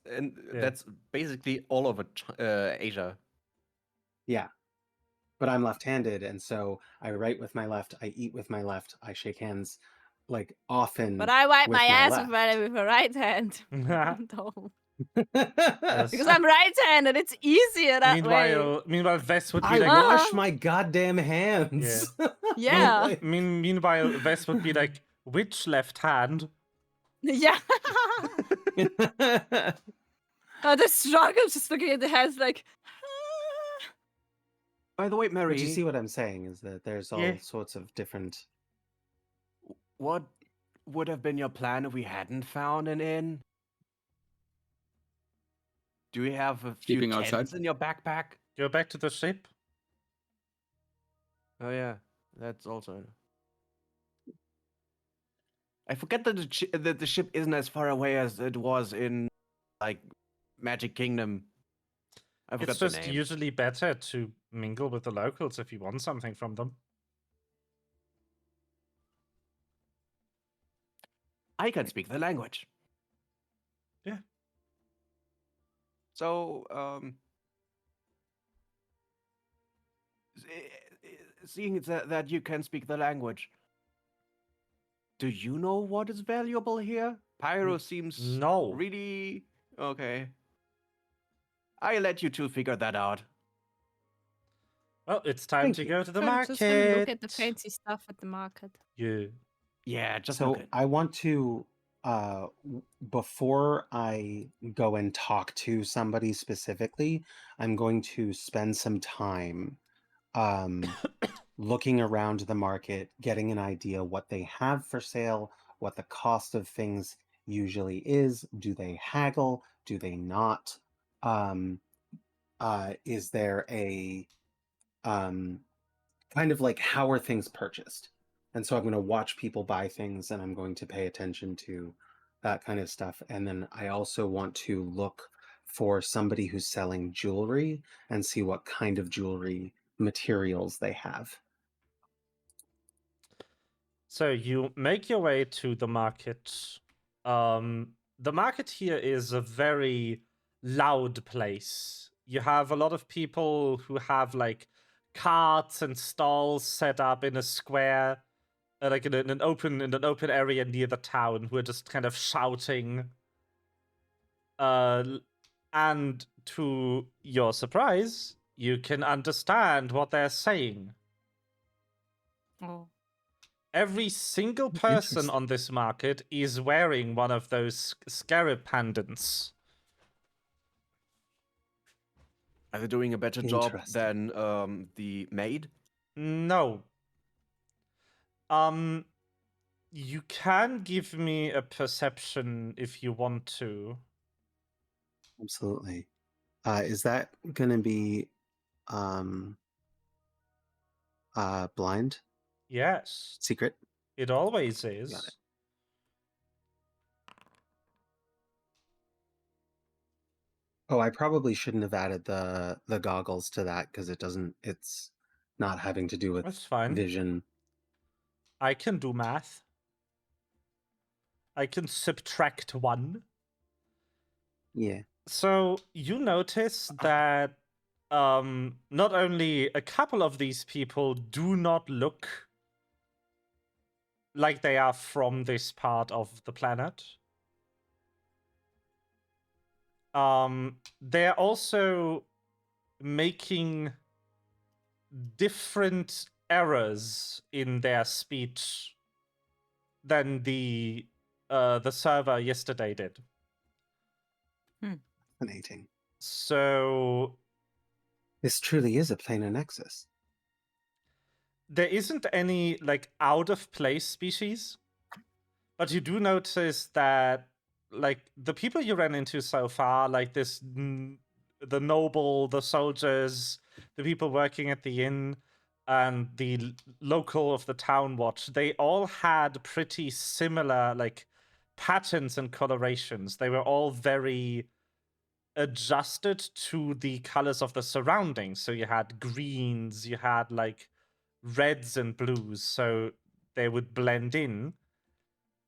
basically all over Asia. Yeah. But I'm left-handed, and so I write with my left, I eat with my left, I shake hands like often. But I wipe with my ass with left. my right hand. No. Yes. Because I'm right-handed, it's easier that way. Meanwhile, Vess would be I like, wash my goddamn hands. Yeah. Meanwhile, Vess would be like, which left hand? Yeah. The struggle, just looking at the hands like. By the way, Mary, But you see what I'm saying is that there's all sorts of different. What would have been your plan if we hadn't found an inn? Do you have a few Sleeping tents outside? in your backpack? Go back to the ship. Oh yeah, that's also. I forget that the ship isn't as far away as it was in like Magic Kingdom. I forgot It's the just name. usually better to mingle with the locals if you want something from them. I can speak the language. Yeah. So, seeing that you can speak the language, do you know what is valuable here? Pyro seems No. really okay. I let you two figure that out. Well, it's time Thank to you. go to the I'm just gonna look at the market. fancy stuff at the market. Yeah. Yeah, just So look at. I want to, before I go and talk to somebody specifically, I'm going to spend some time looking around the market, getting an idea what they have for sale, what the cost of things usually is. Do they haggle? Do they not? Is there a kind of like how are things purchased? And so I'm going to watch people buy things and I'm going to pay attention to that kind of stuff. And then I also want to look for somebody who's selling jewelry and see what kind of jewelry materials they have. So you make your way to the market. The market here is a very loud place. You have a lot of people who have like carts and stalls set up in a square, like in an open area near the town, who are just kind of shouting. And to your surprise, you can understand what they're saying. Oh. Every single Oh, person interesting. on this market is wearing one of those scarab pendants. Are they doing a better job Interesting. than the maid? No. You can give me a perception if you want to. Absolutely. Is that going to be blind? Yes, Secret? it always is. Got it. Oh, I probably shouldn't have added the goggles to that because it's not having to do with That's fine. vision. I can do math. I can subtract 1. Yeah. So you notice that not only a couple of these people do not look like they are from this part of the planet. They're also making different errors in their speech than the server yesterday did. Fascinating. So This truly is a planar nexus. there isn't any like out of place species, but you do notice that like the people you ran into so far, like the noble, the soldiers, the people working at the inn, and the local of the town watch, they all had pretty similar like patterns and colorations. They were all very adjusted to the colors of the surroundings. So you had greens, you had like reds and blues, so they would blend in.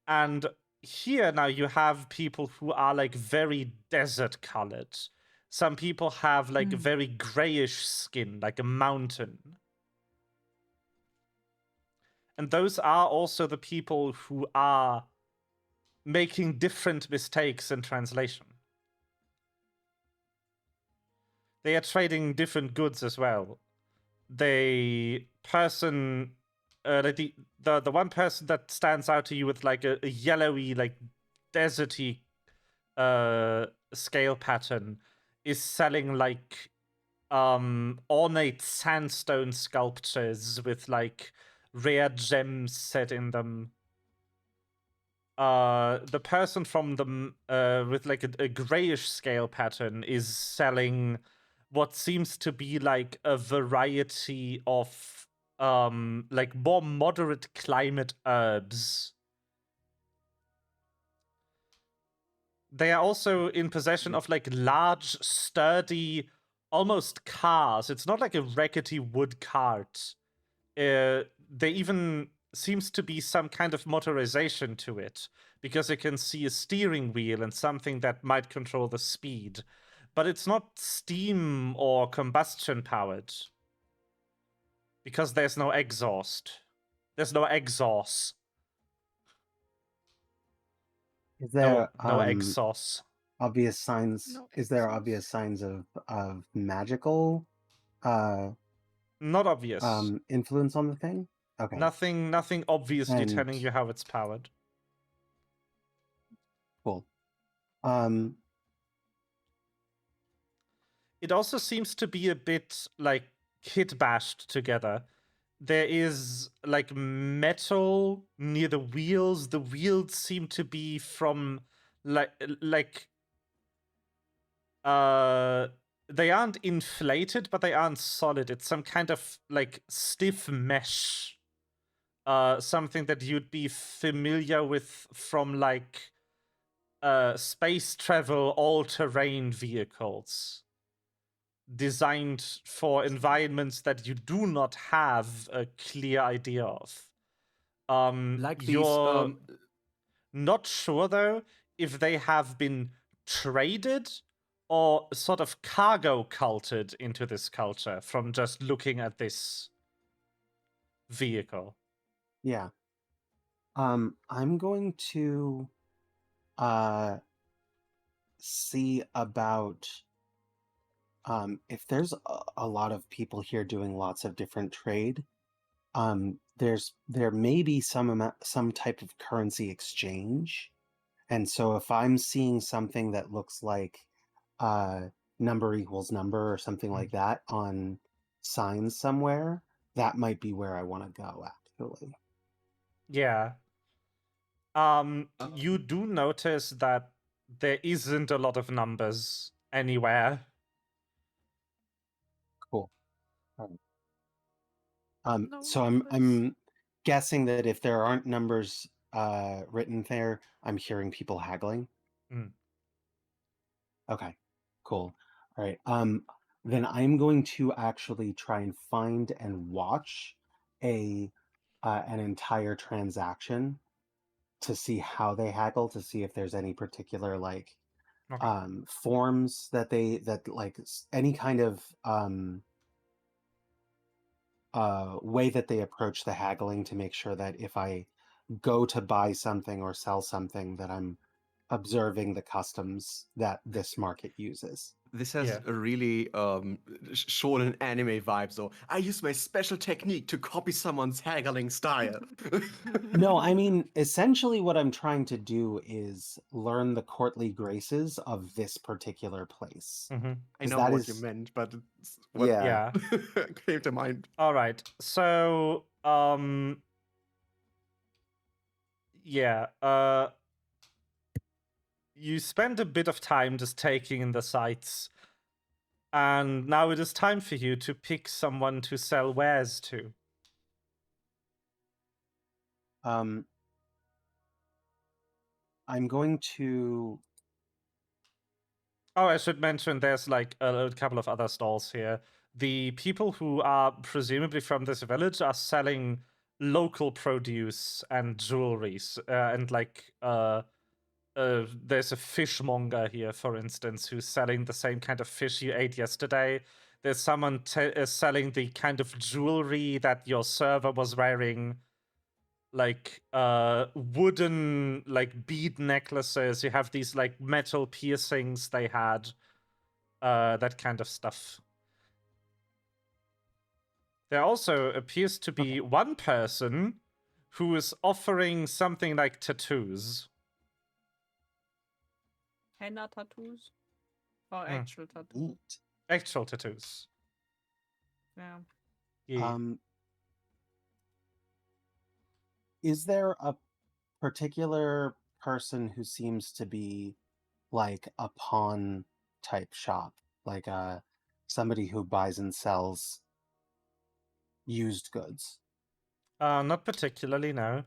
And here now you have people who are like very desert colored. Some people have like very grayish skin, like a mountain. And those are also the people who are making different mistakes in translation. They are trading different goods as well. The person, like the one person that stands out to you with like a yellowy, like deserty scale pattern is selling like ornate sandstone sculptures with like rare gems set in them. The person from the with like a grayish scale pattern is selling what seems to be like a variety of like more moderate climate herbs. they are also in possession of like large, sturdy, almost cars. It's not like a rickety wood cart. There even seems to be some kind of motorization to it, because you can see a steering wheel and something that might control the speed. But it's not steam or combustion powered, because there's no exhaust. There's no exhaust. Is there No exhaust. obvious signs? No Is there exhaust. obvious signs of magical Not obvious. influence on the thing? Okay. Nothing obviously And- telling you how it's powered. Cool. It also seems to be a bit like kit bashed together. There is like metal near the wheels. The wheels seem to be from like they aren't inflated, but they aren't solid. It's some kind of like stiff mesh. Something that you'd be familiar with from like space travel all-terrain vehicles designed for environments that you do not have a clear idea of. Like these, You're not sure though if they have been traded or sort of cargo culted into this culture from just looking at this vehicle. Yeah. I'm going to see about if there's a lot of people here doing lots of different trade. There may be some type of currency exchange, and so if I'm seeing something that looks like number equals number or something like that on signs somewhere, that might be where I want to go actually. Yeah. You do notice that there isn't a lot of numbers anywhere. Cool. No So numbers. I'm guessing that if there aren't numbers written there, I'm hearing people haggling. Mm. Okay, cool. All right. Then I'm going to actually try and find and watch an entire transaction to see how they haggle, to see if there's any particular like Okay. forms that any kind of way that they approach the haggling, to make sure that if I go to buy something or sell something, that I'm observing the customs that this market uses. This has Yeah. a really shonen anime vibe. So I use my special technique to copy someone's haggling style. No, I mean, essentially what I'm trying to do is learn the courtly graces of this particular place. Mm-hmm. I 'Cause know that what is- you meant, but it's what Yeah. Yeah. came to mind. All right. So, yeah. You spend a bit of time just taking in the sights, and now it is time for you to pick someone to sell wares to. I'm going to Oh, I should mention there's like a couple of other stalls here. The people who are presumably from this village are selling local produce and jewelries, and like there's a fishmonger here, for instance, who's selling the same kind of fish you ate yesterday. There's someone selling the kind of jewelry that your server was wearing, like wooden like bead necklaces. You have these like metal piercings they had, that kind of stuff. There also appears to be one person who is offering something like tattoos. Henna tattoos? Or actual tattoos? eat. Actual tattoos. Yeah. Yeah. Is there a particular person who seems to be like a pawn type shop, like somebody who buys and sells used goods? Not particularly, no.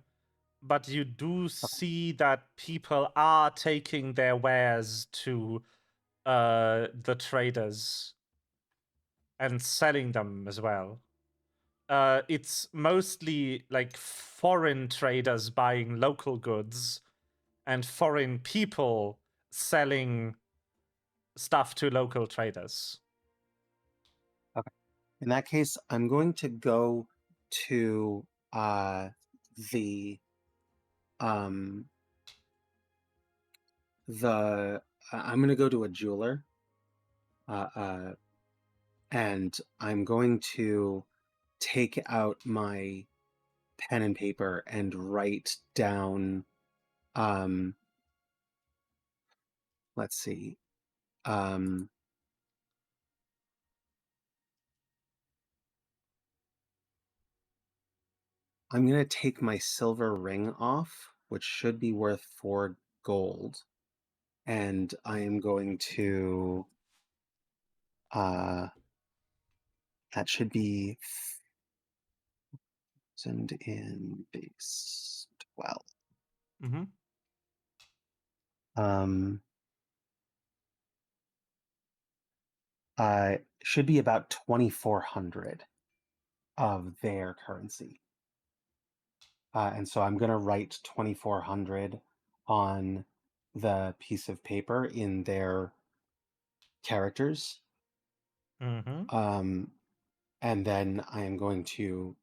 but you do see that people are taking their wares to the traders and selling them as well. It's mostly like foreign traders buying local goods and foreign people selling stuff to local traders. In that case, I'm going to go to the I'm going to go to a jeweler, and I'm going to take out my pen and paper and write down. Let's see. I'm going to take my silver ring off, which should be worth 4 gold, and I am going to that should be 1,000 in base 12. Should be about 2,400 of their currency. And so I'm going to write 2,400 on the piece of paper in their characters. And then I am going to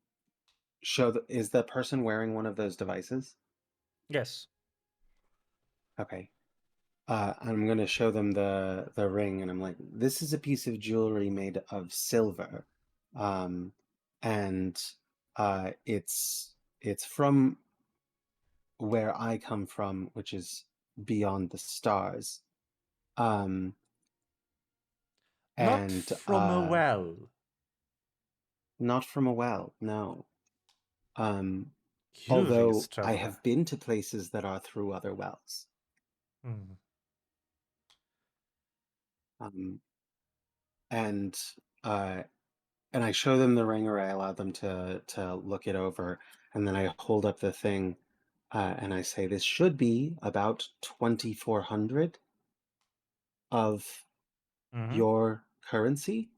show is the person wearing one of those devices? Yes. Okay. I'm going to show them the ring, and I'm like, this is a piece of jewelry made of silver. And it's from where I come from, which is beyond the stars. Not and from a well. Not from a well, no. Curious, although I traveler. have been to places that are through other wells. And I show them the ring, or I allow them to look it over, and then I hold up the thing, and I say, this should be about 2,400 of your currency,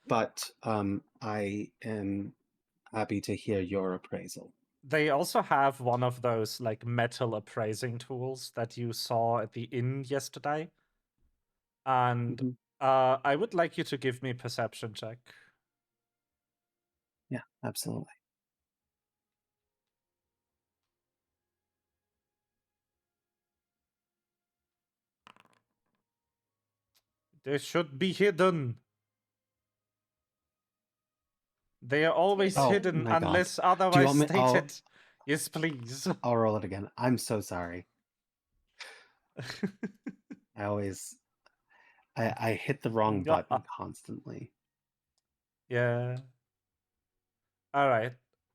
but I am happy to hear your appraisal. They also have one of those like metal appraising tools that you saw at the inn yesterday. And I would like you to give me a perception check. Yeah, absolutely. They should be hidden. They are always hidden unless otherwise stated. Yes, please. I'll roll it again. I'm so sorry. I hit the wrong button constantly. Yeah. All right.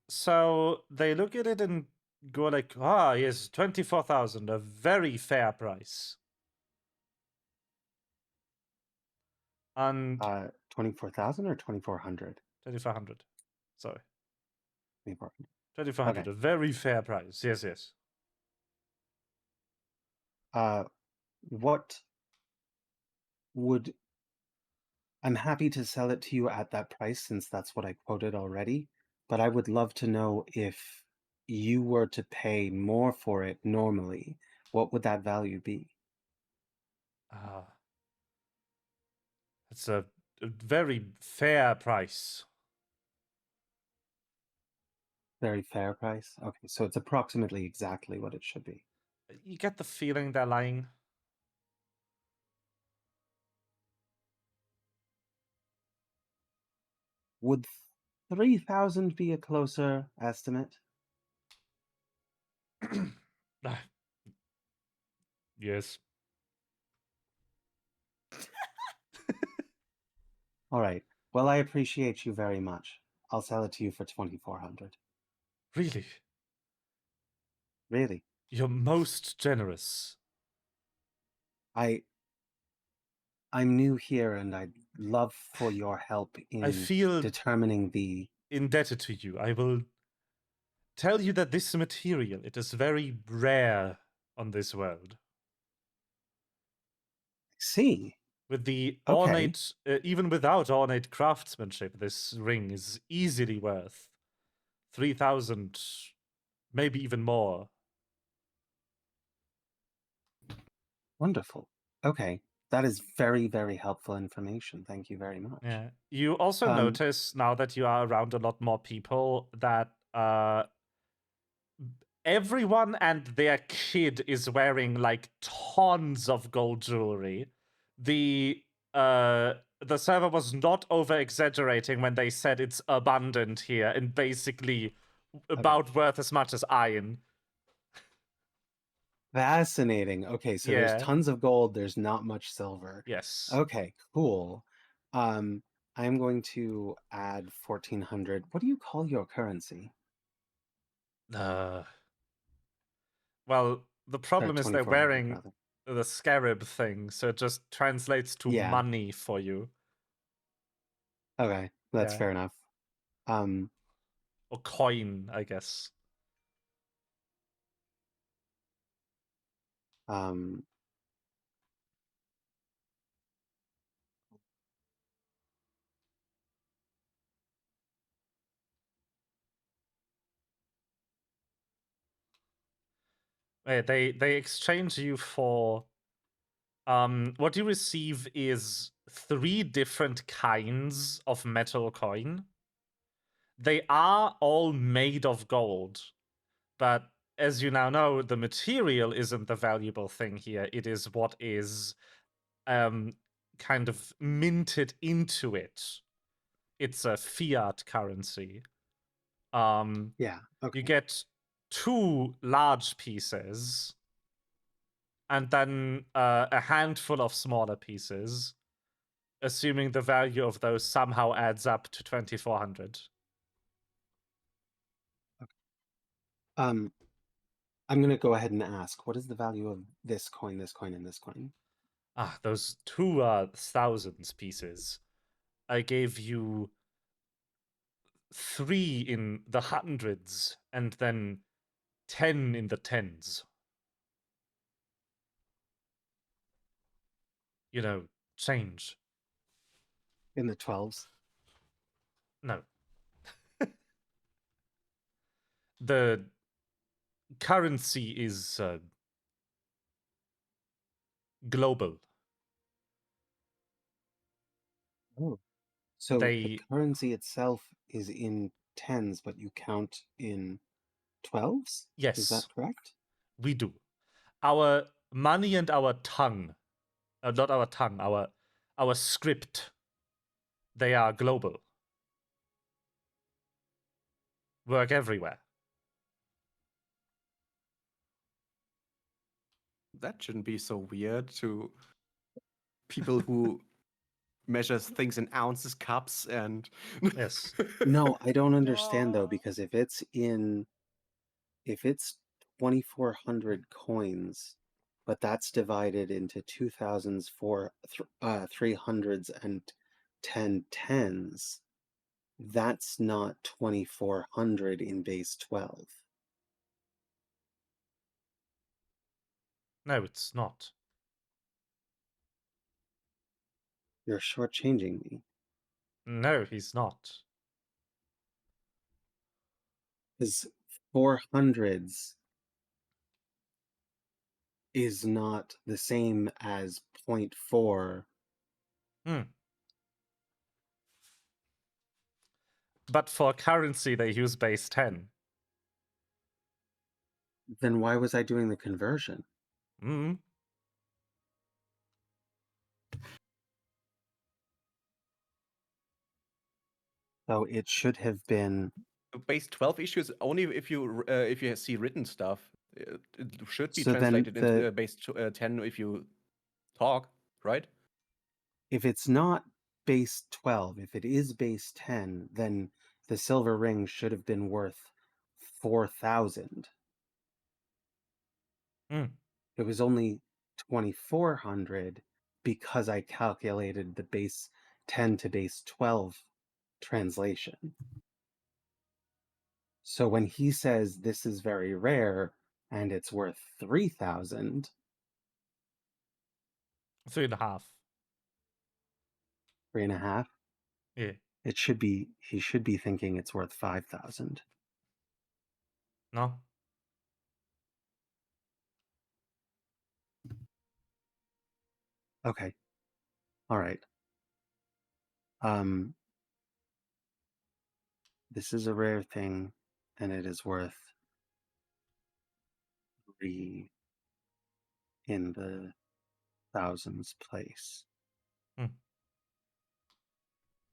So they look at it and go like, yes, 24,000, a very fair price. And 24,000 or 2,400? 2,400. Sorry. 2,400. 2,400, Okay. a very fair price. Yes, yes. What would... I'm happy to sell it to you at that price, since that's what I quoted already, but I would love to know, if you were to pay more for it normally, what would that value be? It's a very fair price. Very fair price? Okay, so it's approximately exactly what it should be. You get the feeling they're lying. Would 3,000 be a closer estimate? Yes. All right. Well, I appreciate you very much. I'll sell it to you for 2,400. Really? Really? You're most generous. I'm new here, and I'd love for your help in I feel determining the... indebted to you. I will tell you that this material, it is very rare on this world. See. With the Okay. ornate, even without ornate craftsmanship, this ring is easily worth 3,000, maybe even more. Wonderful. Okay. That is very, very helpful information. Thank you very much. Yeah. You also notice, now that you are around a lot more people, that everyone and their kid is wearing like tons of gold jewelry. The server was not over exaggerating when they said it's abundant here and basically about worth as much as iron. Fascinating. Okay, so there's tons of gold, there's not much silver. Yes. Okay, cool. I'm going to add 1,400. What do you call your currency? Well, the problem is they're 2,400 wearing rather. the scarab thing, so it just translates to money for you. Okay, that's fair enough. Or coin, I guess. They exchange you for what you receive is 3 different kinds of metal coin. They are all made of gold, but as you now know, the material isn't the valuable thing here. It is what is kind of minted into it. It's a fiat currency. Yeah, okay. You get 2 large pieces and then a handful of smaller pieces, assuming the value of those somehow adds up to 2,400. Okay. I'm going to go ahead and ask, what is the value of this coin, and this coin? Those 2 are thousands pieces. I gave you 3 in the hundreds and then 10 in the tens. You know, change. In the 12s? No. The currency is global. Oh. So the currency itself is in tens, but you count in 12s? Yes. Is that correct? We do. Our money and our tongue, not our tongue, our script, they are global. Work everywhere. That shouldn't be so weird to people who measures things in ounces, cups, and Yes. No, I don't understand though, because if it's 2,400 coins, but that's divided into 2,000s, 300s, and 10 tens, that's not 2,400 in base 12. No, it's not. You're shortchanging me. No, he's not. Because 400s is not the same as 0.4. But for currency, they use base 10. Then why was I doing the conversion? So it should have been base 12 issues only if you see written stuff. It should be so translated then into base 10 if you talk, right? If it's not base 12, if it is base 10, then the silver ring should have been worth 4,000. It was only 2,400 because I calculated the base 10 to base 12 translation. So when he says this is very rare and it's worth 3,000, 3.5. 3.5, Yeah. he should be thinking it's worth 5,000. No? Okay. All right. This is a rare thing, and it is worth 3 in the thousands place.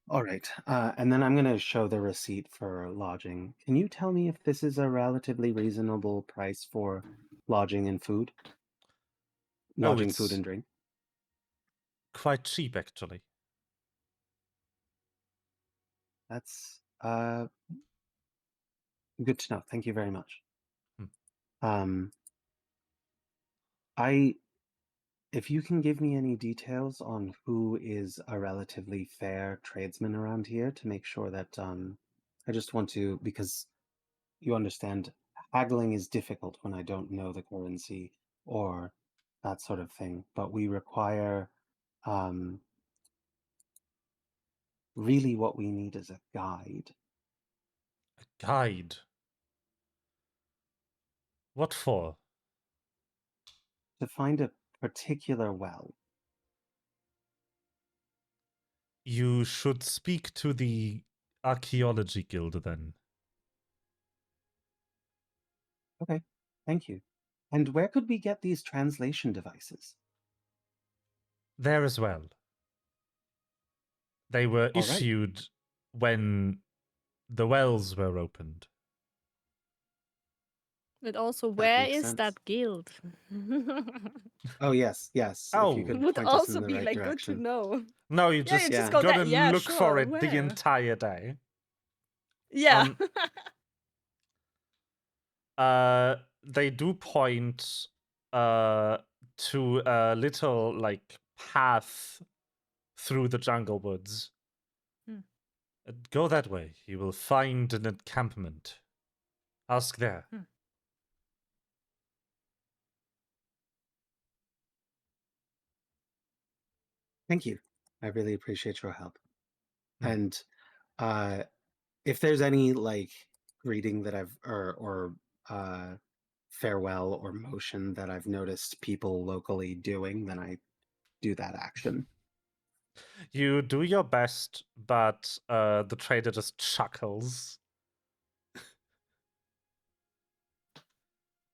All right. And then I'm going to show the receipt for lodging. Can you tell me if this is a relatively reasonable price for lodging and food? Lodging, food, it's and drink. quite cheap, actually. That's good to know. Thank you very much. If you can give me any details on who is a relatively fair tradesman around here to make sure that I just want to, because you understand, haggling is difficult when I don't know the currency or that sort of thing. But we require really what we need is a guide. A guide? What for? To find a particular well. You should speak to the archaeology guild then. Okay, thank you. And where could we get these translation devices? There as well. They were All right. issued when the wells were opened. But also, That where makes is sense. that guild? Oh, yes. If Oh. you could Would point us also in the be right like direction. good to know. No, you Yeah, just, you just Yeah. go gotta that. Yeah, look for sure. it the Where? entire day. Yeah. They do point to a little like path through the jungle woods. Go that way. You will find an encampment. Ask there. Thank you. I really appreciate your help. And if there's any like greeting that I've or farewell or motion that I've noticed people locally doing, then I do that action. You do your best, but the trader just chuckles.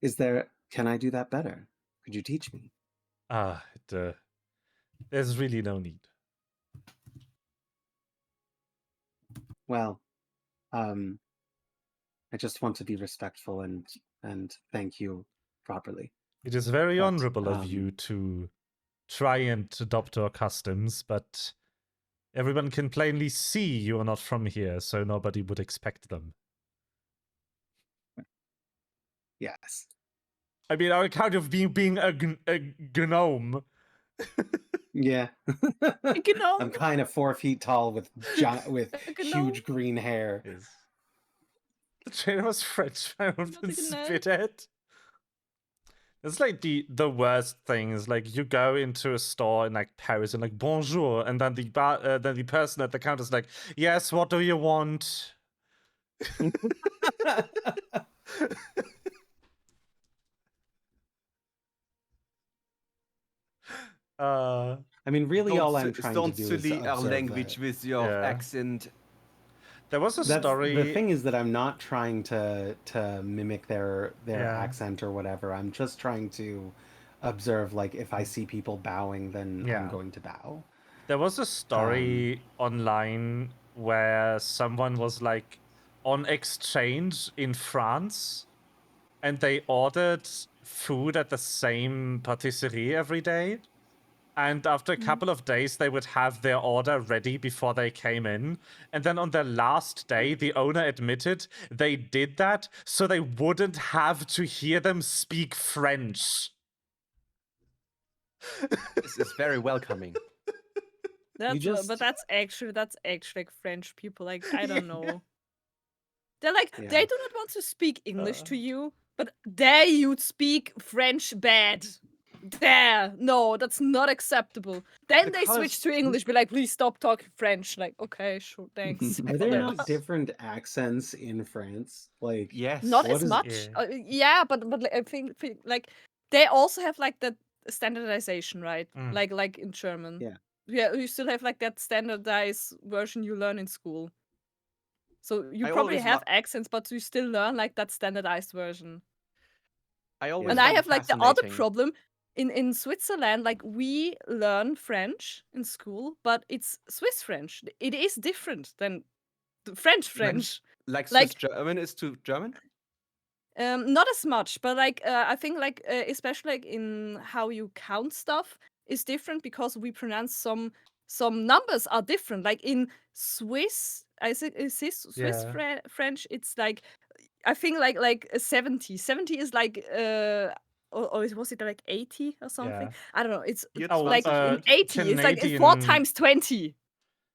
Can I do that better? Could you teach me? There's really no need. Well, I just want to be respectful and thank you properly. It is very But, honorable of you to try and adopt our customs, but everyone can plainly see you are not from here, so nobody would expect them. Yes. I mean, on account of being a gnome. Yeah. Gnome? I'm kind of 4 feet tall with huge green hair. Yes. The trainer was French. I would Not a spit at. It's like the worst thing is like you go into a store in like Paris and like bonjour, and then the person at the counter is like, yes, what do you want? I mean, really, all I'm trying to don't do is sully our observe language with your Yeah. accent. There was a story. The thing is that I'm not trying to mimic their Yeah. accent or whatever. I'm just trying to observe, like, if I see people bowing, then Yeah. I'm going to bow. There was a story online where someone was like on exchange in France and they ordered food at the same patisserie every day. And after a couple of days, they would have their order ready before they came in. And then on their last day, the owner admitted they did that so they wouldn't have to hear them speak French. This is very welcoming. But that's actually like French people. Like, I don't know. They're like, Yeah. they do not want to speak English to Uh. you, but there you speak French bad. There, no, that's not acceptable. Then The they colors- switch to English, be like, please stop talking French. Like, okay, sure, thanks. Are there Whatever. not different accents in France? Like, Yes. Not What as is- much. Yeah. Yeah, but like, I think like they also have like that standardization, right? Mm. Like in German. Yeah. Yeah, you still have like that standardized version you learn in school. So you I probably always have accents, but you still learn like that standardized version. I always And I find have it like the other fascinating. problem in Switzerland, like we learn French in school, but it's Swiss French. It is different than the French. Like Like- Swiss German is to German? Not as much, but like I think like especially like in how you count stuff is different because we pronounce some numbers are different. Like in Swiss, I think Swiss Yeah. French, it's like I think like 70. 70 is like or was it like 80 or something? Yeah. I don't know. It's Hier Oh, like 20. in 80, it's like 4 Canadian- times 20.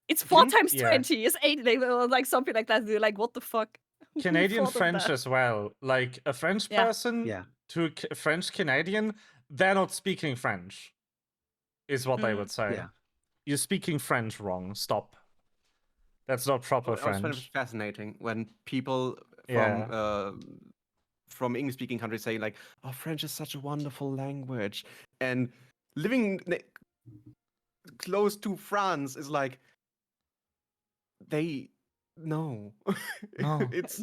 It's 4 Mhm. times Yeah. 20. It's 80, like something like that. You're like, what the fuck? Who Canadian thought of French that? as well. Like a French Yeah. person Yeah. to a French Canadian, they're not speaking French, is what they Mm. would say. Yeah. You're speaking French wrong. Stop. That's not proper I always find it French. fascinating when people Yeah. from English-speaking countries say like, "Oh, French is such a wonderful language," and living close to France is like, no, No. it's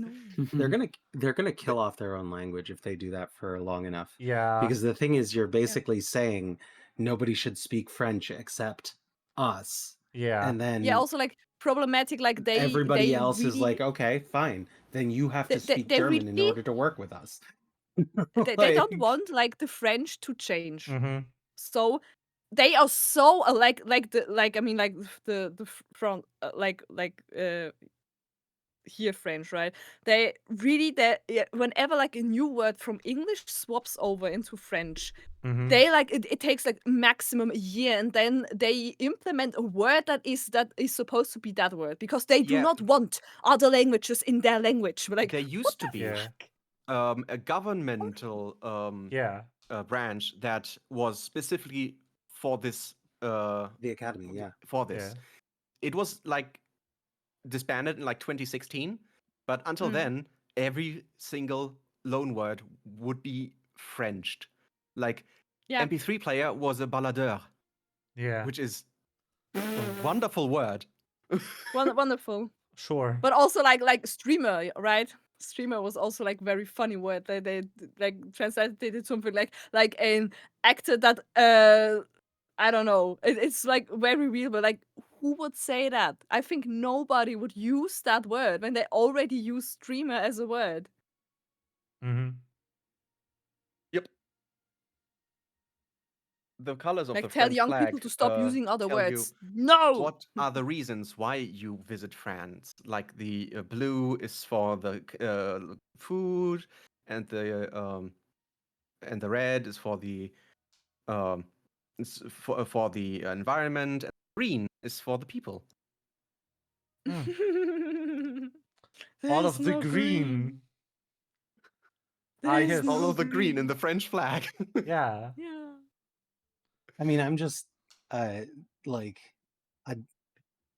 They're gonna kill off their own language if they do that for long enough. Yeah. Because the thing is, you're basically saying nobody should speak French except us. Yeah. And then Yeah, also like problematic, like everybody they else is really, like, okay, fine. Then you have to They- speak they German in really- order to work with us. they don't Like, want like the French to change. Mm-hmm. So they are so like I mean like the front like here French, right? They really whenever like a new word from English swaps over into French, Mm-hmm. they like it takes like maximum a year, and then they implement a word that is supposed to be that word because they do Yeah. not want other languages in their language. We're like, there what used to the be Yeah. fuck? a governmental Yeah. branch that was specifically for this the academy, yeah. for this. Yeah. It was like disbanded in like 2016, but until Mm. then, every single loan word would be Frenched. Like Yeah. MP3 player was a baladeur, Yeah. which is a wonderful word. Wonderful. Sure. But also like streamer, right? Streamer was also like very funny word. They like translated it something like an actor that I don't know. It's like very real, but like who would say that? I think nobody would use that word when they already use streamer as a word. Mm-hmm. Yep. The colors of Like the tell French young flag people to stop using other tell you words. No. what are the reasons why you visit France. Like the blue is for the food, and the red is for the for the environment, and green is for the people. All There's of the no green. There's yes. no All of the green in green. the French flag. Yeah. Yeah. I mean, I'm just like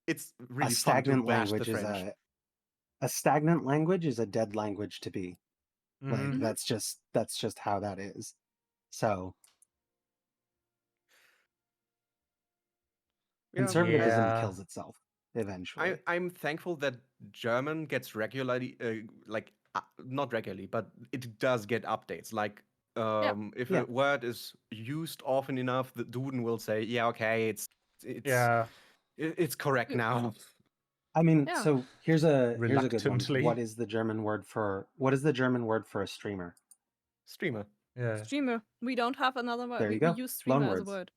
It's a really fun to stagnant bash the language is French. a stagnant language is a dead language to be. Like Mhm. that's just how that is. So Yeah. conservatism Yeah. kills itself eventually. I'm thankful that German gets regularly, not regularly, but it does get updates. Like, if Yeah. a word is used often enough, the Duden will say, "Yeah, okay, Yeah. it's correct now." I mean, Yeah. so here's a good one. Reluctantly. What is the German word for a streamer? Streamer. Yeah. Streamer. We don't have another word. There We you go. use streamer as a Loanwords. word.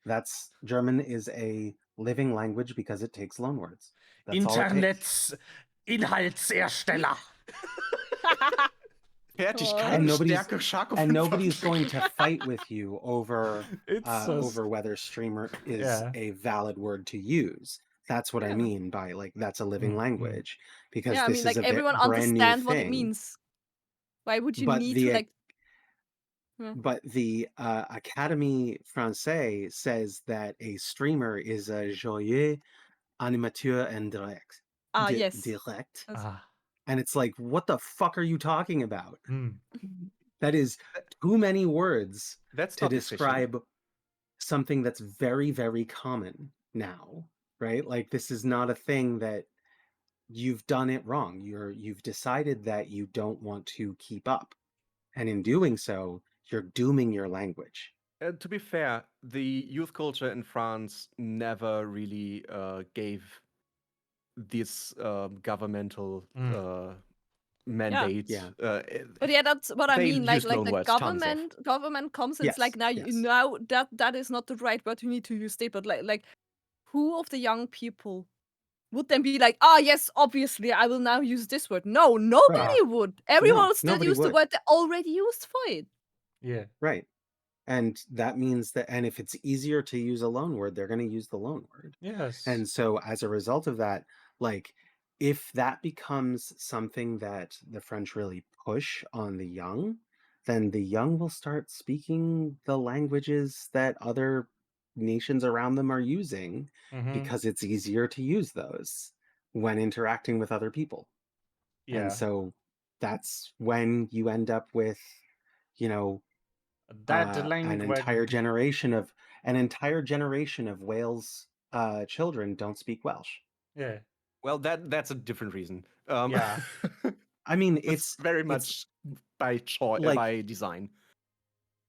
That's German is a living language because it takes loanwords. That's all it takes. Internets Inhaltsersteller. Fertigkeitenstärke, Schako And nobody's going 55. to fight with you over It's so over whether streamer is Yeah. a valid word to use. That's what I Yeah. mean by like that's a living Mm, mm. language because Yeah, I this mean, is like a everyone brand new understand what it thing. means. Why would you But need to the like? Yeah. but the Académie Française says that a streamer is a joyeux animateur en direct. Ah, yes. Direct. That's- Ah. And it's like, what the fuck are you talking about? Mm. That is too many words That's to not efficient. describe something that's very, very common now, right? Like this is not a thing that you've done it wrong. You've decided that you don't want to keep up. And in doing so, you're dooming your language. To be fair, the youth culture in France never really gave this governmental mandate. Yeah. But yeah, that's what I They mean. Like use loan the words, tons of. government comes and it's like Yes, now yes. now that is not the right word. You need to use state. But like who of the young people would then be like, ah, yes, obviously I will now use this word? No, nobody would. Everyone No, would still nobody use the would. word they already used for it. Yeah. Right. And that means that, and if it's easier to use a loan word, they're going to use the loan word. Yes. And so as a result of that, like, if that becomes something that the French really push on the young, then the young will start speaking the languages that other nations around them are using Mhm. because it's easier to use those when interacting with other people. Yeah. And so that's when you end up with, you know, That an language. entire generation of Wales children don't speak Welsh. Yeah. Well, that's a different reason. Yeah. I mean, it's very it's much by choice, like- by design.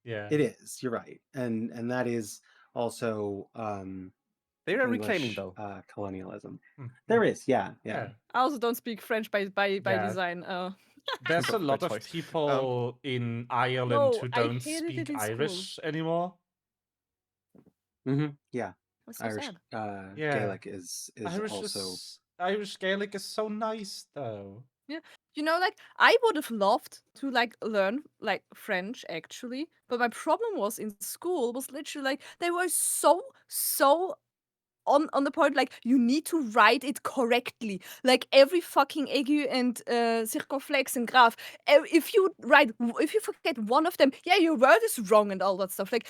Yeah. it is. You're right, and that is also They are English, reclaiming though. colonialism. Mm, There mm. is, yeah. Yeah. I also don't speak French by Yeah. design. There's a By lot of choice. people in Ireland No, who I don't hated it speak in school. Irish anymore. Yeah. That's so Irish sad. Yeah. Gaelic is also Irish Gaelic is so nice though. You know, like I would have loved to like learn like French actually, but my problem was in school was literally like they were so on the point like you need to write it correctly, like every fucking aigu and circumflex and graph. If you forget one of them, yeah, your word is wrong and all that stuff. Like,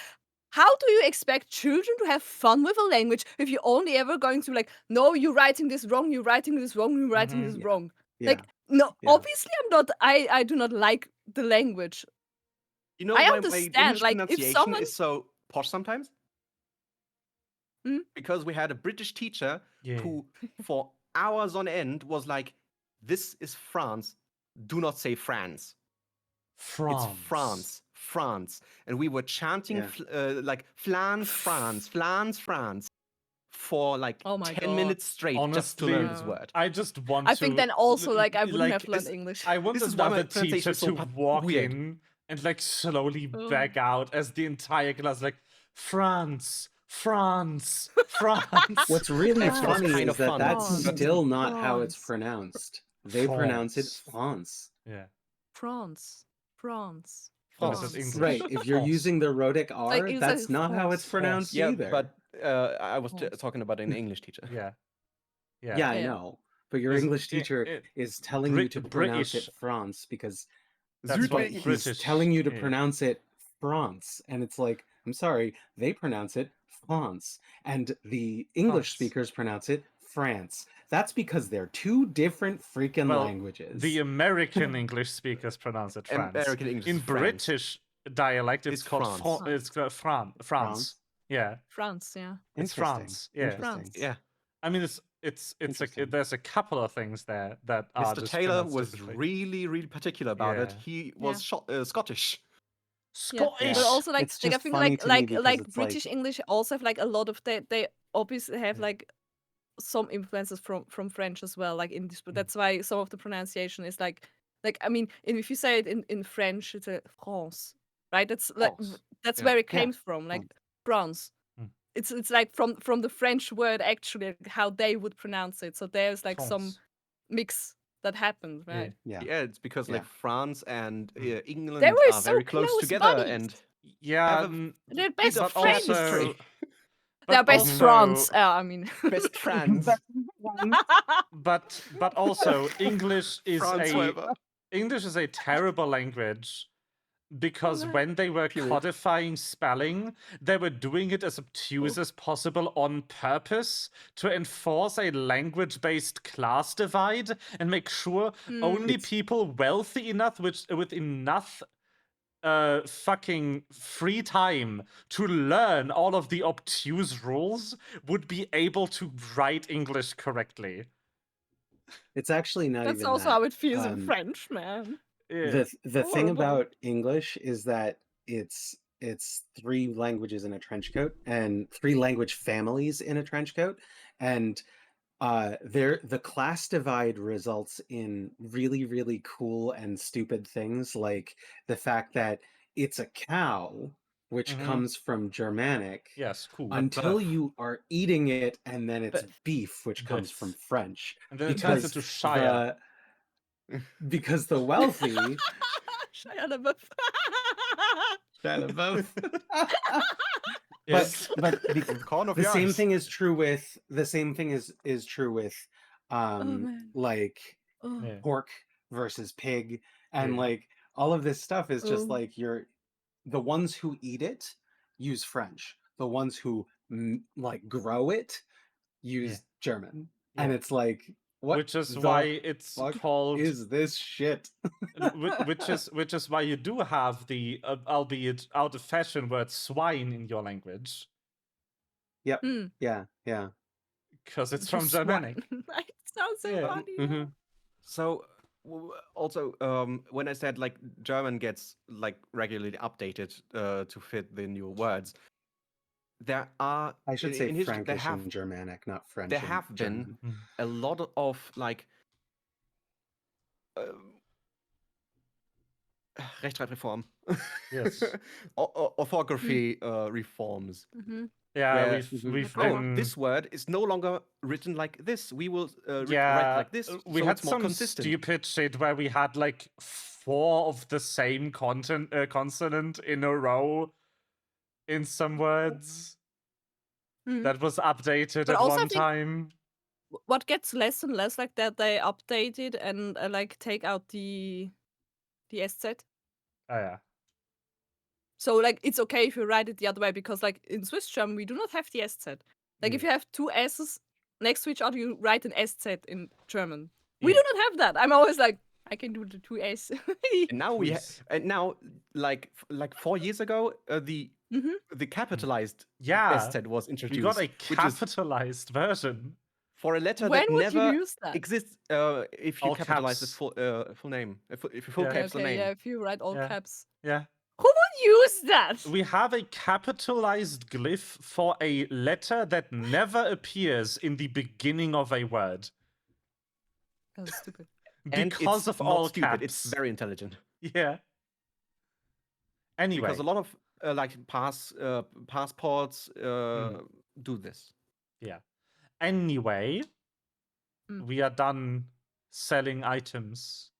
how do you expect children to have fun with a language if you're only ever going to like, no, you're writing this wrong, you're writing this wrong, you're writing Mhm. this Yeah. wrong. yeah. Like, no, Yeah. obviously I'm not. I do not like the language. You know I why my understand, English like, if pronunciation someone- is so posh sometimes? Hmm? Because we had a British teacher Yeah. who, for hours on end, was like, "This is France. Do not say France. France. It's France, France." And we were chanting Yeah. like "Flans France, Flans France" for like Oh my 10 God. minutes straight just to learn this Honestly, word. I just want I to. think then also like I wouldn't have learned this- English. I want This is why my another pronunciation teacher is so to walk weird. in and like slowly Ugh. back out as the entire class like France, France, France. What's really France. funny kind is of that fun. that's France. still not how it's France. pronounced. They pronounce it France. France. Yeah. France. France. France France. is English. Right. If you're France. using the rhotic R, Like, it's that's like not how it's France. pronounced France. Yeah, either. but I was France. talking about an English teacher. Yeah. Yeah. Yeah, I Yeah. know. But your Is English it- teacher it- is telling you to pronounce British. it France because That's but what he's British. telling you to yeah. pronounce it France. And it's like, I'm sorry, they pronounce it France. And the English France. speakers pronounce it France. That's because they're two different freaking Well, languages. The American English speakers pronounce it France. American English In is France. British dialect, it's It's called France. It's called France. France? Yeah, France, yeah. it's Interesting. France. Yeah. Interesting. France. Yeah. I mean, it's Interesting. there's a couple of things there that are Mr. just Taylor pronounced was differently. really, really particular about it. Yeah. He was Scottish. Yeah. Scottish. But also like It's I just think funny like to me because it's British like- English also have like a lot of they obviously have Yeah. like some influences from French as well, like in this, but Mm. that's why some of the pronunciation is like I mean, if you say it in French, it's a France, right? That's like France. that's Yeah. where it Yeah, came from, like France. Mm. It's like from the French word actually, like, how they would pronounce it. So there's like some France. mix that happened, Yeah. right? Yeah. Yeah, it's because like Yeah. France and England They were are so very close close together buddies. and Yeah, have a They're bit best of but shared friends. also history. They're But best also, friends. I mean, Best friends. but also English is France forever. a terrible language because when they were Period. codifying spelling, they were doing it as obtuse as possible on purpose to enforce a language-based class divide and make sure only people wealthy enough with enough fucking free time to learn all of the obtuse rules would be able to write English correctly. It's actually not that's even also that. how it feels in French, man. Yeah. The thing Horrible. about English is that it's 3 languages in a trench coat and 3 language families in a trench coat, and the class divide results in really, really cool and stupid things, like the fact that it's a cow, which Mhm. comes from Germanic, Yes, cool. until Bœuf. you are eating it, and then it's Bœuf. beef, which comes from Bœuf. French. And then it turns Because into Shire. because the wealthy Shia LaBeouf. Shia LaBeouf. Yes. but Corn of the same yours. thing is true with man. like Oh. Yeah. pork versus pig, and Yeah. like all of this stuff is just Oh. like the ones who eat it use French, the ones who like grow it use Yeah. German, Yeah. and it's like, what Which is the why it's fuck called is this shit? which is why you do have the albeit out of fashion word swine in your language Yep. Hmm. Yeah. because it's Just from Germanic. swine. It sounds so Yeah. funny. Mhm. So also when I said like German gets like regularly updated to fit the new words, there are I should say in history Frankish and Germanic, not French there and have been German. Mm. a lot of like Rechtschreibreform, Yes. orthography reforms. Mm-hmm. Yeah, Where, we've Oh, been this word is no longer written like this. We will write yeah like this, we so had it's more some consistent. stupid shit where we had like 4 of the same consonant in a row in some words Mhm. that was updated But at also I one think time. what gets less and less like that they update it and like take out the SZ. Oh yeah. So like it's okay if you write it the other way because like in Swiss German we do not have the SZ. Like if you have 2 S's next to each other, you write an SZ in German. We Yeah. do not have that. I'm always like, I can do the 2 S. And now like 4 years ago, the capitalized Yeah. SZ was We introduced, got a which is capitalized version. for a letter When that would you never use that? exists if you All capitalize the caps. full name, if you full Yeah. caps the Okay, name. yeah, if you write all Yeah. caps. Yeah. Who would use that? We have a capitalized glyph for a letter that never appears in the beginning of a word. That's stupid. And Because it's of not all stupid, caps. it's very intelligent. Yeah. Anyway. Because a lot of like passports do this. Yeah. Anyway, we are done selling items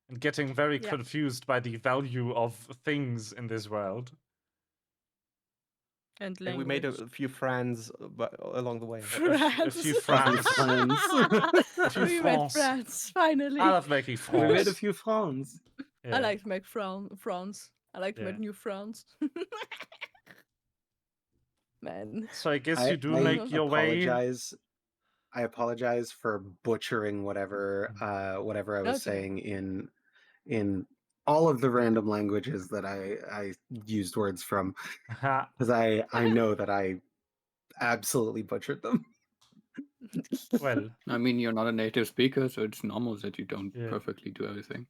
and getting very Yeah. confused by the value of things in this world. And And we made a language. few friends along the way. A few friends. A few We made francs. friends, finally. I love making We made a francs. few francs. Yeah. I like to make frowns. I like to Yeah. make new frowns. Man. So I guess you do make your way. I apologize for butchering whatever I was it's okay. saying in all of the random languages that I used words from, because I know that I absolutely butchered them. Well, I mean, you're not a native speaker, so it's normal that you don't Yeah. perfectly do everything.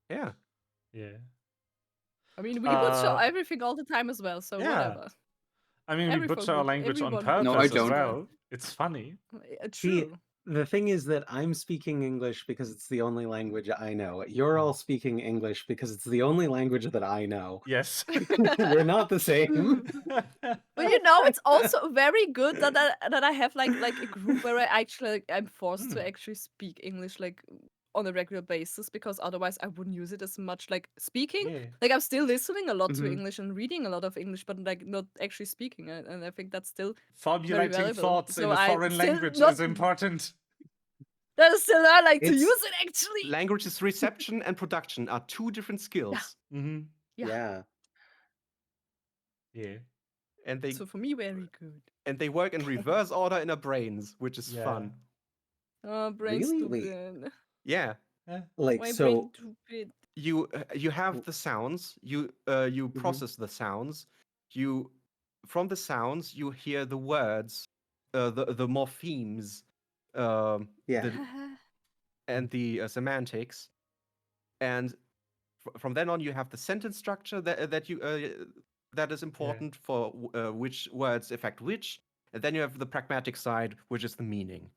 Yeah. yeah. I mean, we butcher everything all the time as well, so yeah. whatever. I mean, we Every butcher folk our group, language on everyone purpose No, I as don't. well. It's funny. See, True. the thing is that I'm speaking English because it's the only language I know. You're all speaking English because it's the only language that I know. Yes. We're not the same. But you know, it's also very good that I have like a group where I actually I'm forced to actually speak English like on a regular basis, because otherwise I wouldn't use it as much. Like speaking, Yeah. like I'm still listening a lot to Mhm. English and reading a lot of English, but like not actually speaking. And I think that's still Formulating valuable. thoughts So in a I foreign still language not is important. that is still I like to It's- use it actually. Languages reception and production are two different skills. Mm-hmm. Yeah. Yeah. And they So for me, very good. work in reverse order in our brains, which is Yeah. fun. Oh, brain Really? Wait. stupid. Yeah. Yeah. Like, My so brain stupid. You have the sounds, you process the sounds, you from the sounds you hear the words, the morphemes, yeah. and the semantics, and from then on you have the sentence structure that is important for which words affect which, and then you have the pragmatic side, which is the meaning.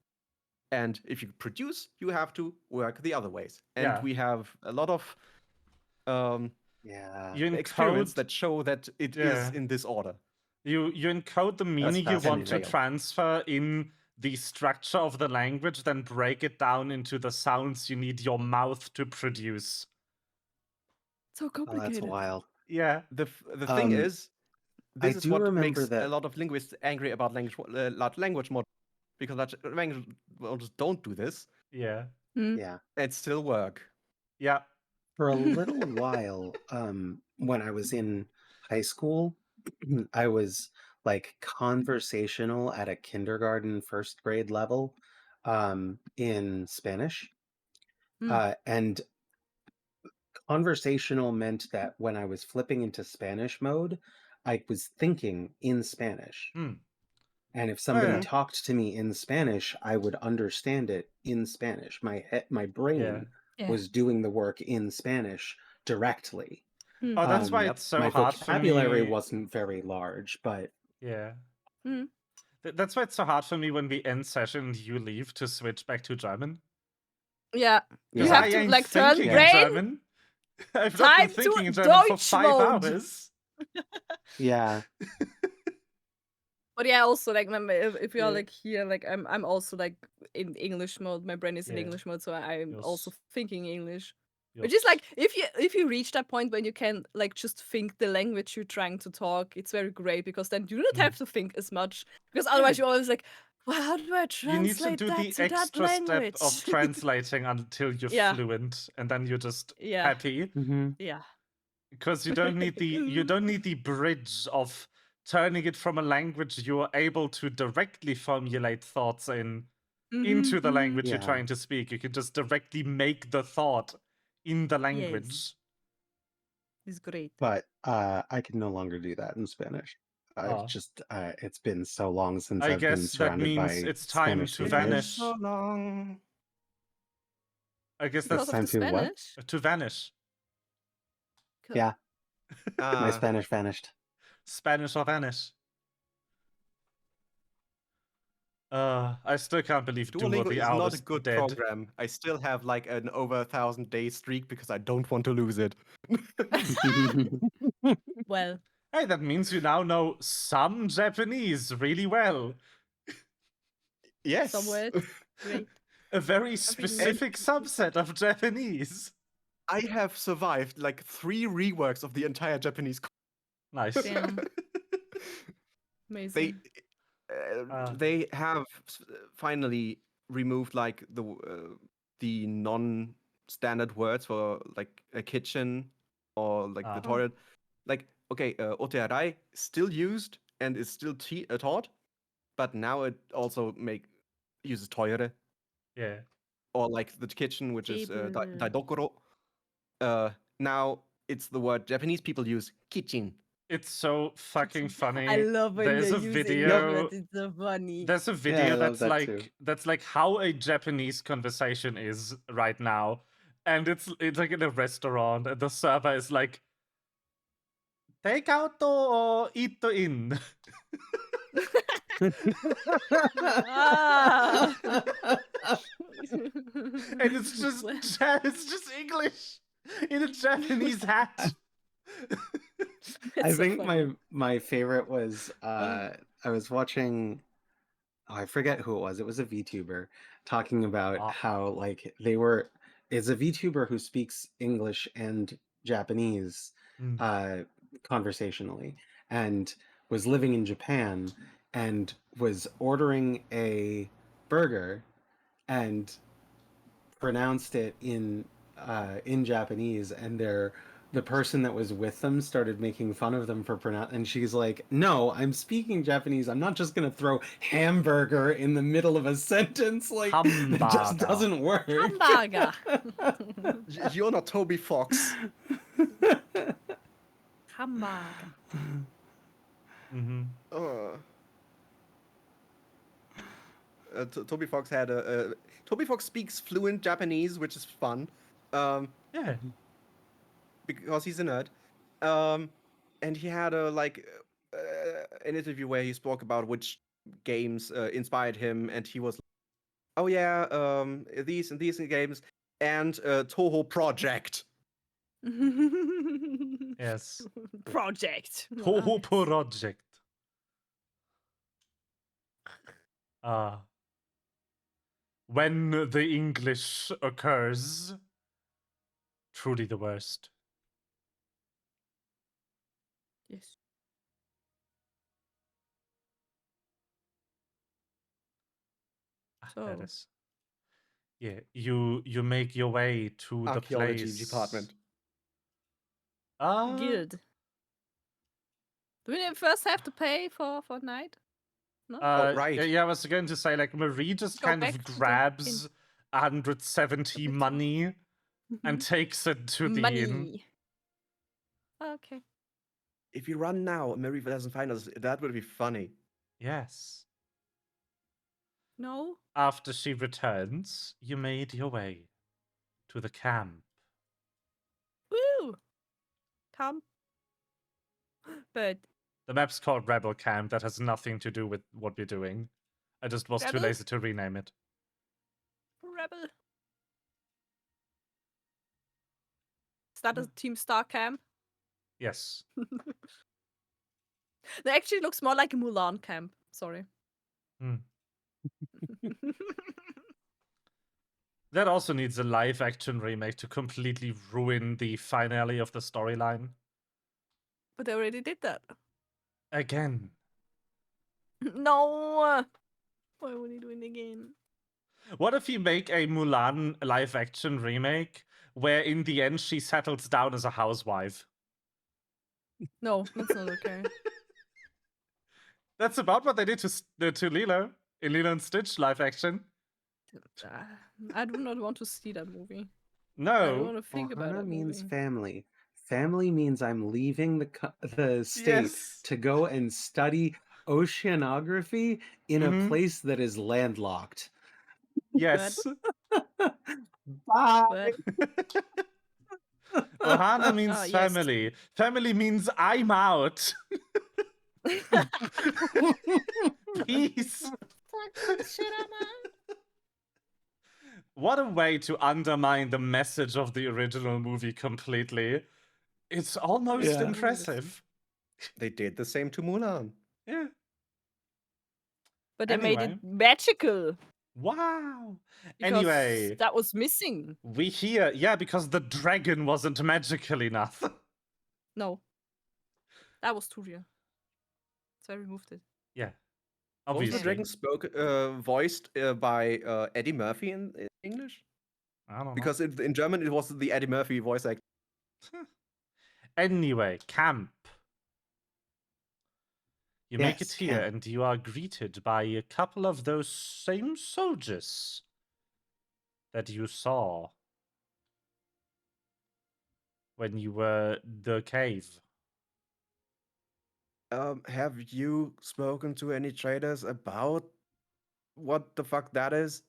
And if you produce, you have to work the other ways. And Yeah. we have a lot of Yeah. You experiments encode that show that it is Yeah. in this order. you encode the meaning you want to fascinating. transfer in the structure of the language, then break it down into the sounds you need your mouth to produce. So Oh, complicated. that's wild. Yeah. The thing is, this I is do what remember makes that. a lot of linguists angry about large language models, because large language models don't do this Yeah. Yeah. and still work. Yeah. For a little while, when I was in high school, I was like conversational at a kindergarten, first grade level, in Spanish. And conversational meant that when I was flipping into Spanish mode, I was thinking in Spanish. Hmm. And if somebody yeah. talked to me in Spanish, I would understand it in Spanish. My brain Yeah. was doing the work in Spanish directly. Oh, that's why Yep. it's so My hard for vocabulary me. wasn't very large, but Yeah. Mm. That's why it's so hard for me when we end session and you leave to switch back to German. Yeah. You Because Yeah. have I to ain't like turn thinking in brain German. I've not been time thinking to in German for Deutsch 5 mode. hours. yeah. But yeah, also like remember if you are Yeah. like here, like I'm also like in English mode. My brain is in Yeah. English mode, so I'm also Yes. thinking English. Yes. Which is like if you reach that point when you can like just think the language you're trying to talk, it's very great, because then you don't have to think as much. Because otherwise you're always like, well, how do I You need to translate do that the to that extra step language? of translating until you're Yeah. fluent, and then you're just Yeah. happy. Mm-hmm. Yeah. Because you don't need the bridge of turning it from a language you're able to directly formulate thoughts in into the language you're Yeah. trying to speak. You can just directly make the thought in the language. Yes. It's great. But I can no longer do that in Spanish. I've Oh. just it's been so long since I I've been guess that surrounded means by it's time Spanish to speakers. vanish. So long. I guess It's that's Because of time the to what? Spanish. to vanish. Cool. Yeah, my Ah, Spanish vanished. Spanish or vanish. I still can't believe Duolingo Duo the is Owl not a is good dead. program. I still have like an over 1,000-day streak because I don't want to lose it. Well, Hey, that means you now know some Japanese really well. Yes. some words. Great. A very specific subset of Japanese. I have survived like 3 reworks of the entire Japanese. Nice. Damn. Amazing. They have finally removed like the non-standard words for like a kitchen or like the Ah. toilet. Like okay, otearai still used and is still taught, but now it also uses toire Yeah. or like the kitchen, which is Table. daidokoro. Now it's the word Japanese people use kitchen. It's so fucking funny. I love when There's they a use video. English words. It's so funny. There's a Yeah, I video love that too. that's like how a Japanese conversation is right now, and it's like in a restaurant, and the server is like, "Take out or eat in." Ah. And it's just English in a Japanese hat. It's I so think funny. my favorite was I was watching, I forget who it was. It was a VTuber talking about Ah. how like they were is a VTuber who speaks English and Japanese conversationally, and was living in Japan, and was ordering a burger and pronounced it in Japanese, and the person that was with them started making fun of them for and she's like, "No, I'm speaking Japanese. I'm not just gonna throw hamburger in the middle of a sentence. Like that just Hamburger. doesn't work." Hamburger. You're not Toby Fox. Hamburger. Mm-hmm. Toby Fox had Toby Fox speaks fluent Japanese, which is fun. Yeah. Because he's a nerd. And he had an interview where he spoke about which games inspired him, and he was like, "Oh yeah, these and these games, and Toho Project." Yes. Project. Toho Nice. Project. When the English occurs, truly the worst. Yes. There it So, is. Yeah, you make your way to the Archaeology place. department. guild. Do we first have to pay for night? No? Oh, right. Yeah, I was going to say, like, Marie just Go kind back of to the grabs 170 inn. money and takes it to the inn. Money. Okay. If we run now, Mary doesn't find us. That would be funny. Yes. No? After she returns, you made your way to the camp. Woo! Come. But The map's called Rebel Camp. That has nothing to do with what we're doing. I just was too Rebel? lazy to rename it. Rebel. Is that a Team Star camp? Yes. That actually looks more like a Mulan camp. Sorry. That also needs a live-action remake to completely ruin the finale of the storyline. But they already did that. Again. No! Why would he do it again? What if you make a Mulan live-action remake where in the end she settles down as a housewife? No, that's not okay. That's about what they did to Lilo in Lilo and Stitch live action. I do not want to see that movie. No. I don't want to think about Ohana it. means family. Family means I'm leaving the state to go and study oceanography in a place that is landlocked. Yes. Bye. Ohana means yes. family. Family means I'm out. Peace. What a way to undermine the message of the original movie completely. It's almost impressive. They did the same to Mulan. Yeah. But they made it magical. Wow. Because Anyway. that was missing. We hear, yeah, because the dragon wasn't magical enough. No. That was too real. So I removed it. Yeah. Obviously. Was the dragon voiced by Eddie Murphy in English? I don't know. Because in German it was the Eddie Murphy voice actor. Anyway, camp. You make it here camp. and you are greeted by a couple of those same soldiers that you saw when you were the cave. Have you spoken to any traders about what the fuck that is?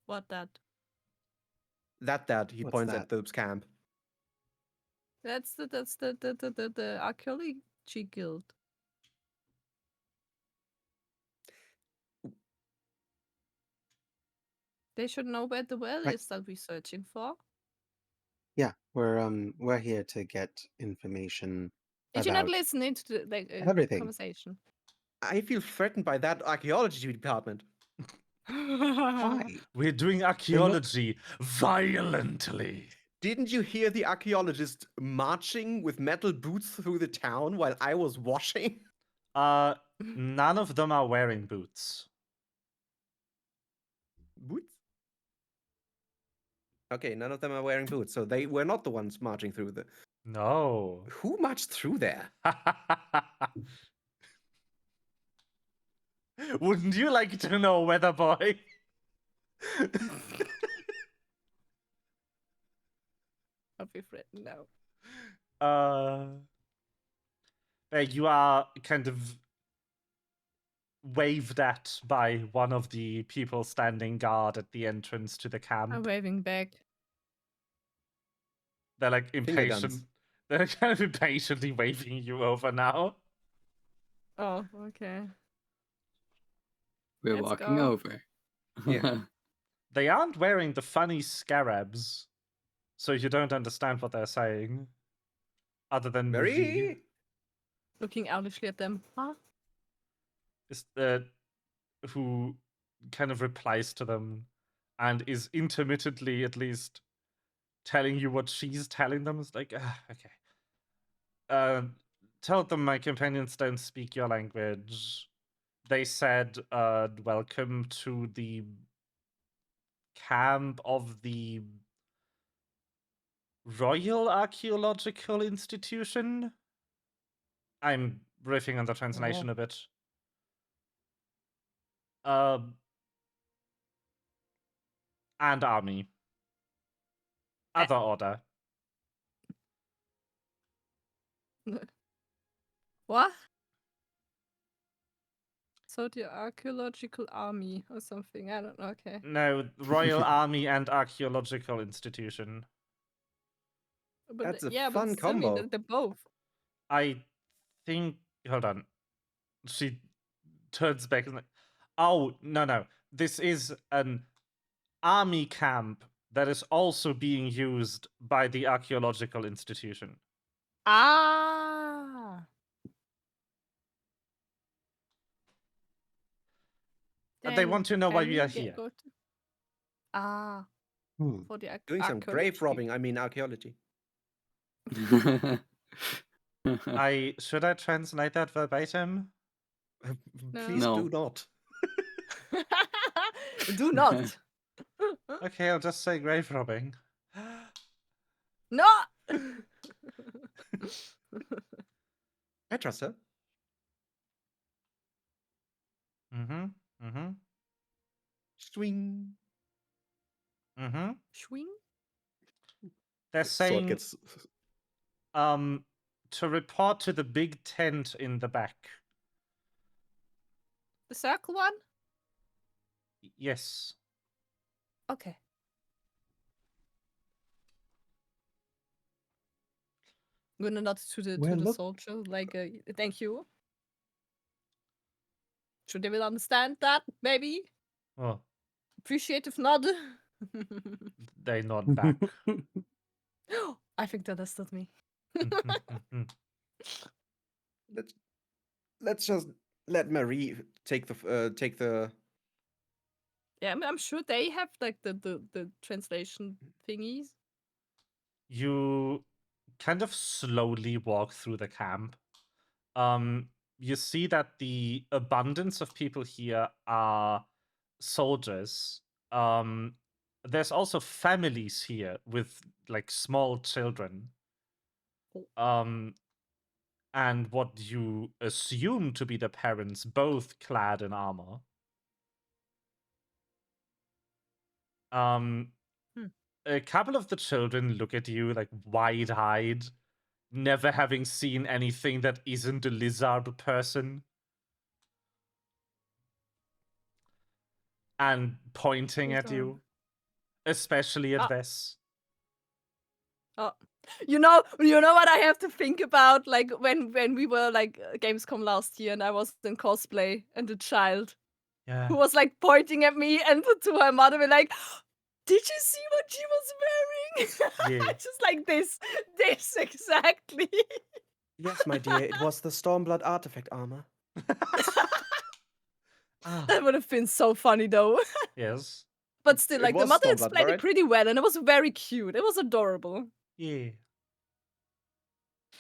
What that? That he What's points that? at the camp. That's the archaeology guild. They should know where the well is that we're searching for. Yeah, we're here to get information. Did you not listen into the everything conversation? I feel threatened by that archaeology department. Why? We're doing archaeology violently. Didn't you hear the archaeologist marching with metal boots through the town while I was washing? None of them are wearing boots. Boots? Okay, none of them are wearing boots, so they were not the ones marching through the. No. Who marched through there? Wouldn't you like to know, Weather Boy? I'll be threatened now. You are kind of waved at by one of the people standing guard at the entrance to the camp. I'm waving back. They're like Finger impatient. guns. They're kind of impatiently waving you over now. Oh, okay. We're Let's walking go. over. Yeah. They aren't wearing the funny scarabs, so you don't understand what they're saying. Other than movie. Very. Looking owlishly at them. Huh? Is who kind of replies to them and is intermittently at least telling you what she's telling them. It's like, okay. Tell them my companions don't speak your language. They said, welcome to the camp of the Royal Archaeological Institution. I'm riffing on the translation a bit. And army. Other order. What? So the archaeological army or something. I don't know. Okay. No, Royal Army and Archaeological Institution. But That's a yeah, fun but still, I mean, combo. they're both. I think. Hold on. She turns back and like, oh no, this is an army camp that is also being used by the Archaeological Institution. Ah. They want to know why we are Can here. go to- Ah. For the Doing some grave archaeology. robbing, I mean archaeology. Should I translate that verbatim? Please No. do not. Do not. Okay, I'll just say grave robbing. No. I trust her. Swing. Swing. They're Sword saying gets. to report to the big tent in the back. The circle one. Yes. Okay. I'm gonna nod to the soldier, like, thank you. Sure they will understand that, maybe? Oh, Appreciative nod. they nod back. I think that understood me. Let's just let Marie take the. Yeah, I mean, I'm sure they have like the translation thingies. You kind of slowly walk through the camp. You see that the abundance of people here are soldiers. There's also families here with like small children. And what you assume to be the parents, both clad in armor. A couple of the children look at you like wide-eyed, never having seen anything that isn't a lizard person. And pointing at you. Especially at Vess. Oh, you know what I have to think about, like when we were like Gamescom last year, and I was in cosplay, and the child who was like pointing at me and to her mother, were like, "Did you see what she was wearing?" Yeah. Just like this exactly. Yes, my dear, it was the Stormblood artifact armor. That would have been so funny though. Yes. But still, It like the was mother Stormblood, explained it right? pretty well, and it was very cute. It was adorable. Yeah.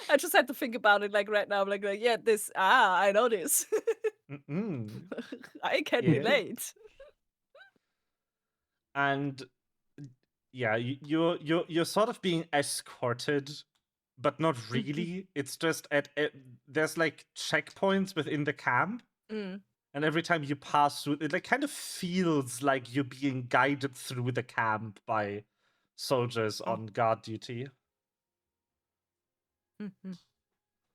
I just had to think about it like right now. Like yeah, this. I know this. Mm-mm. I can Yeah. relate. And yeah, you're sort of being escorted, but not really. It's just there's like checkpoints within the camp, Mm. and every time you pass through, it like kind of feels like you're being guided through the camp by soldiers on guard duty. Mm-hmm.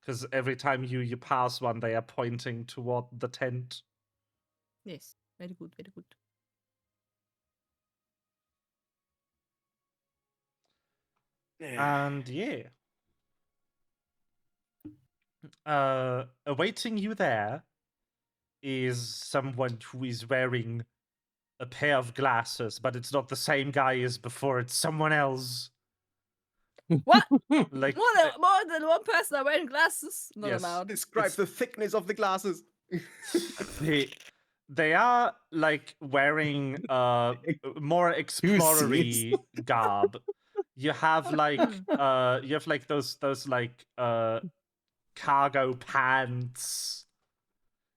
Because every time you pass one, they are pointing toward the tent. Yes, very good, very good. And yeah. Awaiting you there is someone who is wearing a pair of glasses, but it's not the same guy as before, it's someone else. What? Like More than one person are wearing glasses? Not Yes. allowed. Describe It's- the thickness of the glasses. they are like wearing more exploratory garb. You have like those like cargo pants.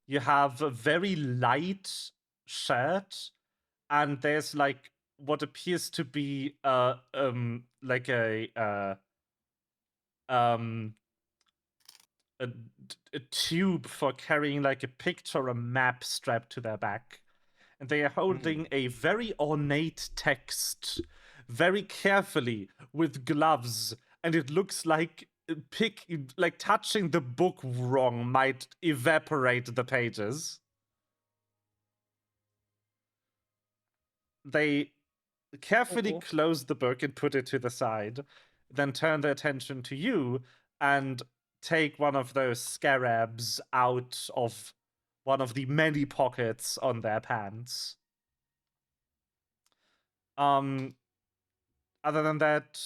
You have a very light shirt, and there's like what appears to be like um a, a tube for carrying like a picture or a map strapped to their back. And they are holding a very ornate text very carefully with gloves, and it looks like touching the book wrong might evaporate the pages. They carefully Uh-oh. close the book and put it to the side, then turn their attention to you and take one of those scarabs out of one of the many pockets on their pants. Other than that,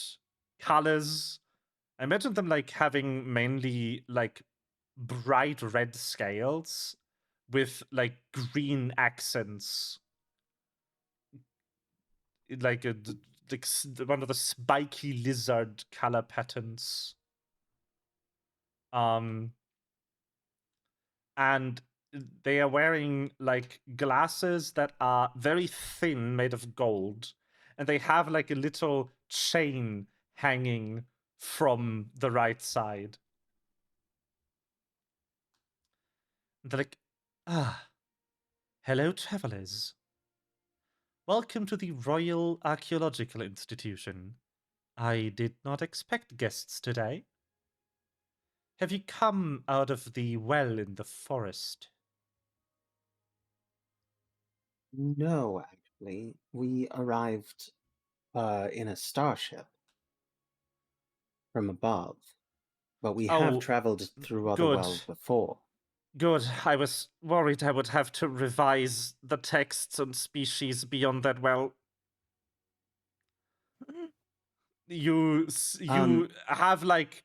colors. I imagine them like having mainly like bright red scales with like green accents, like one of the spiky lizard color patterns. And they are wearing like glasses that are very thin, made of gold, and they have like a little chain hanging from the right side. They're like, hello, travelers. Welcome to the Royal Archaeological Institution. I did not expect guests today. Have you come out of the well in the forest? No, actually, we arrived in a starship from above, but we have Oh, traveled through other good. wells before. Good. I was worried I would have to revise the texts on species beyond that well. You have like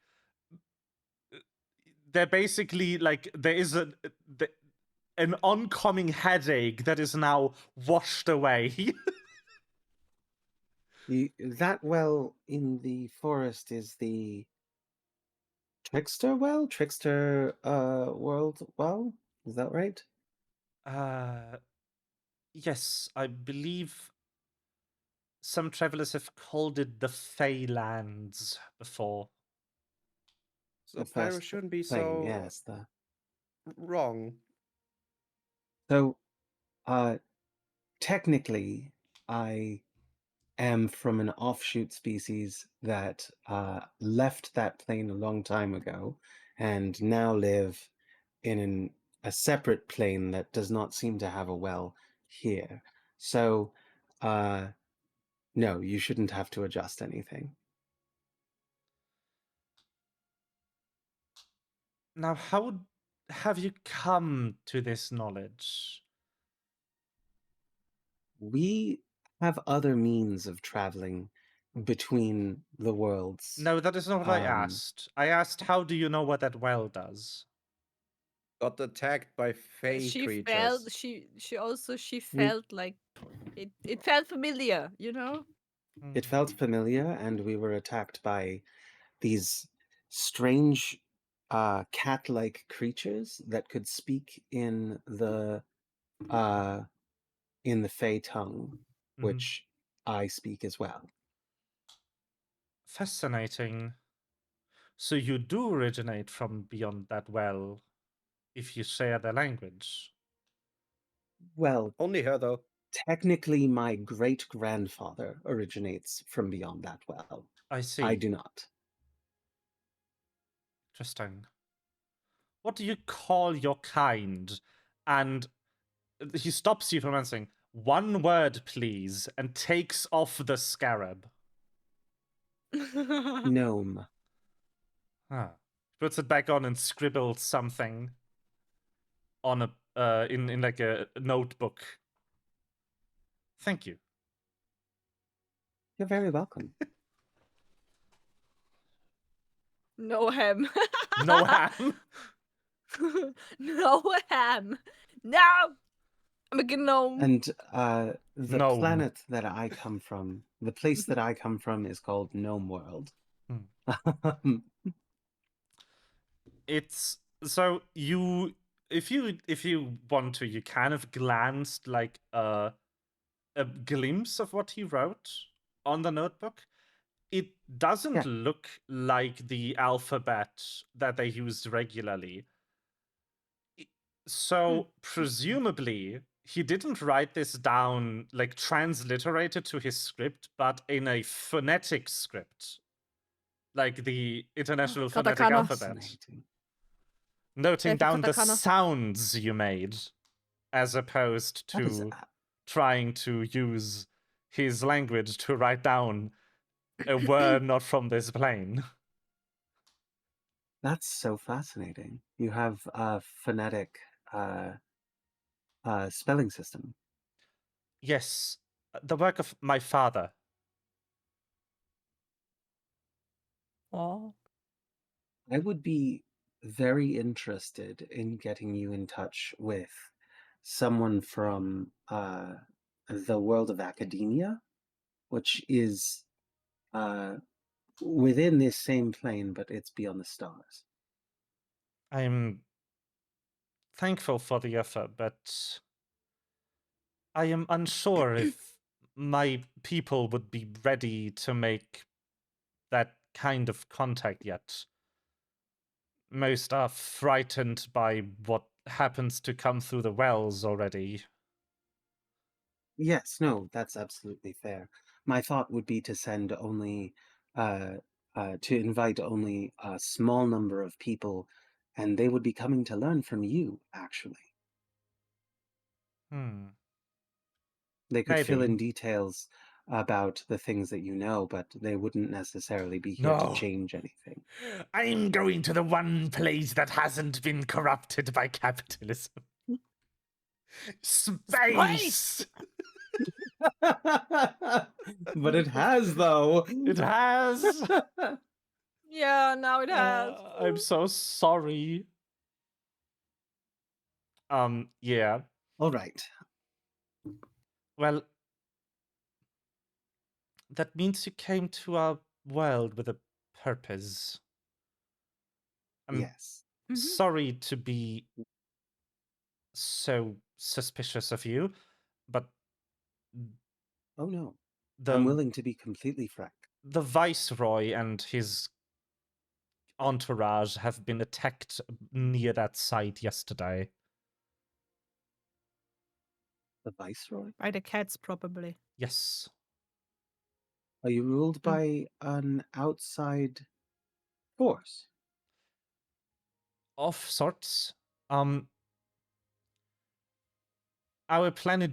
they're basically like there is an oncoming headache that is now washed away. That well in the forest is the Trickster well? Trickster world well? Is that right? Yes, I believe some travelers have called it the Feylands before. So The Pyro first shouldn't be thing, so yes. wrong. So, technically, I am from an offshoot species that left that plane a long time ago and now live in a separate plane that does not seem to have a well here. So, no, you shouldn't have to adjust anything. Now, how have you come to this knowledge? We have other means of traveling between the worlds. No, that is not what I asked. I asked, how do you know what that well does? got attacked by fey She creatures. felt she felt like it felt familiar, you know? It felt familiar, and we were attacked by these strange cat-like creatures that could speak in the fey tongue, which I speak as well. Fascinating. So you do originate from beyond that well, if you share the language. Well, Only her, though. technically, my great-grandfather originates from beyond that well. I see. I do not. Interesting. What do you call your kind? And he stops you from answering. One word, please, and takes off the scarab. Gnome. Puts it back on and scribbles something on a in like a notebook. Thank you. You're very welcome. No ham. No ham. No ham. No! I'm a gnome. And the Gnome. planet that I come from, the place that I come from is called Gnome World. It's so if you want to, you kind of glanced like a glimpse of what he wrote on the notebook. It doesn't look like the alphabet that they used regularly. So presumably he didn't write this down like transliterated to his script, but in a phonetic script, like the International Phonetic Katakana. Alphabet. Noting down the katakana. sounds you made, as opposed to trying to use his language to write down a word not from this plane. That's so fascinating. You have a phonetic spelling system. Yes, the work of my father. Oh. I would be very interested in getting you in touch with someone from the world of academia, which is within this same plane, but it's beyond the stars. I'm thankful for the effort, but I am unsure if my people would be ready to make that kind of contact yet. Most are frightened by what happens to come through the wells already. Yes, no, that's absolutely fair. My thought would be to send only, to invite only a small number of people, and they would be coming to learn from you, actually. They could fill in Maybe. details about the things that you know, but they wouldn't necessarily be here to No. change anything. I'm going to the one place that hasn't been corrupted by capitalism. Space! But it has, though. It has. Yeah, now it has. I'm so sorry. Yeah. All right. Well, that means you came to our world with a purpose. I'm Yes. sorry to be so suspicious of you, but Oh no. I'm willing to be completely frank. the Viceroy and his entourage have been attacked near that site yesterday. The Viceroy? By the cats, probably. Yes. Are you ruled by an outside force? Of sorts. Our planet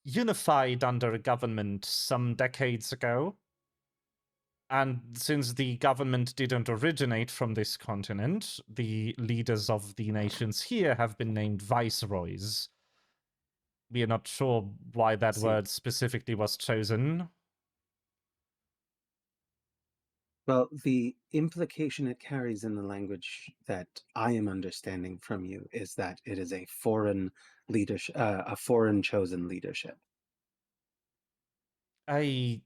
unified under a government some decades ago. And since the government didn't originate from this continent, the leaders of the nations here have been named viceroys. We are not sure why that word specifically was chosen. Well, the implication it carries in the language that I am understanding from you is that it is a foreign leadership, a foreign chosen leadership. He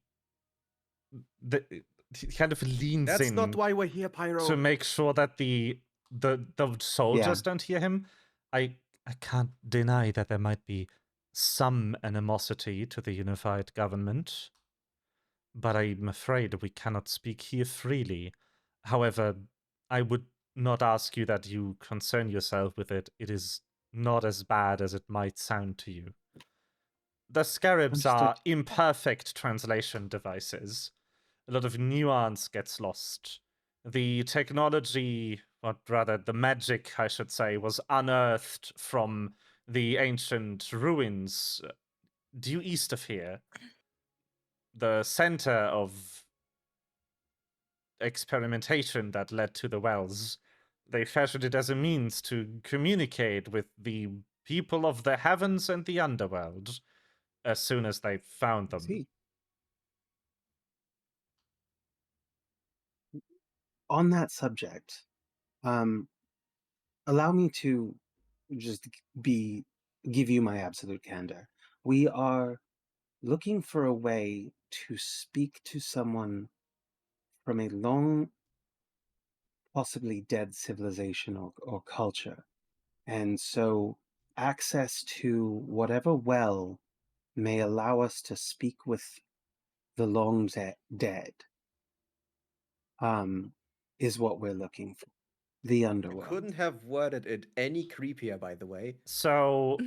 kind of leans That's in not why we're here, Pyro. to make sure that the soldiers don't hear him. I can't deny that there might be some animosity to the unified government, but I'm afraid we cannot speak here freely. However, I would not ask you that you concern yourself with it. It is not as bad as it might sound to you. The scarabs are Understood. imperfect translation devices. A lot of nuance gets lost. The technology, or rather the magic, I should say, was unearthed from the ancient ruins due east of here. The center of experimentation that led to the wells. They fashioned it as a means to communicate with the people of the heavens and the underworld as soon as they found them. See, on that subject, allow me to just give you my absolute candor. We are looking for a way to speak to someone from a long, possibly dead civilization or culture. And so access to whatever well may allow us to speak with the long dead is what we're looking for. The You underworld. couldn't have worded it any creepier, by the way. So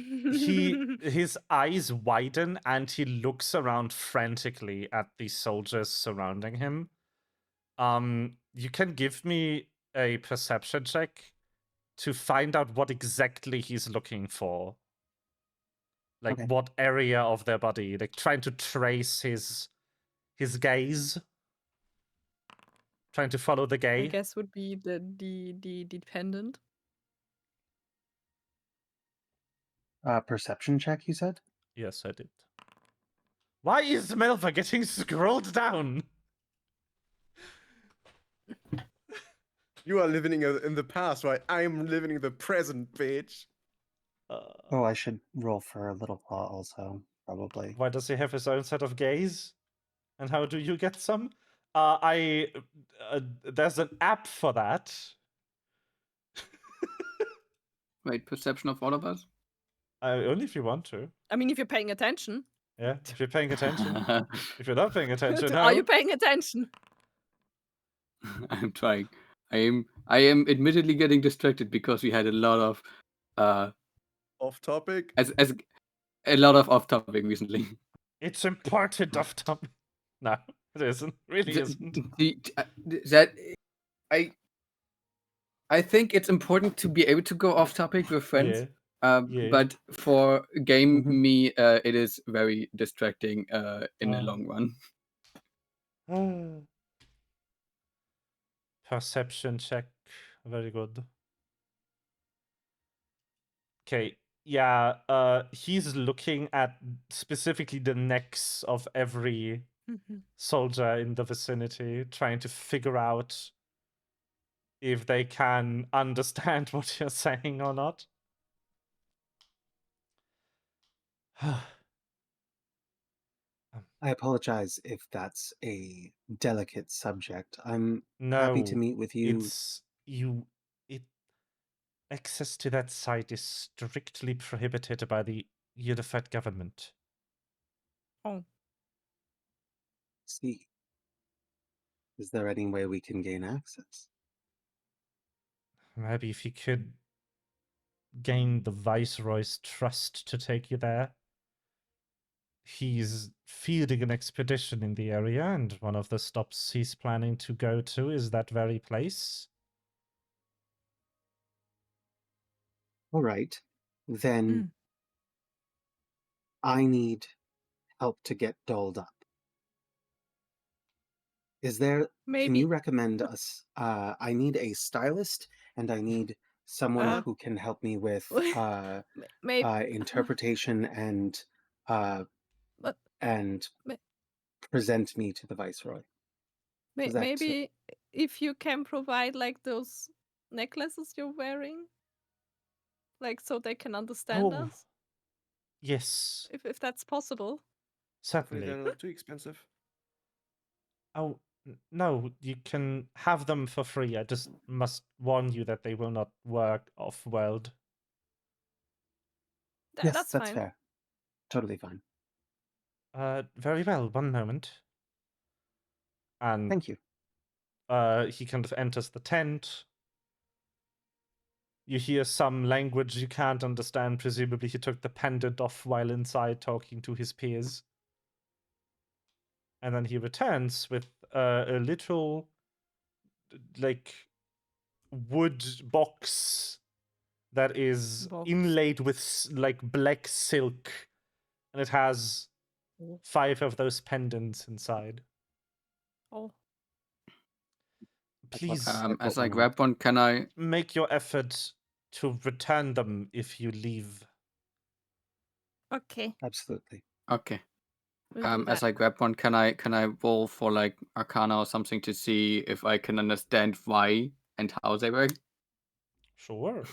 his eyes widen and he looks around frantically at the soldiers surrounding him. You can give me a perception check to find out what exactly he's looking for. Like Okay. what area of their body, like trying to trace his gaze, trying to follow the I gaze. guess would be the dependent. Perception check, you said? Yes, I did. Why is Melva getting scrolled down? You are living in the past, right? I'm living in the present, bitch. Oh, I should roll for a little claw also, probably. Why does he have his own set of gaze? And how do you get some? There's an app for that. Wait, perception of all of us? Only if you want to. I mean, if you're paying attention. Yeah, if you're paying attention. If you're not paying attention, Are you no. paying attention? I'm trying. I am admittedly getting distracted because we had a lot of Off topic. as a lot of off topic recently. It's important off topic. No, it isn't. Really isn't. That I think it's important to be able to go off topic with friends. Yeah. But for game Mhm. me, it is very distracting in the long run. Perception check. Very good. Okay. Yeah, he's looking at specifically the necks of every soldier in the vicinity, trying to figure out if they can understand what you're saying or not. I apologize if that's a delicate subject. I'm No, happy to meet with you. it's you. Access to that site is strictly prohibited by the unified government. Oh. See, is there any way we can gain access? Maybe if you could gain the Viceroy's trust to take you there. He's fielding an expedition in the area, and one of the stops he's planning to go to is that very place. All right, then I need help to get dolled up. Is there, can you recommend us? I need a stylist and I need someone who can help me with interpretation and But- present me to the Viceroy. Is that- Maybe if you can provide like those necklaces you're wearing, like so they can understand Oh, us, yes, if that's possible. Hopefully certainly. they're not too expensive. Oh, no, you can have them for free. I just must warn you that they will not work off-world. Yes, That's that's fine. fair. Totally fine. Very well, one moment. And Thank you. he kind of enters the tent. You hear some language you can't understand. Presumably he took the pendant off while inside talking to his peers. And then he returns with a little, like, wood box that is Box. inlaid with, like, black silk. And it has 5 of those pendants inside. Oh, Please As I grab one, can I? make your effort to return them if you leave. okay. Absolutely. Okay. We'll do As that. I grab one, can I roll for like Arcana or something to see if I can understand why and how they work? Sure.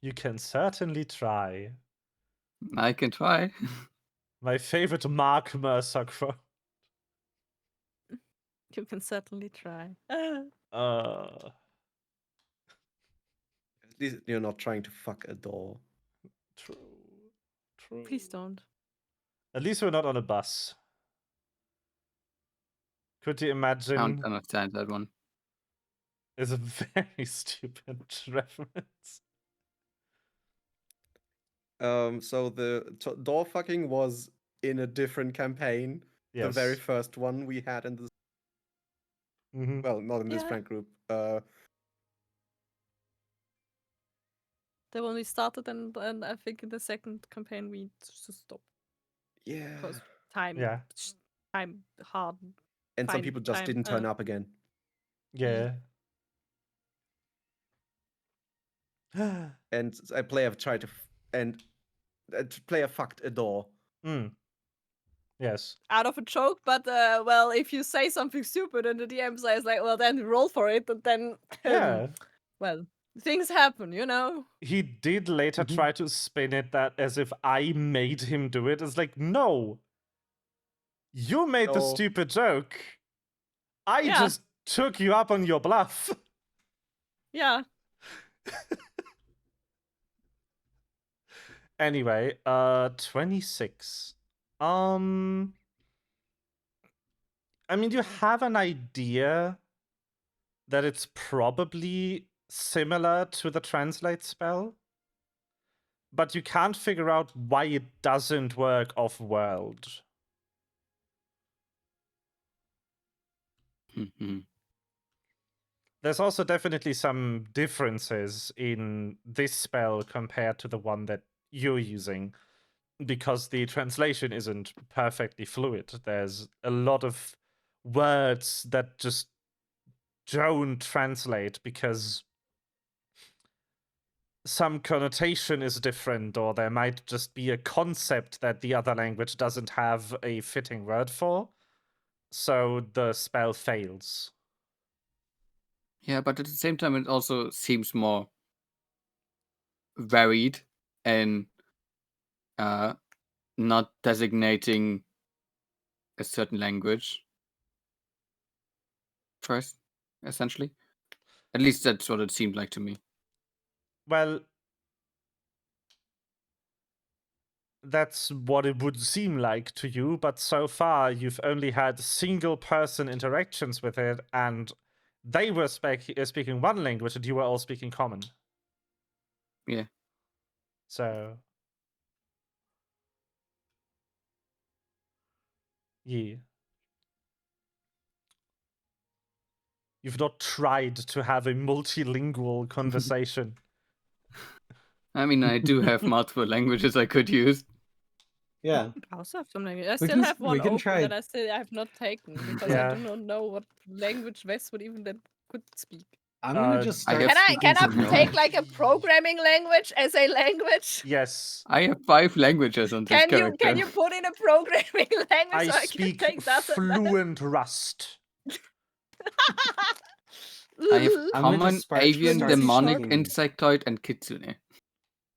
You can certainly try. I can try. My favorite Mark Mercer quote. You can certainly try. Uh, At least you're not trying to fuck a door. true. True. Please don't. At least we're not on a bus. Could you I don't imagine? understand that one. It's a very stupid reference. So the door fucking was in a different campaign. Yes. The very first one we had in this. Mhm. Well, not in this Yeah. friend group. Then when we started, and I think in the second campaign we just stopped Yeah. because time, Yeah. time hard. And some fine people just time, didn't turn up again. Yeah. And a player tried to player fucked a door. Mm. Yes. Out of a joke, but well, if you say something stupid and the DM says like, well, then roll for it, and then Yeah. well, things happen, you know. He did later Mhm. try to spin it that as if I made him do it. It's like, no. You made the No. stupid joke. I Yeah. just took you up on your bluff. Yeah. Anyway, 26. I mean, you have an idea that it's probably similar to the translate spell, but you can't figure out why it doesn't work off-world. There's also definitely some differences in this spell compared to the one that you're using, because the translation isn't perfectly fluid. There's a lot of words that just don't translate because some connotation is different, or there might just be a concept that the other language doesn't have a fitting word for. So the spell fails. Yeah, but at the same time, it also seems more varied and not designating a certain language first, essentially. At least that's what it seemed like to me. Well, that's what it would seem like to you, but so far you've only had single-person interactions with it, and they were speaking one language, and you were all speaking common. Yeah. So, yeah. You've not tried to have a multilingual conversation. I mean, I do have multiple languages I could use. Yeah. I also have some language. I We still can- have we one can open try- that I have not taken because Yeah. I do not know what language Wes would even then could speak. I'm gonna just I start. have- Can I speaking take some like a programming language as a language? Yes. I have 5 languages on this character. Can you put in a programming language I so I can speak take that? fluent Rust. I have I'm gonna common, just start avian, start demonic, speaking- insectoid, and kitsune.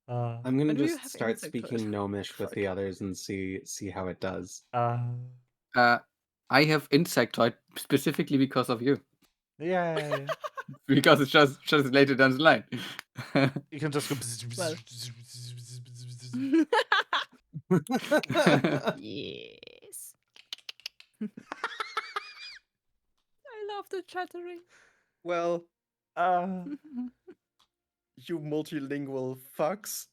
Uh, I'm gonna When do you just have start insect speaking toys? gnomish with Fuck. the others and see how it does. I have insectoid specifically because of you. yay. Because it's just later down the line. You can just go. Well. Yes. I love the chattering. Well, Uh, you multilingual fucks.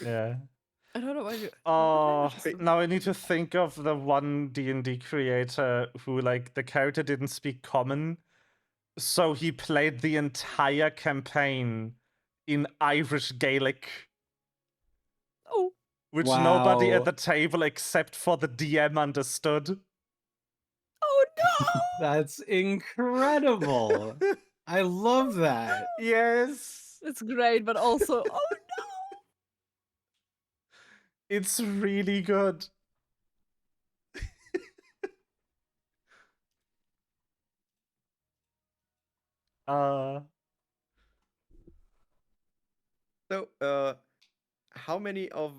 yeah. I don't know why you. Oh, what language is now I need to think of the one D&D creator who, like, the character didn't speak common, so he played the entire campaign in Irish Gaelic, Oh, which nobody Wow. at the table except for the DM understood. oh no! That's incredible. I love that. Yes, It's great, but also, oh no! it's really good. uh, So, how many of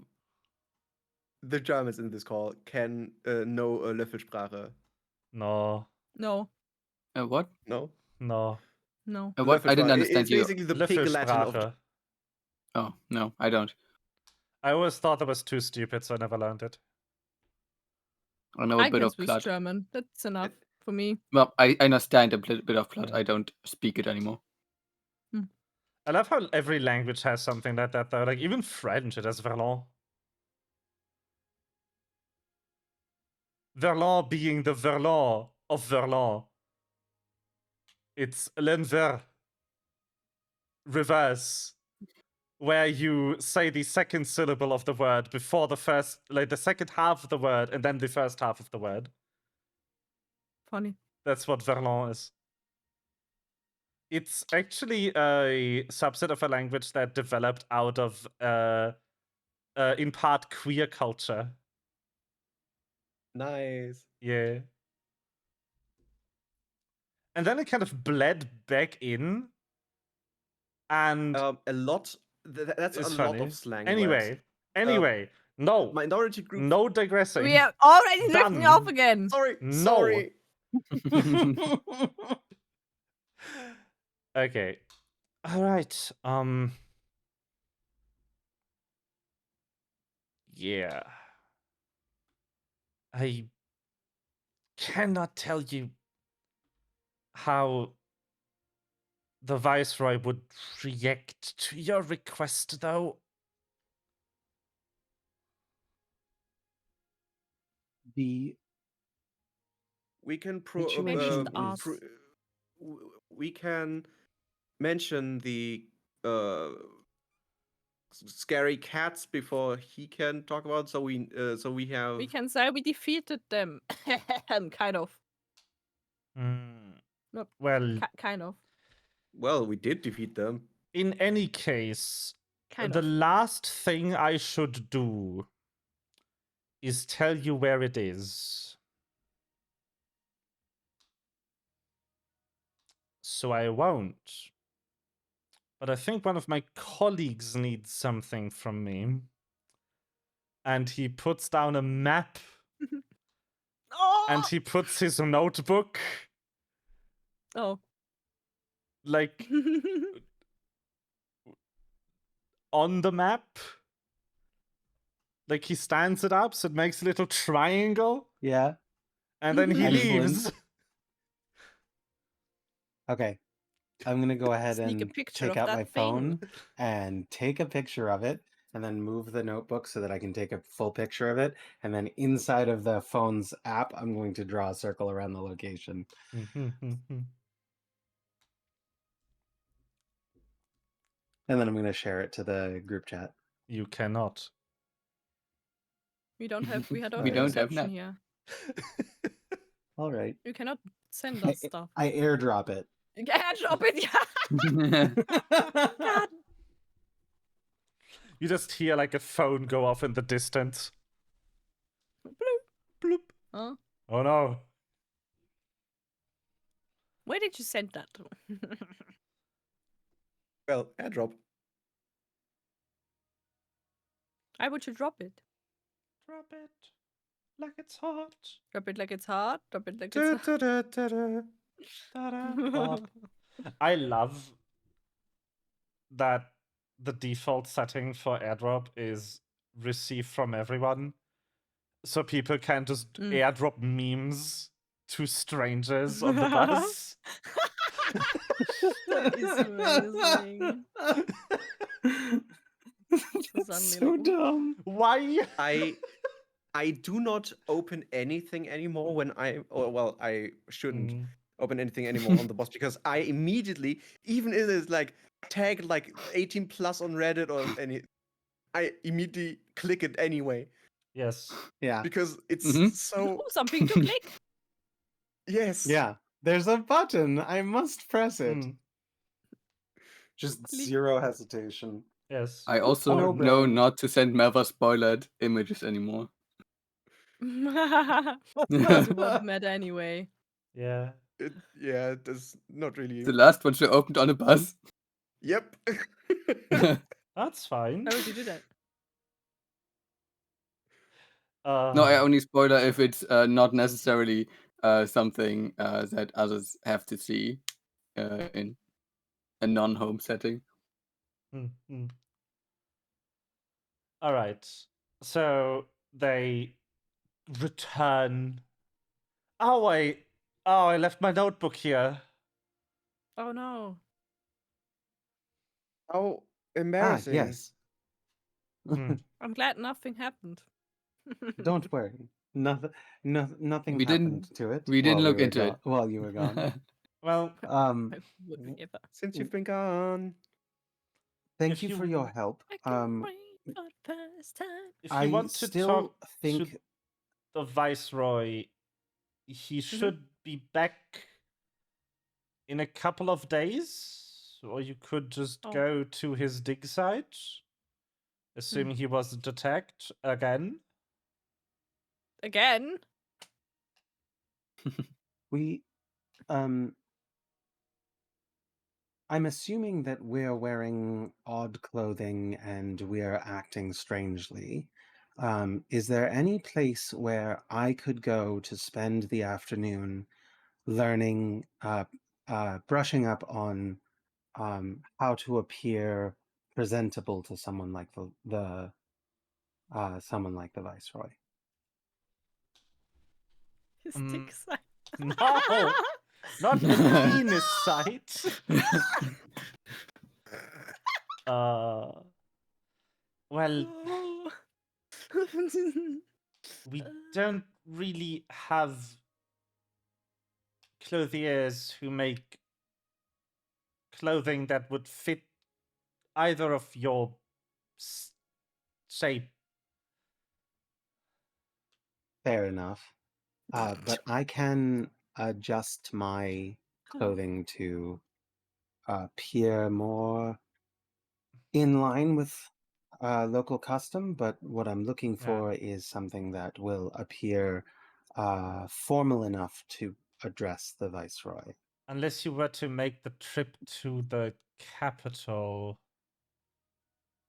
the Germans in this call can know Löffelsprache? no, No, What? No? no. no. What? I didn't Löffelsprache. understand It's you. basically the pig Latin of. Löffelsprache. Oh, no, I don't. I always thought that was too stupid, so I never learned it. I know a I bit can of speak blood. German. That's enough for me. Well, I understand a bit of blood. Yeah. I don't speak it anymore. I love how every language has something like that, though. Like, even French, it has verlan. Verlan being the verlan of verlan. It's l'envers. Reverse. Where you say the second syllable of the word before the first, like the second half of the word, and then the first half of the word. Funny. That's what verlan is. It's actually a subset of a language that developed out of, in part, queer culture. Nice. Yeah. And then it kind of bled back in. And A lot. That's a it's lot funny. of slang. Anyway, no. Minority groups. No digressing. We are already drifting Done. off again. Sorry. No. Sorry. Okay. All right. Yeah. I cannot tell you how the Viceroy would react to your request, though. The We can situation is- we can mention the scary cats before he can talk about. So we have. We can say we defeated them. Kind of. Nope. Well, Kind of. Well, we did defeat them. in any case, Kind the of. last thing I should do is tell you where it is. So I won't. But I think one of my colleagues needs something from me. And he puts down a map. Oh! And he puts his notebook, Oh. like, on the map. Like, he stands it up, so it makes a little triangle. yeah. And then he Excellent. leaves. Okay. I'm gonna go ahead Sneak a and picture take of out that my thing. phone and take a picture of it, and then move the notebook so that I can take a full picture of it. And then inside of the phone's app, I'm going to draw a circle around the location. And then I'm going to share it to the group chat. You cannot. We don't have We have don't have reception that. here. All right. You cannot send us stuff. I airdrop it. You can't drop it, yeah. God. You just hear like a phone go off in the distance. Bloop. Bloop. Huh? Oh no. Where did you send that? Well, airdrop. Why would you drop it? Drop it like it's hot. Drop it like it's hot. Drop it like it's hot. Pop. I love that the default setting for airdrop is receive from everyone. So people can just airdrop memes to strangers on the bus. That is amazing. That's so dumb. Why? I do not open anything anymore when I shouldn't open anything anymore on the bus because I immediately, even if it's like tagged like 18 plus on Reddit or any, I immediately click it anyway. Yes. Yeah. Because it's so. Oh, something to click. Yes. Yeah. There's a button. I must press it. Just Click. zero hesitation. Yes. I also No know brain. not to send Melva spoiled images anymore. Because it won't matter anyway. Yeah. That's not really. The last one she opened on a bus. Yep. That's fine. How would you do that? No, I only spoiler if it's not necessarily something that others have to see in a non-home setting. All right. So they return. Oh, I left my notebook here. Oh no. How embarrassing. Yes. I'm glad nothing happened. Don't worry. Nothing We happened didn't- to it. we didn't while look were into it. while you were gone. Well, I wouldn't ever. Since you've been gone. Thank If you for you- your help. I can wait for the first time. if you I want to still talk think to the Viceroy, he should be back in a couple of days, or you could just go to his dig site, assuming he wasn't attacked again. Again? we I'm assuming that we're wearing odd clothing and we're acting strangely. Is there any place where I could go to spend the afternoon learning, brushing up on how to appear presentable to someone like someone like the Viceroy? His dick side. No, not the penis site. Well, we don't really have clothiers who make clothing that would fit either of your shape. Fair enough. But I can adjust my clothing to appear more in line with local custom, but what I'm looking for is something that will appear formal enough to address the Viceroy. Unless you were to make the trip to the capital,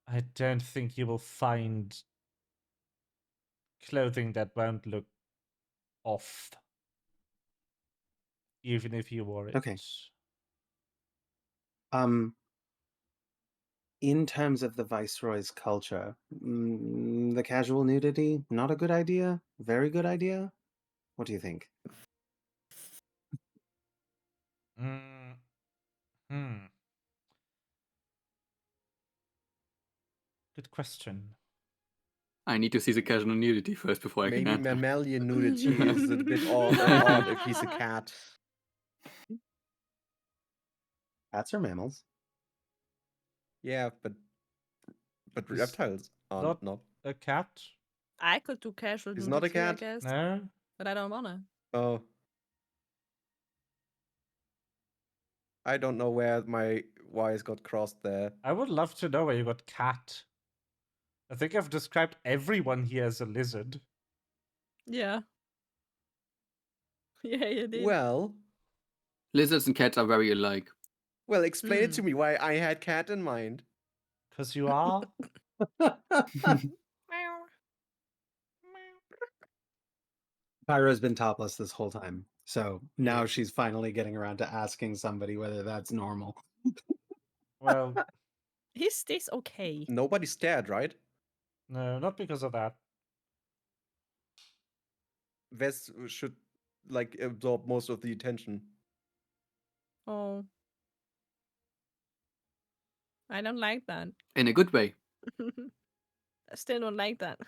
I don't think you will find clothing that won't look off, even if you wore it. Okay. In terms of the Viceroy's culture, the casual nudity, not a good idea? Very good idea? What do you think? Good question. I need to see the casual nudity first before I can Maybe answer. mammalian nudity is a bit odd if he's a cat. Cats are mammals. Yeah, but He's reptiles are not. A cat? I could do casual He's nudity, not a cat? I guess. No. But I don't wanna. Oh. I don't know where my Y's got crossed there. I would love to know where you got cat. I think I've described everyone here as a lizard. Yeah. Yeah, you did. Well, Lizards and cats are very alike. Well, explain it to me why I had cat in mind. Because you are. Pyro's been topless this whole time, so now Yeah. she's finally getting around to asking somebody whether that's normal. Well, Is this okay? Nobody stared, right? no, not because of that. Vess should like absorb most of the attention. Oh. I don't like that. In a good way. I still don't like that.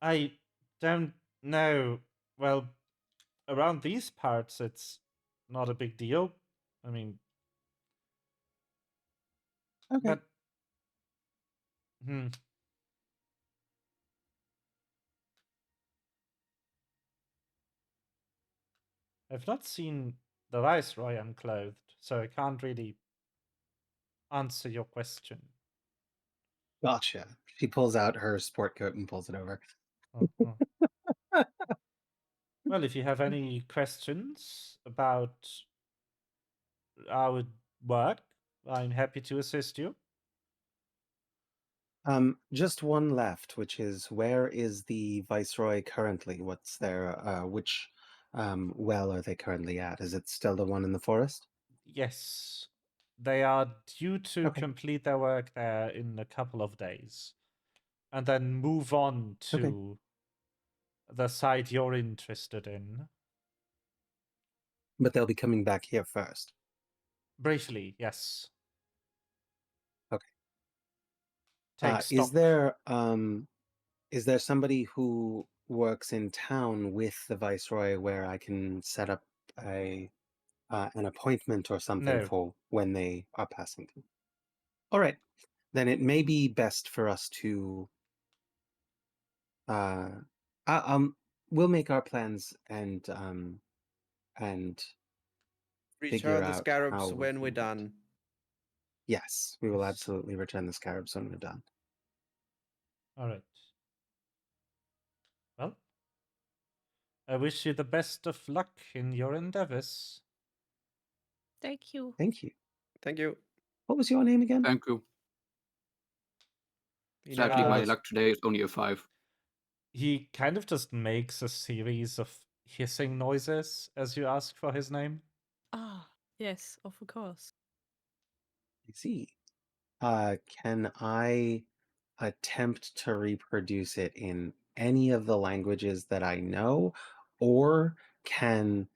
I don't know. Well, around these parts, it's not a big deal. I mean, Okay. but I've not seen the Viceroy unclothed, so I can't really answer your question. Gotcha. She pulls out her sport coat and pulls it over. Well, if you have any questions about how it work, I'm happy to assist you. Just one left, which is where is the Viceroy currently? What's their which well are they currently at? Is it still the one in the forest? Yes, they are due to Okay. complete their work there in a couple of days, and then move on to the site you're interested in. But they'll be coming back here first. Briefly, yes. Okay. Take stock. Is there somebody who works in town with the Viceroy where I can set up an appointment or something No. for when they are passing through? All right, then it may be best for us to we'll make our plans and figure Return the out how scarabs we when we're can do it. done. Yes, we will Yes. absolutely return the scarabs when we're done. All right. Well, I wish you the best of luck in your endeavors. Thank you. Thank you. Thank you. What was your name again? Thank you. You never Sadly, my told us. luck today is only a 5. He kind of just makes a series of hissing noises as you ask for his name. Ah, yes, of course. I see. Can I attempt to reproduce it in any of the languages that I know, or can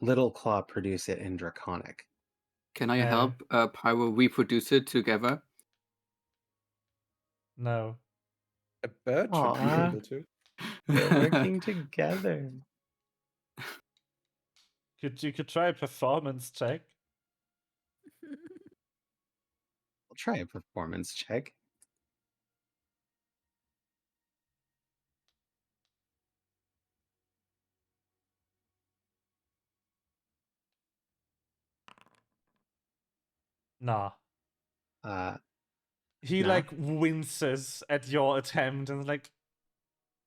Little Claw produce it in Draconic? Can I No. help Pyro reproduce it together? No. A bird should be Aw. able to. They're working together. You could try a performance check. I'll try a performance check. Nah. He Nah. like winces at your attempt and is like,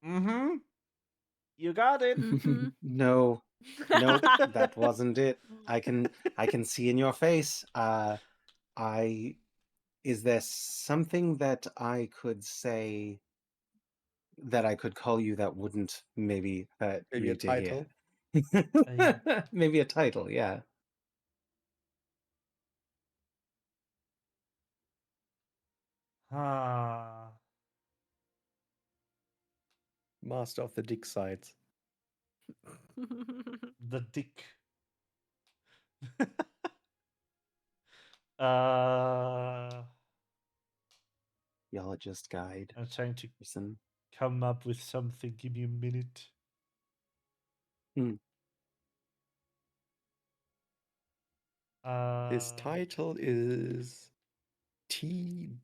you got it. No, nope, that wasn't it. I can see in your face. Is there something that I could say that I could call you that wouldn't maybe hurt Maybe you a to hear? title? Maybe a title, yeah. Ah. Master of the dick sides. The dick. uh Geologist guide. I'm trying to Person. come up with something. Give me a minute. His title is TBD.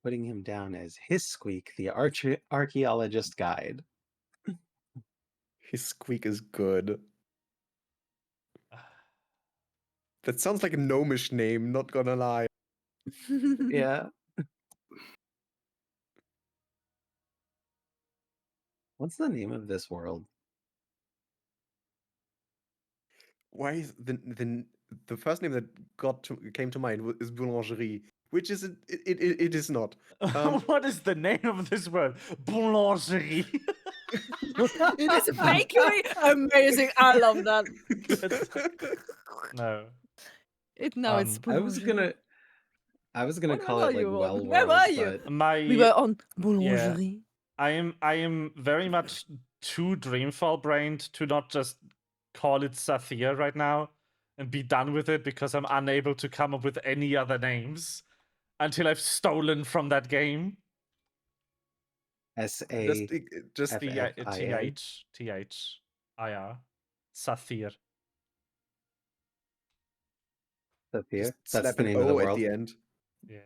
Putting him down as His Squeak, the archaeologist guide. His squeak is good. That sounds like a gnomish name, not gonna lie. Yeah. What's the name of this world? Why is the first name that came to mind is Boulangerie, which is it is not. What is the name of this word? Boulangerie. It is a bakery. Amazing. I love that. No. Now it's I was boulangerie. gonna call it like Well Where World, were you? My We were on boulangerie. I am very much too Dreamfall brained to not just call it Sathir right now and be done with it because I'm unable to come up with any other names until I've stolen from that game. S-A just F-F-I-R. Thir. Sathir. Sathir. just That's slap the an name of the O at world. the end. Yeah.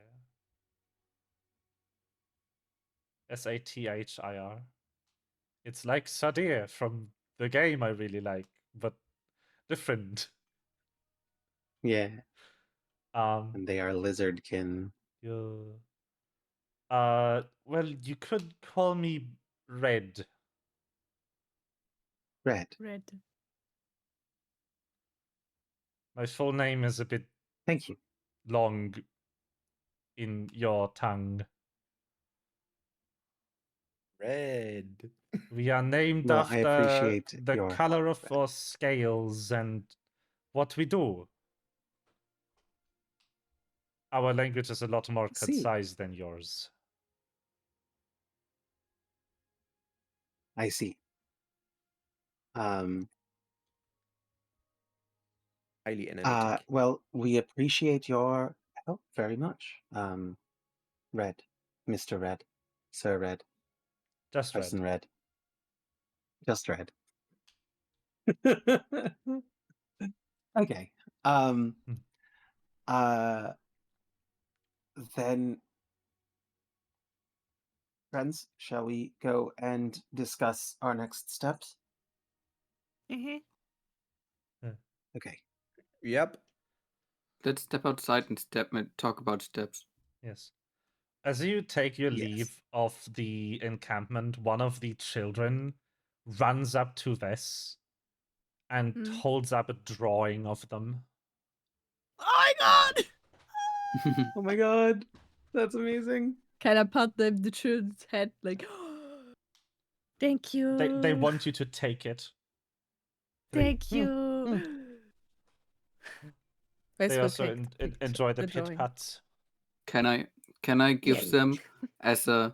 Sathir. It's like Sadir from the game I really like, but different. Yeah. Um And they are lizardkin. you well, you could call me Red. Red. Red. My full name is a bit Thank you. long in your tongue. Red. We are named Well, I after appreciate the your color help, of Red. our scales and what we do. Our language is a lot more See. concise than yours. I see. Highly energetic. Well, we appreciate your help very much. Red. Mr. Red. Sir Red. Just Red. Person Red. Just Red. Okay. Then, friends, shall we go and discuss our next steps? Okay. Yep. Let's step outside and talk about steps. Yes. As you take your Yes. leave of the encampment, one of the children runs up to Vess and holds up a drawing of them. Oh my god! Oh my god. That's amazing. Can I pat the children's head like, thank you. They want you to take it. Thank you. They also enjoy the pit drawing. pats. Can I give Yay. them as a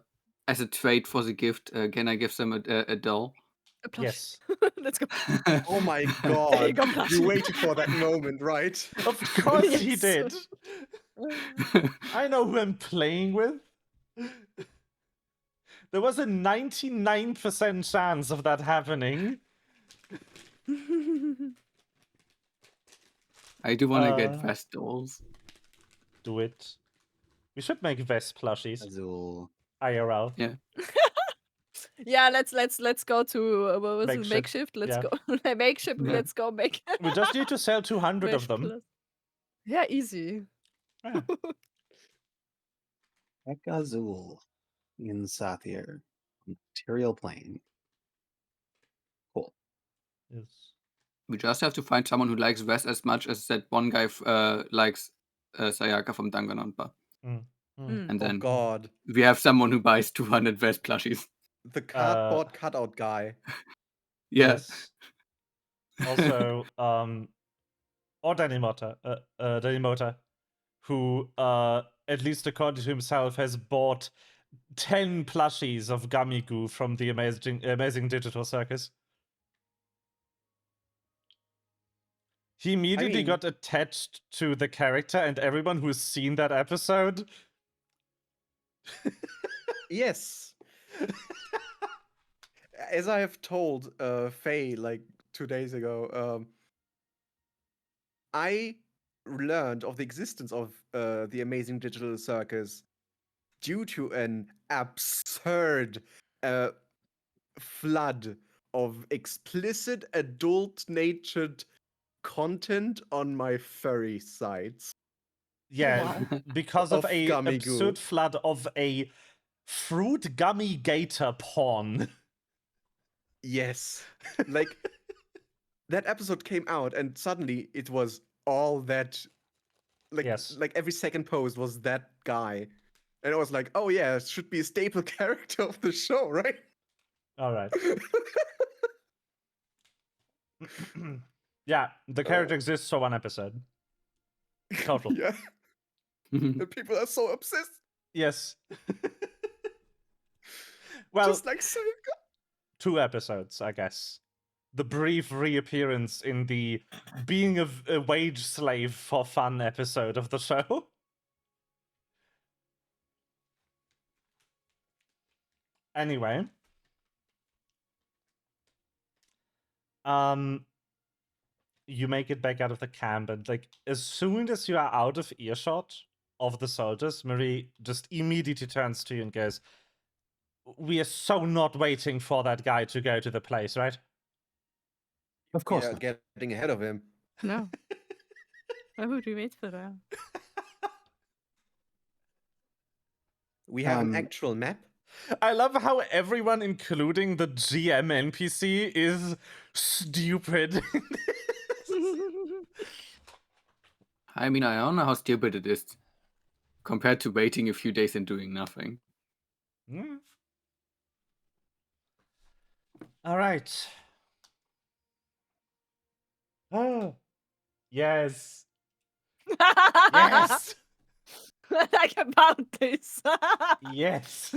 trade for the gift? Can I give them a doll? A plush. Yes. Let's go. Oh my There you god. go, Plush. You waited for that moment, right? Of course he Yes. did. I know who I'm playing with. There was a 99% chance of that happening. I do want to get Vest dolls. Do it. We should make Vest plushies. Azul. IRL. Yeah. Yeah, let's go to what was it? Makeshift. Makeshift. Let's Yeah. go. Makeshift. Yeah. Let's go make. We just need to sell 200 of them. Plus. Yeah, easy. Yeah. Ek Azul in Sathir. Material plane. Cool. Yes. We just have to find someone who likes Vest as much as that one guy likes Sayaka from Danganronpa. And then Oh god. we have someone who buys 200 Vest plushies. The cardboard cutout guy. Yeah. Yes. Also, or Danimota, who, at least according to himself, has bought 10 plushies of Gamigu from the amazing Digital Circus. He immediately got attached to the character, and everyone who's seen that episode. Yes. As I have told Faye like 2 days ago, I learned of the existence of the Amazing Digital Circus due to an absurd flood of explicit adult-natured content on my furry sites. Yeah, Wow. because of Of a gummy goo. absurd flood of a fruit gummy gator porn. Yes. Like that episode came out and suddenly it was all that Yes. like every second post was that guy. And I was like, oh yeah, it should be a staple character of the show, right? All right. Yeah, the character exists for one episode. Total. Yeah. And people are so obsessed. Yes. Well, Just like Silka. 2 episodes, I guess. The brief reappearance in the being a wage slave for fun episode of the show. Anyway. You make it back out of the camp, and like as soon as you are out of earshot of the soldiers, Marie just immediately turns to you and goes, "We are so not waiting for that guy to go to the place, right?" Of course Yeah, not. getting ahead of him. No. Why would we wait for that? We have an Um, actual map. I love how everyone, including the GM NPC, is stupid. I mean, I don't know how stupid it is compared to waiting a few days and doing nothing. Mm. All right. Oh, yes. Yes. Like about this. Yes.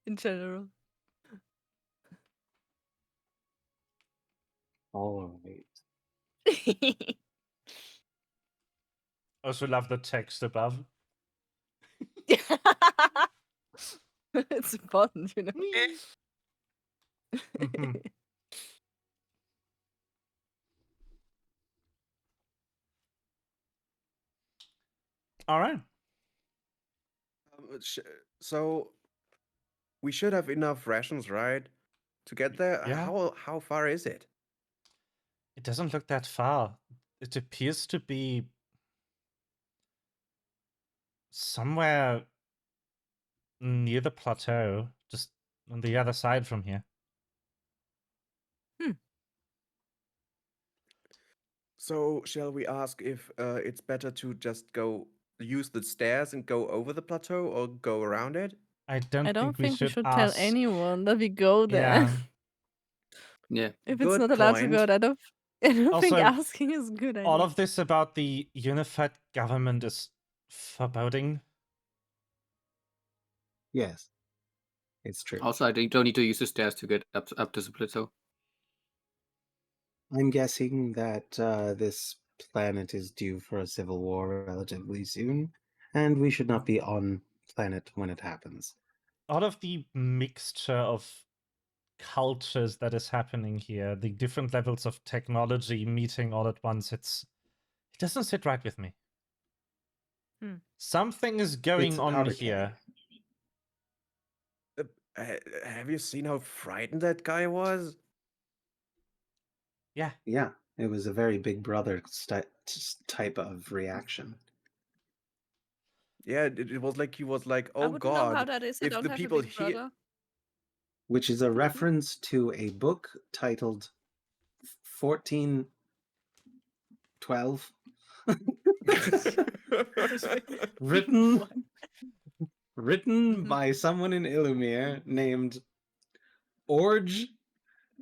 In general. All right. Also love the text above. It's fun, you know. Mhm. All right. So we should have enough rations, right? To get there. Yeah. How far is it? It doesn't look that far. It appears to be somewhere near the plateau, just on the other side from here. So shall we ask if it's better to just go use the stairs and go over the plateau or go around it? I don't I don't think we should tell ask. anyone that we go there. Yeah. Yeah. If it's Good not allowed to go, point. I don't think Also, asking is a good idea. All of this about the unified government is foreboding. Yes, it's true. Also, I don't need to use the stairs to get up to the plateau. I'm guessing that this planet is due for a civil war relatively soon, and we should not be on planet when it happens. All of the mixture of cultures that is happening here, the different levels of technology meeting all at once, it doesn't sit right with me. Something is going It's on powder here. Have you seen how frightened that guy was? Yeah. Yeah, it was a very Big Brother type of reaction. Yeah, it was like he was like, I oh wouldn't know how god, that is. I if don't the have people a big here. brother. Which is a reference to a book titled 1412. written by someone in Illumere named Orge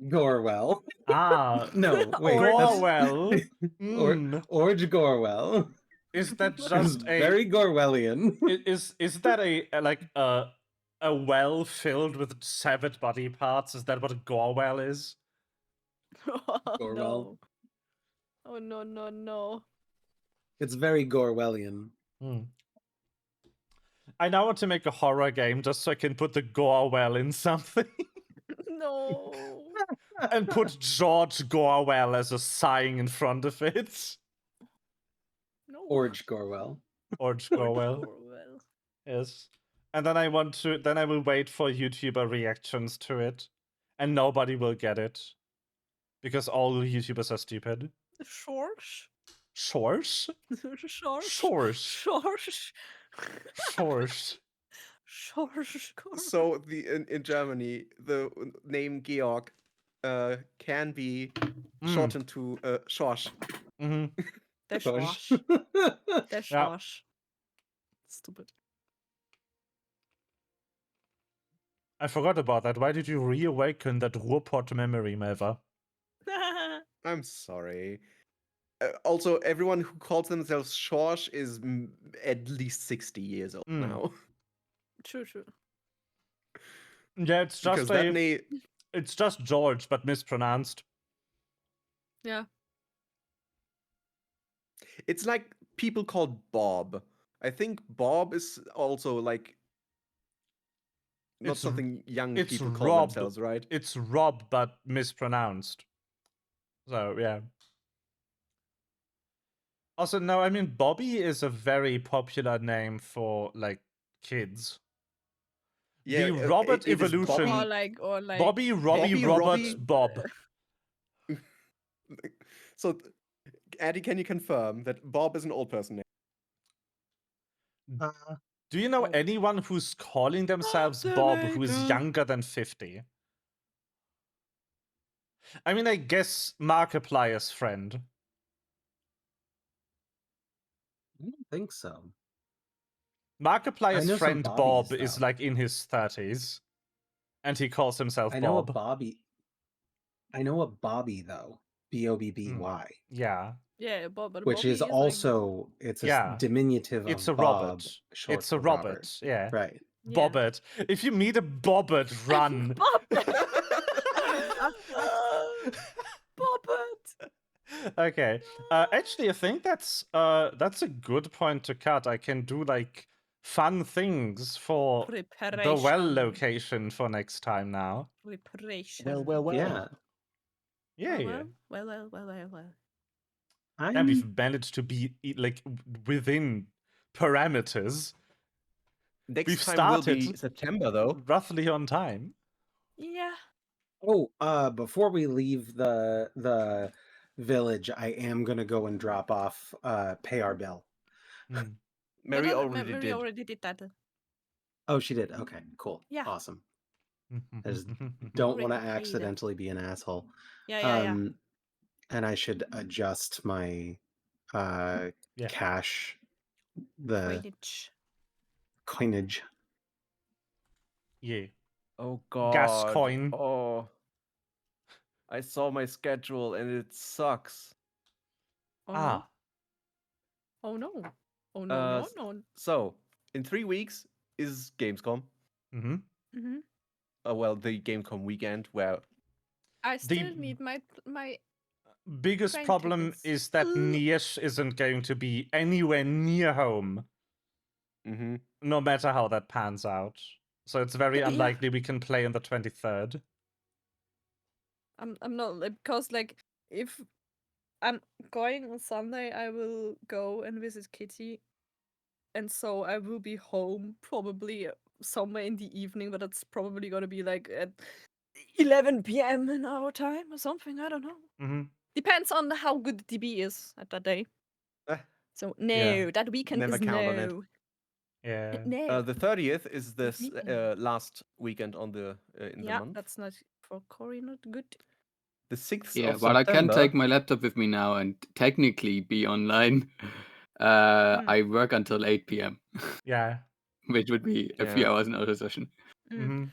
Gorwell. Ah, No, wait, that's Gorwell. Orge Gorwell. Is that It's just a very Gorwellian? is that a like a well filled with severed body parts? Is that what a Gorwell is? Oh, Gorwell. no. Oh, no, no, no. It's very Gorwellian. I now want to make a horror game just so I can put the Gorwell in something. No. And put George Gorwell as a sign in front of it. No. Orge Gorwell. Orge Gorwell. Orwell. Yes. And then I will wait for YouTuber reactions to it. And nobody will get it. Because all YouTubers are stupid. Shorsh. Shorsh? Shorsh. Shorsh. Shorsh. Shorsh. Shorsh. So in Germany, the name Georg can be shortened to Schorsch. Mm-hmm. Der Gosh. Schorsch. Der Ja. Schorsch. Stupid. I forgot about that. Why did you reawaken that Ruhrpott memory, Melva? I'm sorry. Also, everyone who calls themselves Schorsch is at least 60 years old now. True. Yeah, it's Because just that name, it's just George, but mispronounced. Yeah. it's like people called Bob. I think Bob is also like not It's- something young it's people call Rob. themselves, right? It's Rob, but mispronounced. So, yeah. Also, no, I mean, Bobby is a very popular name for, like, kids. Yeah, the Robert it is evolution. Or like Bobby, Robbie, Robert, Robbie. Bob. So, Addy, can you confirm that Bob is an old person name? Do you know Bob. anyone who's calling themselves Bob who is younger than 50? I mean, I guess Markiplier's friend. I don't think so. Markiplier's know some friend Bobbies, Bob is though. like in his 30s. And he calls himself I know a Bob. Bobby. I know a Bobby though. Bobby. Yeah. Yeah, Bob, but Which Bobby is like also it's a Yeah. diminutive It's of a Bob, Robert. short It's a for Robert. Yeah. Right. Yeah. Bobbert. If you meet a Bobbert, run. Bobbert. Okay. Actually, I think that's a good point to cut. I can do like fun things for the well Preparation. location for next time now. Preparation. Well. Yeah. Yeah. Well. And we've managed to be like within parameters. Next We've time will be started September, though. roughly on time. Yeah. Oh, before we leave the village, I am gonna go and drop off pay our bill. Mary already Mary did. already did that. Oh, she did. Okay, cool. Yeah. Awesome. I just don't want to Already paid. accidentally be an asshole. Yeah. And I should adjust my Yeah. cash, the coinage. Yeah. Oh god. Gas coin. Oh. I saw my schedule and it sucks. Oh no. Oh no. Oh no. So, in 3 weeks is Gamescom. Mm-hmm. Well, the Gamescom weekend where I still need my biggest train problem tickets. is that Niesh isn't going to be anywhere near home. No matter how that pans out. So it's very unlikely we can play on the 23rd. I'm not because like if I'm going on Sunday, I will go and visit Kitty, and so I will be home probably somewhere in the evening, but it's probably gonna be like at 11 p.m. in our time or something. I don't know. Depends on how good the DB is at that day. So no, that weekend never is count on it. Yeah. No. The 30th is this last weekend on the in the month. That's not for Cory not good. The 6th Yeah, of but September. I can take my laptop with me now and technically be online. I work until 8 p.m. Yeah. Which would be a few hours in out of session. The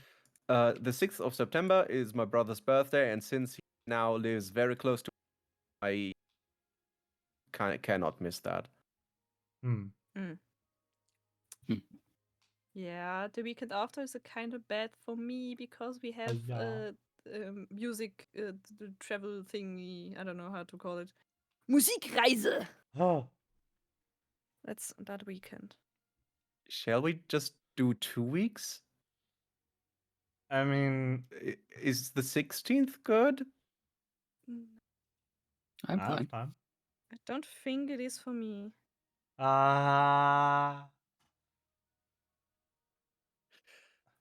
6th of September is my brother's birthday, and since he now lives very close to me, I cannot miss that. Yeah, the weekend after is a kind of bad for me because we have music the travel thingy. I don't know how to call it. Musikreise. Oh. That's that weekend. Shall we just do 2 weeks? I mean, is the 16th good? I'm fine. I don't think it is for me.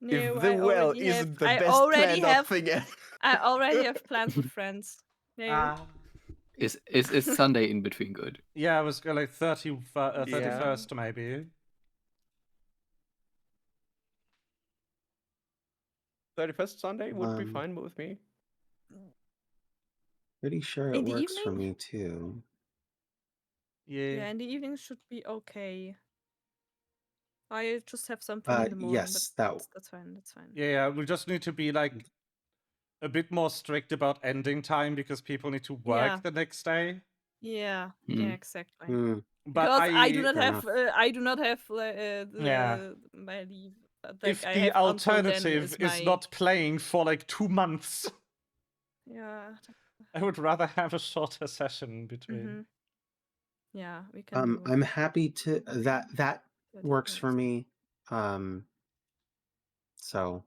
No, if the well isn't the best planned out thing ever. I already have plans with friends. Yeah. Is Sunday in between good? Yeah, I was going like 31st Yeah. maybe. 31st Sunday would be Um, fine with me. Pretty sure it In the works for evening? me too. Yeah, in the evening should be okay. I just have something in the morning, but Yes, that that's fine. That's fine. Yeah, we just need to be like a bit more strict about ending time because people need to work Yeah. the next day. Yeah. Hmm. Yeah. Exactly. But Because I do not Fair have enough. I do not have Yeah. my leave. Like if I the have until then alternative is is my not playing for like 2 months, yeah. I would rather have a shorter session in between. Mhm. Yeah, we can do. I'm happy to that works for 31st. me. So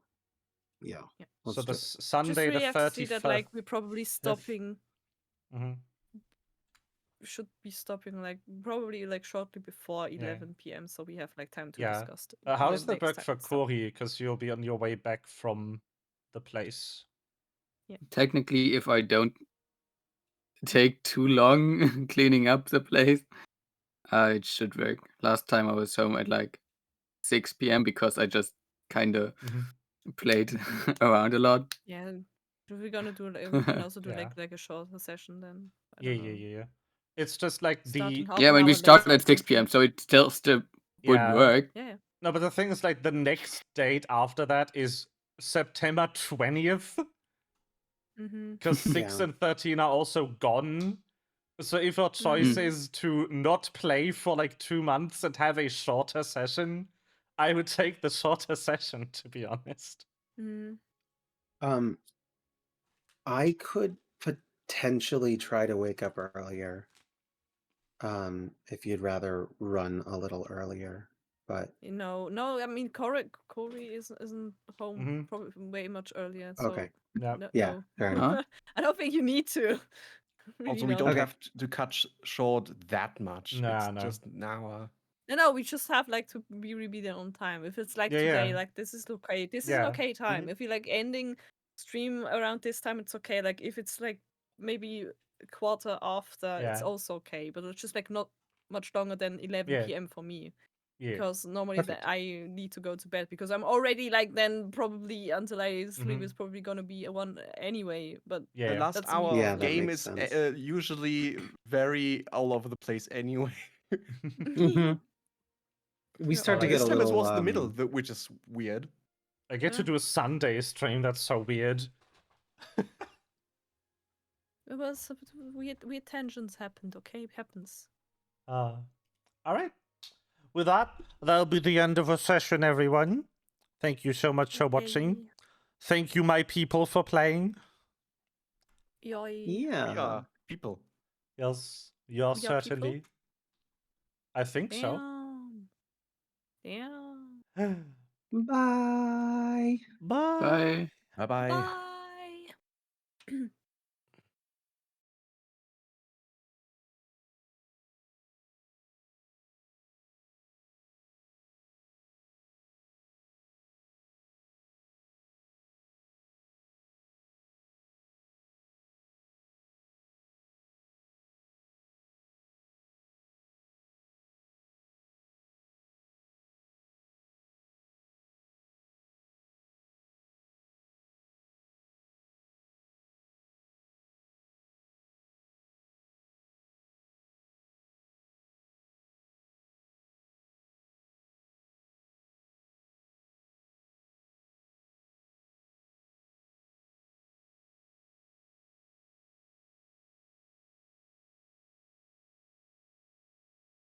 yeah, Yeah. let's So the do it. Just Sunday the really have to see that 31st. like we're probably stopping. hmm We should be stopping like probably like shortly before Yeah. 11 p.m. so we have like time to Yeah. discuss How's the the next work time for and stuff. Corey? Because you'll be on your way back from the place. Technically, if I don't take too long cleaning up the place, it should work. Last time I was home at like 6 p.m. because I just kind of played around a lot. Yeah. If we're gonna do we can also do Yeah. like a shorter session then. I Yeah, don't know. yeah. It's just like Starting the half Yeah, an when we hour started later or at 6 p.m., something. so it still would yeah. work. Yeah. No, but the thing is, like, the next date after that is September 20th. Mm-hmm. Because 6 Yeah. and 13 are also gone. So if our choice is to not play for like 2 months and have a shorter session, I would take the shorter session, to be honest. I could potentially try to wake up earlier. If you'd rather run a little earlier, but No, I mean Corey isn't home probably way much earlier. So okay. Yeah. Yeah, no. fair enough. Huh? I don't think you need to. Really Also, we don't Okay. have to cut short that much. Nah, it's no. just an hour. No, we just have like to be there on time. If it's like Yeah, today, yeah. like this is okay. This is Yeah. an okay time. If you like ending stream around this time, it's okay. Like if it's like maybe a quarter after, it's Yeah. also okay. But it's just like not much longer than 11 Yeah. p.m. for me. Yeah. Because normally Perfect. I need to go to bed because I'm already like then probably until I sleep is probably gonna be a one anyway. But Yeah. The yeah. last that's hour me. Yeah, of that game makes is sense. usually very all over the place anyway. We Yeah, start to alright. get This a time it little was the middle, which is weird. I get to do a Sunday stream. That's so weird. It was weird tensions happened. Okay, it happens. All right. With that, that'll be the end of our session, everyone. Thank you so much for watching. Thank you, my people, for playing. Yoi. Yeah. People. Yes, We are certainly. people? I think so. Damn. Bye. Bye. Bye. Bye bye. Bye.